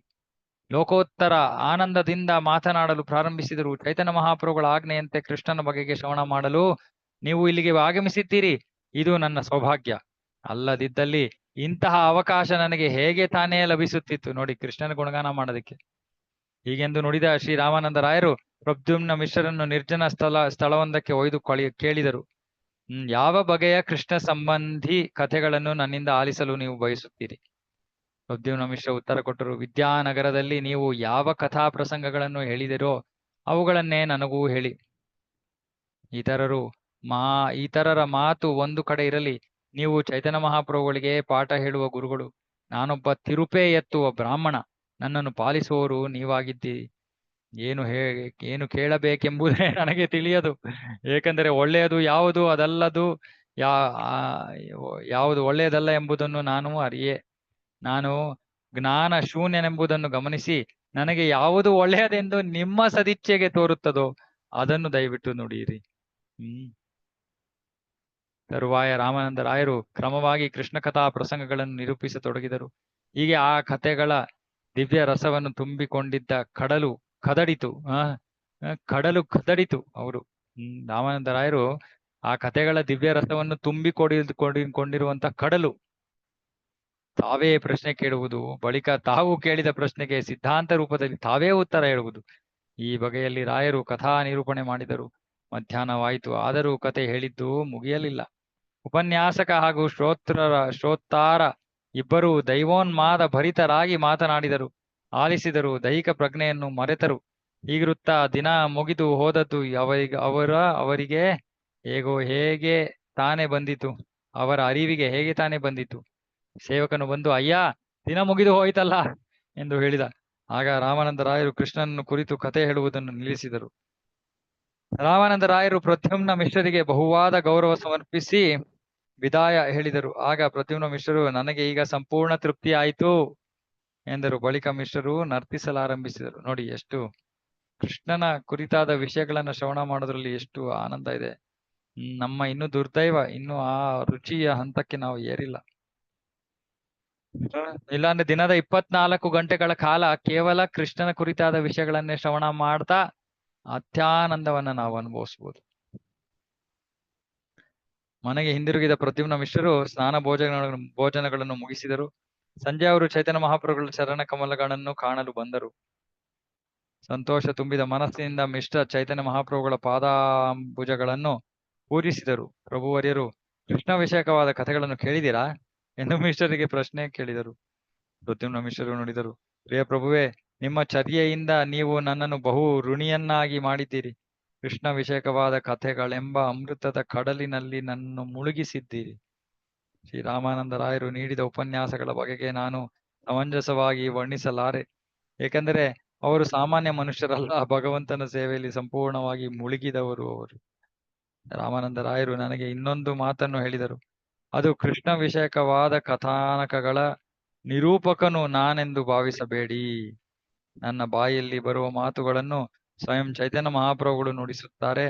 ಲೋಕೋತ್ತರ ಆನಂದದಿಂದ ಮಾತನಾಡಲು ಪ್ರಾರಂಭಿಸಿದರು. ಚೈತನ್ಯ ಮಹಾಪ್ರಭುಗಳ ಆಜ್ಞೆಯಂತೆ ಕೃಷ್ಣನ ಬಗೆಗೆ ಶ್ರವಣ ಮಾಡಲು ನೀವು ಇಲ್ಲಿಗೆ ಆಗಮಿಸಿದ್ದೀರಿ. ಇದು ನನ್ನ ಸೌಭಾಗ್ಯ. ಅಲ್ಲದಿದ್ದಲ್ಲಿ ಇಂತಹ ಅವಕಾಶ ನನಗೆ ಹೇಗೆ ತಾನೇ ಲಭಿಸುತ್ತಿತ್ತು? ನೋಡಿ, ಕೃಷ್ಣನ ಗುಣಗಾನ ಮಾಡೋದಕ್ಕೆ. ಹೀಗೆಂದು ನುಡಿದ ಶ್ರೀರಾಮಾನಂದ ರಾಯರು ಪ್ರದ್ಯುಮ್ನ ಮಿಶ್ರರನ್ನು ನಿರ್ಜನ ಸ್ಥಳವೊಂದಕ್ಕೆ ಒಯ್ದು ಕೇಳಿದರು: ಯಾವ ಬಗೆಯ ಕೃಷ್ಣ ಸಂಬಂಧಿ ಕಥೆಗಳನ್ನು ನನ್ನಿಂದ ಆಲಿಸಲು ನೀವು ಬಯಸುತ್ತೀರಿ? ಪ್ರದ್ಯುಮ್ನ ಮಿಶ್ರ ಉತ್ತರ ಕೊಟ್ಟರು: ವಿದ್ಯಾನಗರದಲ್ಲಿ ನೀವು ಯಾವ ಕಥಾ ಪ್ರಸಂಗಗಳನ್ನು ಹೇಳಿದಿರೋ ಅವುಗಳನ್ನೇ ನನಗೂ ಹೇಳಿ. ಇತರರ ಮಾತು ಒಂದು ಕಡೆ ಇರಲಿ, ನೀವು ಚೈತನ್ಯ ಮಹಾಪ್ರಭುಗಳಿಗೆ ಪಾಠ ಹೇಳುವ ಗುರುಗಳು. ನಾನೊಬ್ಬ ತಿರುಪೆ ಎತ್ತುವ ಬ್ರಾಹ್ಮಣ. ನನ್ನನ್ನು ಪಾಲಿಸುವವರು ನೀವಾಗಿದ್ದೀರಿ. ಏನು ಕೇಳಬೇಕೆಂಬುದೇ ನನಗೆ ತಿಳಿಯದು. ಏಕೆಂದರೆ ಒಳ್ಳೆಯದು ಯಾವುದು, ಅದಲ್ಲದು ಯಾವುದು ಒಳ್ಳೆಯದಲ್ಲ ಎಂಬುದನ್ನು ನಾನು ಅರಿಯೆ. ನಾನು ಜ್ಞಾನ ಶೂನ್ಯನೆಂಬುದನ್ನು ಗಮನಿಸಿ ನನಗೆ ಯಾವುದು ಒಳ್ಳೆಯದೆಂದು ನಿಮ್ಮ ಸದಿಚ್ಛೆಗೆ ತೋರುತ್ತದೋ ಅದನ್ನು ದಯವಿಟ್ಟು ನುಡಿಯಿರಿ. ತರುವಾಯ ರಾಮಾನಂದ ರಾಯರು ಕ್ರಮವಾಗಿ ಕೃಷ್ಣ ಕಥಾ ಪ್ರಸಂಗಗಳನ್ನು ನಿರೂಪಿಸತೊಡಗಿದರು. ಹೀಗೆ ಆ ಕಥೆಗಳ ದಿವ್ಯ ರಸವನ್ನು ತುಂಬಿಕೊಂಡಿದ್ದ ಕಡಲು ಕದಡಿತು. ಅವರು ರಾಮಾನಂದ ರಾಯರು ಆ ಕಥೆಗಳ ದಿವ್ಯ ರಸವನ್ನು ತುಂಬಿಕೊಂಡಿರುವಂತ ಕಡಲು. ತಾವೇ ಪ್ರಶ್ನೆ ಕೇಳುವುದು, ಬಳಿಕ ತಾವು ಕೇಳಿದ ಪ್ರಶ್ನೆಗೆ ಸಿದ್ಧಾಂತ ರೂಪದಲ್ಲಿ ತಾವೇ ಉತ್ತರ ಹೇಳುವುದು. ಈ ಬಗೆಯಲ್ಲಿ ರಾಯರು ಕಥಾ ನಿರೂಪಣೆ ಮಾಡಿದರು. ಮಧ್ಯಾಹ್ನವಾಯಿತು. ಆದರೂ ಕತೆ ಹೇಳಿದ್ದು ಮುಗಿಯಲಿಲ್ಲ. ಉಪನ್ಯಾಸಕ ಹಾಗೂ ಶ್ರೋತಾರ ಇಬ್ಬರೂ ದೈವೋನ್ಮಾದ ಭರಿತರಾಗಿ ಮಾತನಾಡಿದರು, ಆಲಿಸಿದರು, ದೈಹಿಕ ಪ್ರಜ್ಞೆಯನ್ನು ಮರೆತರು. ಹೀಗಿರುತ್ತಾ ದಿನ ಮುಗಿದು ಹೋದದ್ದು ಅವರಿಗೆ ಹೇಗೆ ತಾನೇ ಬಂದಿತು, ಅವರ ಅರಿವಿಗೆ ಹೇಗೆ ತಾನೇ ಬಂದಿತು. ಸೇವಕನು ಬಂದು, ಅಯ್ಯ, ದಿನ ಮುಗಿದು ಹೋಯ್ತಲ್ಲ ಎಂದು ಹೇಳಿದ. ಆಗ ರಾಮಾನಂದ ರಾಯರು ಕೃಷ್ಣನನ್ನು ಕುರಿತು ಕತೆ ಹೇಳುವುದನ್ನು ನಿಲ್ಲಿಸಿದರು. ರಾಮಾನಂದ ರಾಯರು ಪ್ರದ್ಯುಮ್ನ ಮಿಶ್ರರಿಗೆ ಬಹುವಾದ ಗೌರವ ಸಮರ್ಪಿಸಿ ವಿದಾಯ ಹೇಳಿದರು. ಆಗ ಪ್ರದ್ಯುಮ್ನ ಮಿಶ್ರರು, ನನಗೆ ಈಗ ಸಂಪೂರ್ಣ ತೃಪ್ತಿ ಆಯಿತು ಎಂದರು. ಬಳಿಕ ಮಿಶ್ರರು ನರ್ತಿಸಲಾರಂಭಿಸಿದರು. ನೋಡಿ, ಎಷ್ಟು ಕೃಷ್ಣನ ಕುರಿತಾದ ವಿಷಯಗಳನ್ನ ಶ್ರವಣ ಮಾಡೋದ್ರಲ್ಲಿ ಎಷ್ಟು ಆನಂದ ಇದೆ. ನಮ್ಮ ಇನ್ನು ದುರ್ದೈವ, ಇನ್ನು ಆ ರುಚಿಯ ಹಂತಕ್ಕೆ ನಾವು ಏರಿಲ್ಲ. ಇಲ್ಲಾಂದ್ರೆ ದಿನದ 24 ಗಂಟೆಗಳ ಕಾಲ ಕೇವಲ ಕೃಷ್ಣನ ಕುರಿತಾದ ವಿಷಯಗಳನ್ನೇ ಶ್ರವಣ ಮಾಡ್ತಾ ಅತ್ಯಾನಂದವನ್ನ ನಾವು ಅನುಭವಿಸ್ಬೋದು. ಮನೆಗೆ ಹಿಂದಿರುಗಿದ ಪ್ರದ್ಯುಮ್ನ ಮಿಶ್ರರು ಸ್ನಾನ ಭೋಜನಗಳನ್ನು ಮುಗಿಸಿದರು. ಸಂಜೆ ಅವರು ಚೈತನ್ಯ ಮಹಾಪ್ರಭುಗಳ ಚರಣ ಕಮಲಗಳನ್ನು ಕಾಣಲು ಬಂದರು. ಸಂತೋಷ ತುಂಬಿದ ಮನಸ್ಸಿನಿಂದ ಮಿಶ್ರ ಚೈತನ್ಯ ಮಹಾಪ್ರಭುಗಳ ಪಾದಾಂಬುಜಗಳನ್ನು ಪೂಜಿಸಿದರು. ಪ್ರಭುವರ್ಯರು, ಕೃಷ್ಣ ವಿಷಯಕವಾದ ಕಥೆಗಳನ್ನು ಕೇಳಿದಿರಾ ಎಂದು ಮಿಶ್ರರಿಗೆ ಪ್ರಶ್ನೆ ಕೇಳಿದರು. ಪ್ರದ್ಯುಮ್ನ ಮಿಶ್ರರು ನುಡಿದರು: ಪ್ರಿಯ ಪ್ರಭುವೇ, ನಿಮ್ಮ ಚರ್ಯೆಯಿಂದ ನೀವು ನನ್ನನ್ನು ಬಹು ಋಣಿಯನ್ನಾಗಿ ಮಾಡಿದ್ದೀರಿ. ಕೃಷ್ಣ ವಿಷಯಕವಾದ ಕಥೆಗಳೆಂಬ ಅಮೃತದ ಕಡಲಿನಲ್ಲಿ ನನ್ನನ್ನು ಮುಳುಗಿಸಿದ್ದೀರಿ. ಶ್ರೀರಾಮಾನಂದ ರಾಯರು ನೀಡಿದ ಉಪನ್ಯಾಸಗಳ ಬಗೆಗೆ ನಾನು ಸಮಂಜಸವಾಗಿ ವರ್ಣಿಸಲಾರೆ. ಏಕೆಂದರೆ ಅವರು ಸಾಮಾನ್ಯ ಮನುಷ್ಯರಲ್ಲ, ಭಗವಂತನ ಸೇವೆಯಲ್ಲಿ ಸಂಪೂರ್ಣವಾಗಿ ಮುಳುಗಿದವರು ಅವರು. ರಾಮಾನಂದ ರಾಯರು ನನಗೆ ಇನ್ನೊಂದು ಮಾತನ್ನು ಹೇಳಿದರು. ಅದು ಕೃಷ್ಣ ವಿಷಯಕವಾದ ಕಥಾನಕಗಳ ನಿರೂಪಕನು ನಾನೆಂದು ಭಾವಿಸಬೇಡಿ. ನನ್ನ ಬಾಯಲ್ಲಿ ಬರುವ ಮಾತುಗಳನ್ನು ಸ್ವಯಂ ಚೈತನ್ಯ ಮಹಾಪ್ರಭುಗಳು ನುಡಿಸುತ್ತಾರೆ.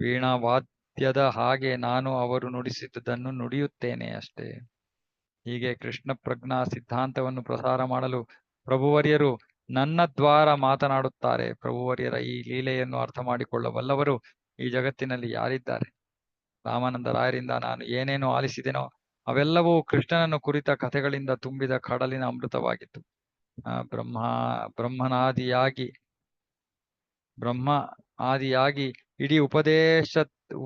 ವೀಣಾ ವಾದ್ಯದ ಹಾಗೆ ನಾನು ಅವರು ನುಡಿಸಿದ್ದನ್ನು ನುಡಿಯುತ್ತೇನೆ ಅಷ್ಟೇ. ಹೀಗೆ ಕೃಷ್ಣ ಪ್ರಜ್ಞಾ ಸಿದ್ಧಾಂತವನ್ನು ಪ್ರಸಾರ ಮಾಡಲು ಪ್ರಭುವರ್ಯರು ನನ್ನ ದ್ವಾರ ಮಾತನಾಡುತ್ತಾರೆ. ಪ್ರಭುವರ್ಯರ ಈ ಲೀಲೆಯನ್ನು ಅರ್ಥ ಮಾಡಿಕೊಳ್ಳಬಲ್ಲವರು ಈ ಜಗತ್ತಿನಲ್ಲಿ ಯಾರಿದ್ದಾರೆ? ರಾಮಾನಂದ ರಾಯರಿಂದ ನಾನು ಏನೇನು ಆಲಿಸಿದೆನೋ ಅವೆಲ್ಲವೂ ಕೃಷ್ಣನನ್ನು ಕುರಿತ ಕಥೆಗಳಿಂದ ತುಂಬಿದ ಕಡಲಿನ ಅಮೃತವಾಗಿತ್ತು. ಬ್ರಹ್ಮ ಆದಿಯಾಗಿ ಇಡೀ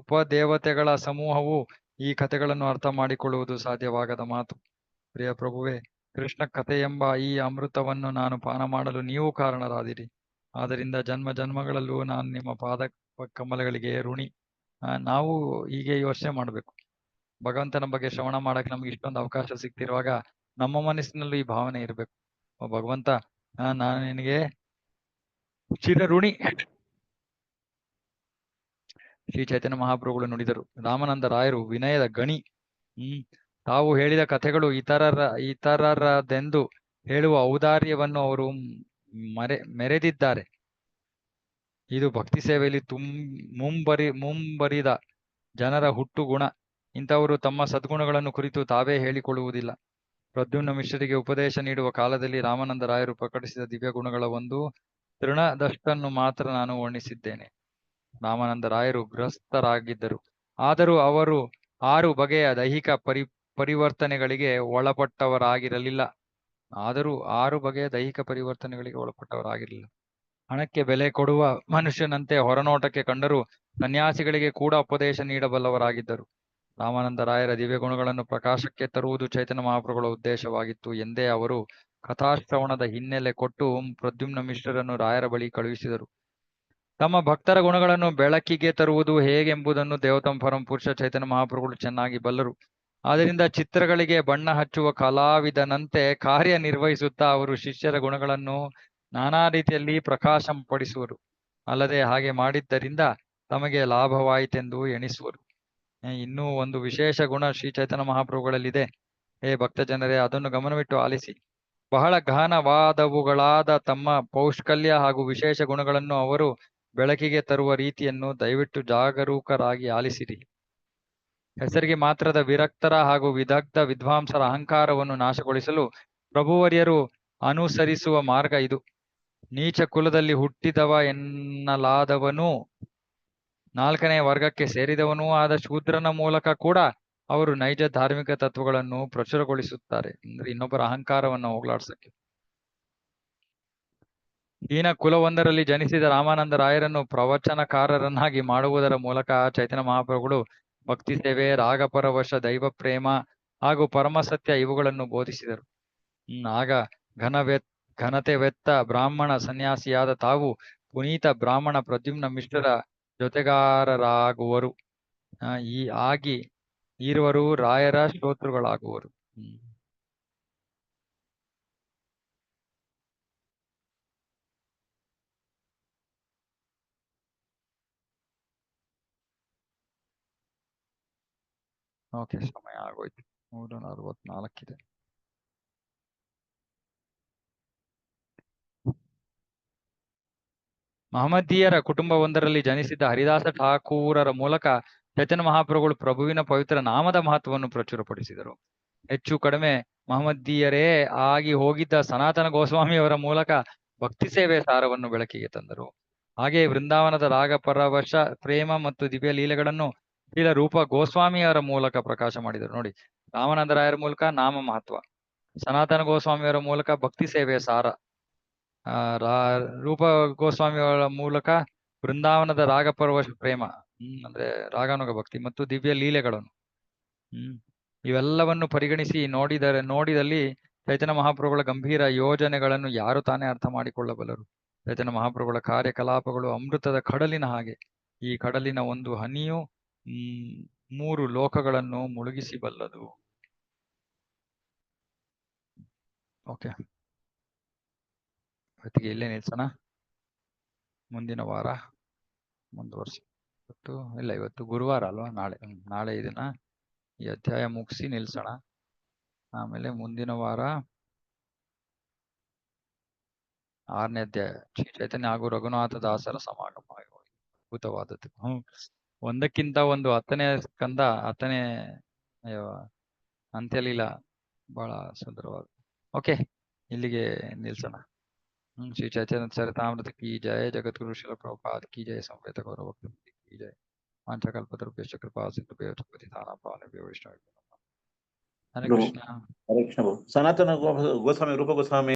ಉಪದೇವತೆಗಳ ಸಮೂಹವು ಈ ಕಥೆಗಳನ್ನು ಅರ್ಥ ಮಾಡಿಕೊಳ್ಳುವುದು ಸಾಧ್ಯವಾಗದ ಮಾತು. ಪ್ರಿಯ ಪ್ರಭುವೇ, ಕೃಷ್ಣ ಕಥೆ ಎಂಬ ಈ ಅಮೃತವನ್ನು ನಾನು ಪಾನ ಮಾಡಲು ನೀವು ಕಾರಣರಾದಿರಿ. ಆದ್ದರಿಂದ ಜನ್ಮ ಜನ್ಮಗಳಲ್ಲೂ ನಾನು ನಿಮ್ಮ ಪಾದ ಕಮಲಗಳಿಗೆ ಋಣಿ. ನಾವು ಹೀಗೆ ಯೋಚನೆ ಮಾಡಬೇಕು. ಭಗವಂತನ ಬಗ್ಗೆ ಶ್ರವಣ ಮಾಡಕ್ಕೆ ನಮ್ಗೆ ಇಷ್ಟೊಂದು ಅವಕಾಶ ಸಿಗ್ತಿರುವಾಗ ನಮ್ಮ ಮನಸ್ಸಿನಲ್ಲೂ ಈ ಭಾವನೆ ಇರಬೇಕು. ಭಗವಂತ, ನಾನು ನಿನಗೆ ಚಿರ ಋಣಿ. ಶ್ರೀ ಚೈತನ್ಯ ಮಹಾಪ್ರಭುಗಳು ನುಡಿದರು. ರಾಮಾನಂದ ರಾಯರು ವಿನಯದ ಗಣಿ. ತಾವು ಹೇಳಿದ ಕಥೆಗಳು ಇತರರದೆಂದು ಹೇಳುವ ಔದಾರ್ಯವನ್ನು ಅವರು ಮೆರೆದಿದ್ದಾರೆ. ಇದು ಭಕ್ತಿ ಸೇವೆಯಲ್ಲಿ ಮುಂಬರಿದ ಜನರ ಹುಟ್ಟು ಗುಣ. ಇಂಥವರು ತಮ್ಮ ಸದ್ಗುಣಗಳನ್ನು ಕುರಿತು ತಾವೇ ಹೇಳಿಕೊಳ್ಳುವುದಿಲ್ಲ. ಪ್ರದ್ಯುಮ್ನ ಮಿಶ್ರರಿಗೆ ಉಪದೇಶ ನೀಡುವ ಕಾಲದಲ್ಲಿ ರಾಮಾನಂದ ರಾಯರು ಪ್ರಕಟಿಸಿದ ದಿವ್ಯ ಗುಣಗಳ ಒಂದು ತೃಣದಷ್ಟನ್ನು ಮಾತ್ರ ನಾನು ವರ್ಣಿಸಿದ್ದೇನೆ. ರಾಮಾನಂದ ರಾಯರು ಗೃಹಸ್ಥರಾಗಿದ್ದರು. ಆದರೂ ಅವರು 6 ಬಗೆಯ ದೈಹಿಕ ಪರಿವರ್ತನೆಗಳಿಗೆ ಒಳಪಟ್ಟವರಾಗಿರಲಿಲ್ಲ. ಹಣಕ್ಕೆ ಬೆಲೆ ಕೊಡುವ ಮನುಷ್ಯನಂತೆ ಹೊರನೋಟಕ್ಕೆ ಕಂಡರೂ ಸನ್ಯಾಸಿಗಳಿಗೆ ಕೂಡ ಉಪದೇಶ ನೀಡಬಲ್ಲವರಾಗಿದ್ದರು. ರಾಮಾನಂದ ರಾಯರ ದಿವ್ಯ ಗುಣಗಳನ್ನು ಪ್ರಕಾಶಕ್ಕೆ ತರುವುದು ಚೈತನ್ಯ ಮಹಾಪ್ರಭುಗಳ ಉದ್ದೇಶವಾಗಿತ್ತು ಎಂದೇ ಅವರು ಕಥಾಶ್ರವಣದ ಹಿನ್ನೆಲೆ ಕೊಟ್ಟು ಪ್ರದ್ಯುಮ್ನ ಮಿಶ್ರರನ್ನು ರಾಯರ ಬಳಿ ಕಳುಹಿಸಿದರು. ತಮ್ಮ ಭಕ್ತರ ಗುಣಗಳನ್ನು ಬೆಳಕಿಗೆ ತರುವುದು ಹೇಗೆಂಬುದನ್ನು ದೇವತಮ ಪರಮಪುರುಷ ಚೈತನ್ಯ ಮಹಾಪ್ರಭುಗಳು ಚೆನ್ನಾಗಿ ಬಲ್ಲರು. ಆದ್ದರಿಂದ ಚಿತ್ರಗಳಿಗೆ ಬಣ್ಣ ಹಚ್ಚುವ ಕಲಾವಿದನಂತೆ ಕಾರ್ಯನಿರ್ವಹಿಸುತ್ತಾ ಅವರು ಶಿಷ್ಯರ ಗುಣಗಳನ್ನು ನಾನಾ ರೀತಿಯಲ್ಲಿ ಪ್ರಕಾಶಪಡಿಸುವರು. ಅಲ್ಲದೆ ಹಾಗೆ ಮಾಡಿದ್ದರಿಂದ ತಮಗೆ ಲಾಭವಾಯಿತೆಂದು ಎಣಿಸುವರು. ಇನ್ನೂ ಒಂದು ವಿಶೇಷ ಗುಣ ಶ್ರೀ ಚೈತನ್ಯ ಮಹಾಪ್ರಭುಗಳಲ್ಲಿದೆ. ಹೇ ಭಕ್ತ ಜನರೇ, ಅದನ್ನು ಗಮನವಿಟ್ಟು ಆಲಿಸಿ. ಬಹಳ ಗಹನವಾದವುಗಳಾದ ತಮ್ಮ ಪೌಷ್ಕಲ್ಯ ಹಾಗೂ ವಿಶೇಷ ಗುಣಗಳನ್ನು ಅವರು ಬೆಳಕಿಗೆ ತರುವ ರೀತಿಯನ್ನು ದಯವಿಟ್ಟು ಜಾಗರೂಕರಾಗಿ ಆಲಿಸಿರಿ. ಹೆಸರಿಗೆ ಮಾತ್ರದ ವಿರಕ್ತರ ಹಾಗೂ ವಿದಗ್ಧ ವಿದ್ವಾಂಸರ ಅಹಂಕಾರವನ್ನು ನಾಶಗೊಳಿಸಲು ಪ್ರಭುವರ್ಯರು ಅನುಸರಿಸುವ ಮಾರ್ಗ ಇದು. ನೀಚ ಕುಲದಲ್ಲಿ ಹುಟ್ಟಿದವ ಎನ್ನಲಾದವನು, 4ನೇ ವರ್ಗಕ್ಕೆ ಸೇರಿದವನೂ ಆದ ಶೂದ್ರನ ಮೂಲಕ ಕೂಡ ಅವರು ನೈಜ ಧಾರ್ಮಿಕ ತತ್ವಗಳನ್ನು ಪ್ರಚುರಗೊಳಿಸುತ್ತಾರೆ. ಅಂದ್ರೆ ಇನ್ನೊಬ್ಬರ ಅಹಂಕಾರವನ್ನು ಹೋಗ್ಲಾಡ್ಸಕ್ಕೆ. ಹೀನ ಕುಲವೊಂದರಲ್ಲಿ ಜನಿಸಿದ ರಾಮಾನಂದ ರಾಯರನ್ನು ಪ್ರವಚನಕಾರರನ್ನಾಗಿ ಮಾಡುವುದರ ಮೂಲಕ ಚೈತನ್ಯ ಮಹಾಪ್ರಭುಗಳು ಭಕ್ತಿ ಸೇವೆ, ರಾಗಪರವಶ, ದೈವ ಪ್ರೇಮ ಹಾಗೂ ಪರಮಸತ್ಯ ಇವುಗಳನ್ನು ಬೋಧಿಸಿದರು. ಆಗ ಘನತೆವೆತ್ತ ಬ್ರಾಹ್ಮಣ ಸನ್ಯಾಸಿಯಾದ ತಾವು ಪುನೀತ ಬ್ರಾಹ್ಮಣ ಪ್ರದ್ಯುಮ್ನ ಮಿಶ್ರರ ಜೊತೆಗಾರರಾಗುವರು. ಇರುವರು ರಾಯರ ಶ್ರೋತೃಗಳಾಗುವರು. ಓಕೆ, ಸಮಯ ಆಗೋಯ್ತು. 3:44 ಇದೆ. ಮಹಮ್ಮದೀಯರ ಕುಟುಂಬವೊಂದರಲ್ಲಿ ಜನಿಸಿದ್ದ ಹರಿದಾಸ ಠಾಕೂರರ ಮೂಲಕ ಚೈತನ್ಯ ಮಹಾಪ್ರಭುಗಳು ಪ್ರಭುವಿನ ಪವಿತ್ರ ನಾಮದ ಮಹತ್ವವನ್ನು ಪ್ರಚುರಪಡಿಸಿದರು. ಹೆಚ್ಚು ಕಡಿಮೆ ಮಹಮ್ಮದೀಯರೇ ಆಗಿ ಹೋಗಿದ್ದ ಸನಾತನ ಗೋಸ್ವಾಮಿಯವರ ಮೂಲಕ ಭಕ್ತಿ ಸೇವೆ ಸಾರವನ್ನು ಬೆಳಕಿಗೆ ತಂದರು. ಹಾಗೆಯೇ ವೃಂದಾವನದ ರಾಗ ಪರವಶ ಪ್ರೇಮ ಮತ್ತು ದಿವ್ಯ ಲೀಲೆಗಳನ್ನು ಶ್ರೀಲ ರೂಪ ಗೋಸ್ವಾಮಿಯವರ ಮೂಲಕ ಪ್ರಕಾಶ ಮಾಡಿದರು. ನೋಡಿ, ರಾಮಾನಂದರಾಯರ ಮೂಲಕ ನಾಮ ಮಹತ್ವ, ಸನಾತನ ಗೋಸ್ವಾಮಿಯವರ ಮೂಲಕ ಭಕ್ತಿ ಸೇವೆಯ ಸಾರ, ರೂಪ ಗೋಸ್ವಾಮಿಯವರ ಮೂಲಕ ವೃಂದಾವನದ ರಾಗ ಪರವಶ ಪ್ರೇಮ, ಅಂದ್ರೆ ರಾಗಾನುಗ ಭಕ್ತಿ ಮತ್ತು ದಿವ್ಯ ಲೀಲೆಗಳನ್ನು ಇವೆಲ್ಲವನ್ನು ಪರಿಗಣಿಸಿ ನೋಡಿದಲ್ಲಿ ಚೈತನ್ಯ ಮಹಾಪ್ರಭುಗಳ ಗಂಭೀರ ಯೋಜನೆಗಳನ್ನು ಯಾರು ತಾನೇ ಅರ್ಥ ಮಾಡಿಕೊಳ್ಳಬಲ್ಲರು. ಚೈತನ್ಯ ಮಹಾಪ್ರಭುಗಳ ಕಾರ್ಯಕಲಾಪಗಳು ಅಮೃತದ ಕಡಲಿನ ಹಾಗೆ. ಈ ಕಡಲಿನ ಒಂದು ಹನಿಯು 3 ಲೋಕಗಳನ್ನು ಮುಳುಗಿಸಿಬಲ್ಲದು. ಓಕೆ, ಇವತ್ತಿಗೆ ಇಲ್ಲೇ ನಿಲ್ಸೋಣ. ಮುಂದಿನ ವಾರ ಮುಂದುವರ್ಸಿ. ಇವತ್ತು ಗುರುವಾರ ಅಲ್ವಾ? ನಾಳೆ ಇದನ್ನ ಈ ಅಧ್ಯಾಯ ಮುಗಿಸಿ ನಿಲ್ಸೋಣ. ಆಮೇಲೆ ಮುಂದಿನ ವಾರ 6ನೇ ಅಧ್ಯಾಯ ಶ್ರೀ ಚೈತನ್ಯ ಹಾಗೂ ರಘುನಾಥ ದಾಸರ ಸಮಾಗಮ. ಅದ್ಭುತವಾದದ್ದು. ಒಂದಕ್ಕಿಂತ ಒಂದು 10ನೇ ಸ್ಕಂದ, 10ನೇ ಅಂತ್ಯಲೀಲಾ ಬಹಳ ಸುಂದರವಾದ. ಓಕೆ, ಇಲ್ಲಿಗೆ ನಿಲ್ಸೋಣ. ಶ್ರೀ ಚೈತನ್ಯ ಚರಿತಾಮೃತ ಕಿ ಜಯ, ಜಗದ್ಗುರು ಶ್ರೀಲ ಪ್ರಭುಪಾದ ಕಿ ಜಯ, ಸಂವೇದ ಗೌರವ ಕಿ ಜಯ. ವಾಂಛಕಲ್ಪತರುಭ್ಯಶ್ಚ ಕೃಪಾ ಸಿಂಧುಭ್ಯೋ ಪತಿತಾನಾಂ ಪಾವನೇಭ್ಯೋ ವೈಷ್ಣವೇಭ್ಯೋ ನಮಃ. ಹರೇ ಕೃಷ್ಣ.
ಹರೇ ಕೃಷ್ಣ. ಸನಾತನ ಗೋಸ್ವಾಮಿ, ರೂಪ ಗೋಸ್ವಾಮಿ